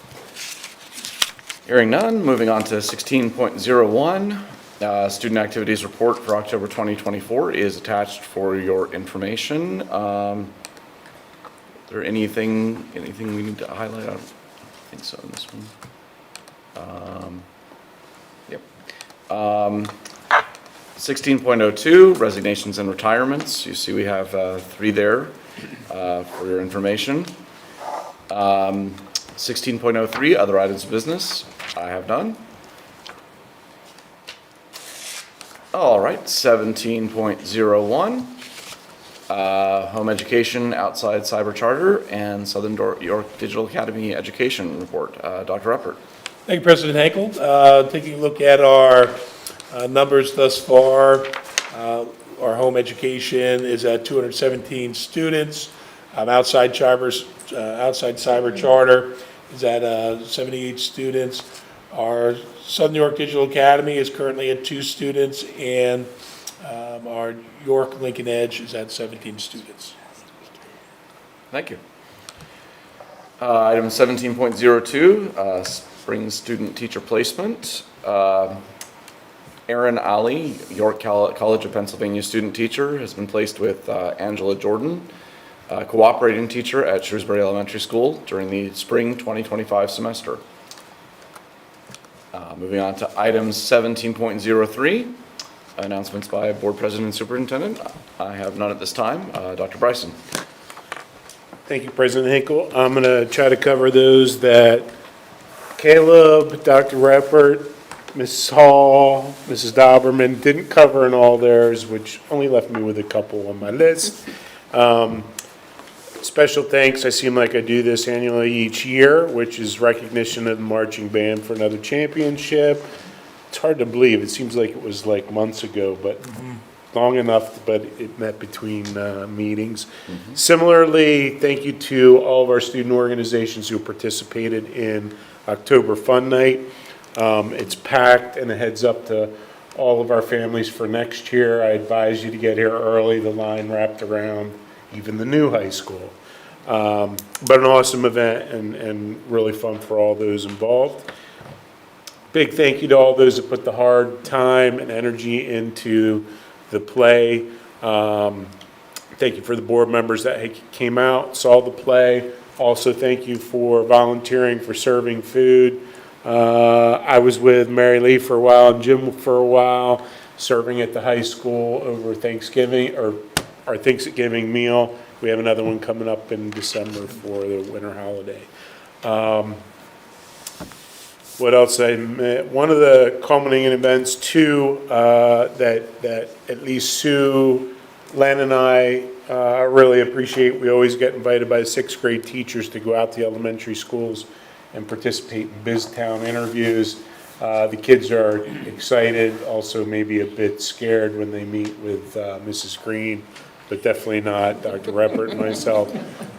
Hearing none, moving on to 16.01. Student activities report for October 2024 is attached for your information. Is there anything we need to highlight? I don't think so in this one. Yep. 16.02, resignations and retirements. You see we have 3 there for your information. 16.03, other items of business. I have none. All right, 17.01, home education outside cyber charter and Southern York Digital Academy education report. Dr. Ruppert. Thank you, President Henkel. Taking a look at our numbers thus far, our home education is at 217 students. Outside cyber charter is at 78 students. Our Southern York Digital Academy is currently at 2 students, and our York Lincoln Edge is at 17 students. Thank you. Item 17.02, spring student teacher placement. Erin Ali, York College of Pennsylvania student teacher, has been placed with Angela Jordan, cooperating teacher at Shrewsbury Elementary School during the spring 2025 semester. Moving on to item 17.03, announcements by Board President and Superintendent. I have none at this time. Dr. Bryson. Thank you, President Hinkle. I'm going to try to cover those that Caleb, Dr. Ruppert, Mrs. Hall, Mrs. Dauberman didn't cover in all theirs, which only left me with a couple on my list. Special thanks, I seem like I do this annually each year, which is recognition of the marching band for another championship. It's hard to believe, it seems like it was like months ago, but long enough, but it met between meetings. Similarly, thank you to all of our student organizations who participated in October Fun Night. It's packed, and a heads up to all of our families for next year. I advise you to get here early. The line wrapped around even the new high school. But an awesome event and really fun for all those involved. Big thank you to all those that put the hard time and energy into the play. Thank you for the board members that came out, saw the play. Also, thank you for volunteering for serving food. I was with Mary Lee for a while and Jim for a while. serving at the high school over Thanksgiving, or our Thanksgiving meal. We have another one coming up in December for the winter holiday. What else I met? One of the culminating events too, that at least Sue, Len and I really appreciate. We always get invited by the 6th grade teachers to go out to elementary schools and participate in BizTown interviews. The kids are excited, also maybe a bit scared when they meet with Mrs. Green, but definitely not Dr. Reppert and myself.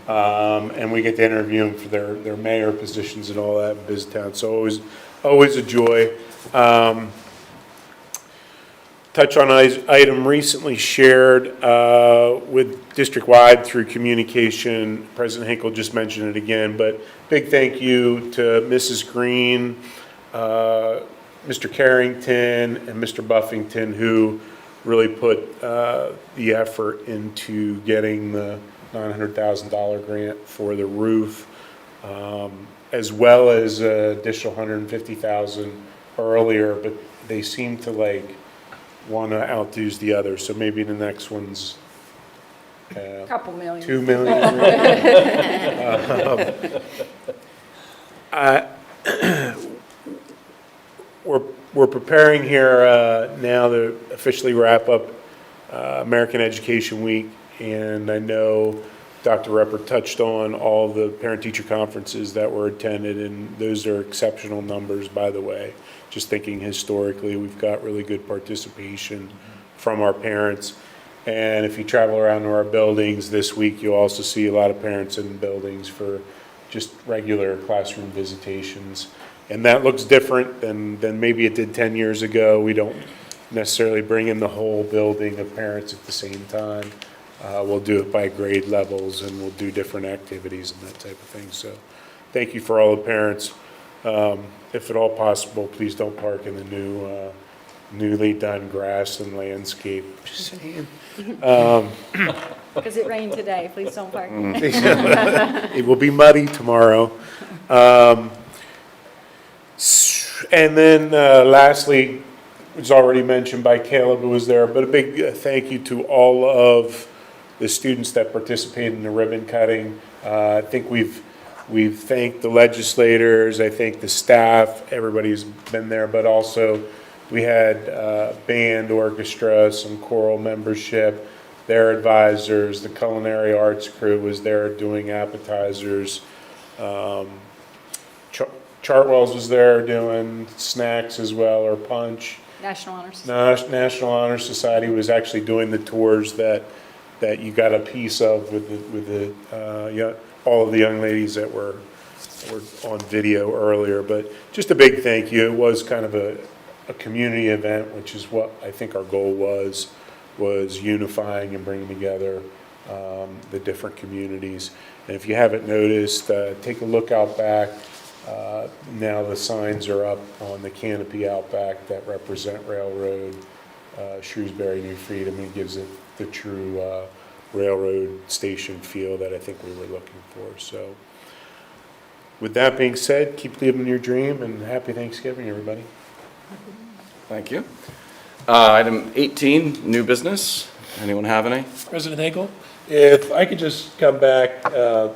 And we get to interview them for their mayor positions and all that in BizTown. So always a joy. Touch on an item recently shared with district-wide through communication. President Hinkle just mentioned it again, but big thank you to Mrs. Green, Mr. Carrington, and Mr. Buffington, who really put the effort into getting the $900,000 grant for the roof, as well as additional $150,000 earlier, but they seem to want to outdo the other, so maybe the next one's Couple million. $2 million. We're preparing here now to officially wrap up American Education Week, and I know Dr. Reppert touched on all the parent-teacher conferences that were attended, and those are exceptional numbers, by the way. Just thinking historically, we've got really good participation from our parents. And if you travel around to our buildings this week, you'll also see a lot of parents in buildings for just regular classroom visitations. And that looks different than maybe it did 10 years ago. We don't necessarily bring in the whole building of parents at the same time. We'll do it by grade levels, and we'll do different activities and that type of thing. So thank you for all the parents. If at all possible, please don't park in the newly done grass and landscape. Just saying. Because it rained today, please don't park. It will be muddy tomorrow. And then lastly, it was already mentioned by Caleb, who was there, but a big thank you to all of the students that participated in the ribbon cutting. I think we've thanked the legislators, I think the staff, everybody's been there, but also we had band, orchestra, some choral membership, their advisors, the culinary arts crew was there doing appetizers. Chartwell's was there doing snacks as well, or punch. National Honor Society. National Honor Society was actually doing the tours that you got a piece of with the all of the young ladies that were on video earlier. But just a big thank you. It was kind of a community event, which is what I think our goal was unifying and bringing together the different communities. And if you haven't noticed, take a look out back. Now the signs are up on the canopy out back that represent Railroad, Shrewsbury, New Freedom, and gives it the true railroad station feel that I think we were looking for. So with that being said, keep living your dream, and happy Thanksgiving, everybody. Thank you. Item 18, new business. Anyone have any? President Hinkle, if I could just come back,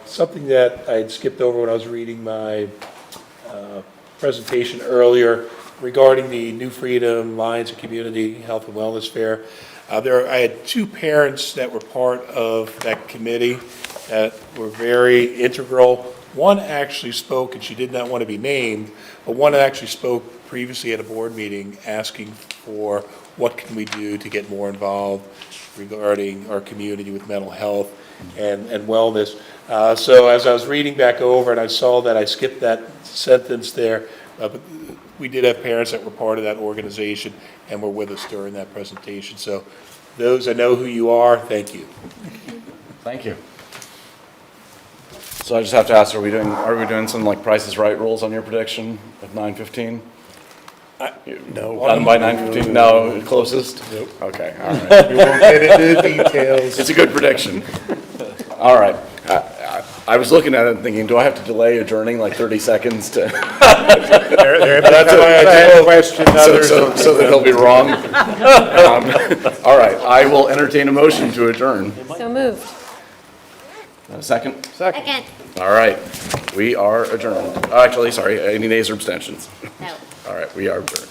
something that I'd skipped over when I was reading my presentation earlier regarding the New Freedom Lions and Community Health and Wellness Fair. I had two parents that were part of that committee that were very integral. One actually spoke, and she did not want to be named, but one actually spoke previously at a board meeting asking for what can we do to get more involved regarding our community with mental health and wellness. So as I was reading back over and I saw that I skipped that sentence there, but we did have parents that were part of that organization and were with us during that presentation. So those, I know who you are, thank you. Thank you. So I just have to ask, are we doing some like Price is Right rules on your prediction of 9:15? No. Got them by 9:15? No, closest? Nope. Okay, all right. We won't get into the details. It's a good prediction. All right. I was looking at it and thinking, do I have to delay adjourning like 30 seconds to? That's why I had a question. So that he'll be wrong. All right, I will entertain a motion to adjourn. So moved. Second? Second. All right, we are adjourned. Actually, sorry, any nays or abstentions? No. All right, we are adjourned.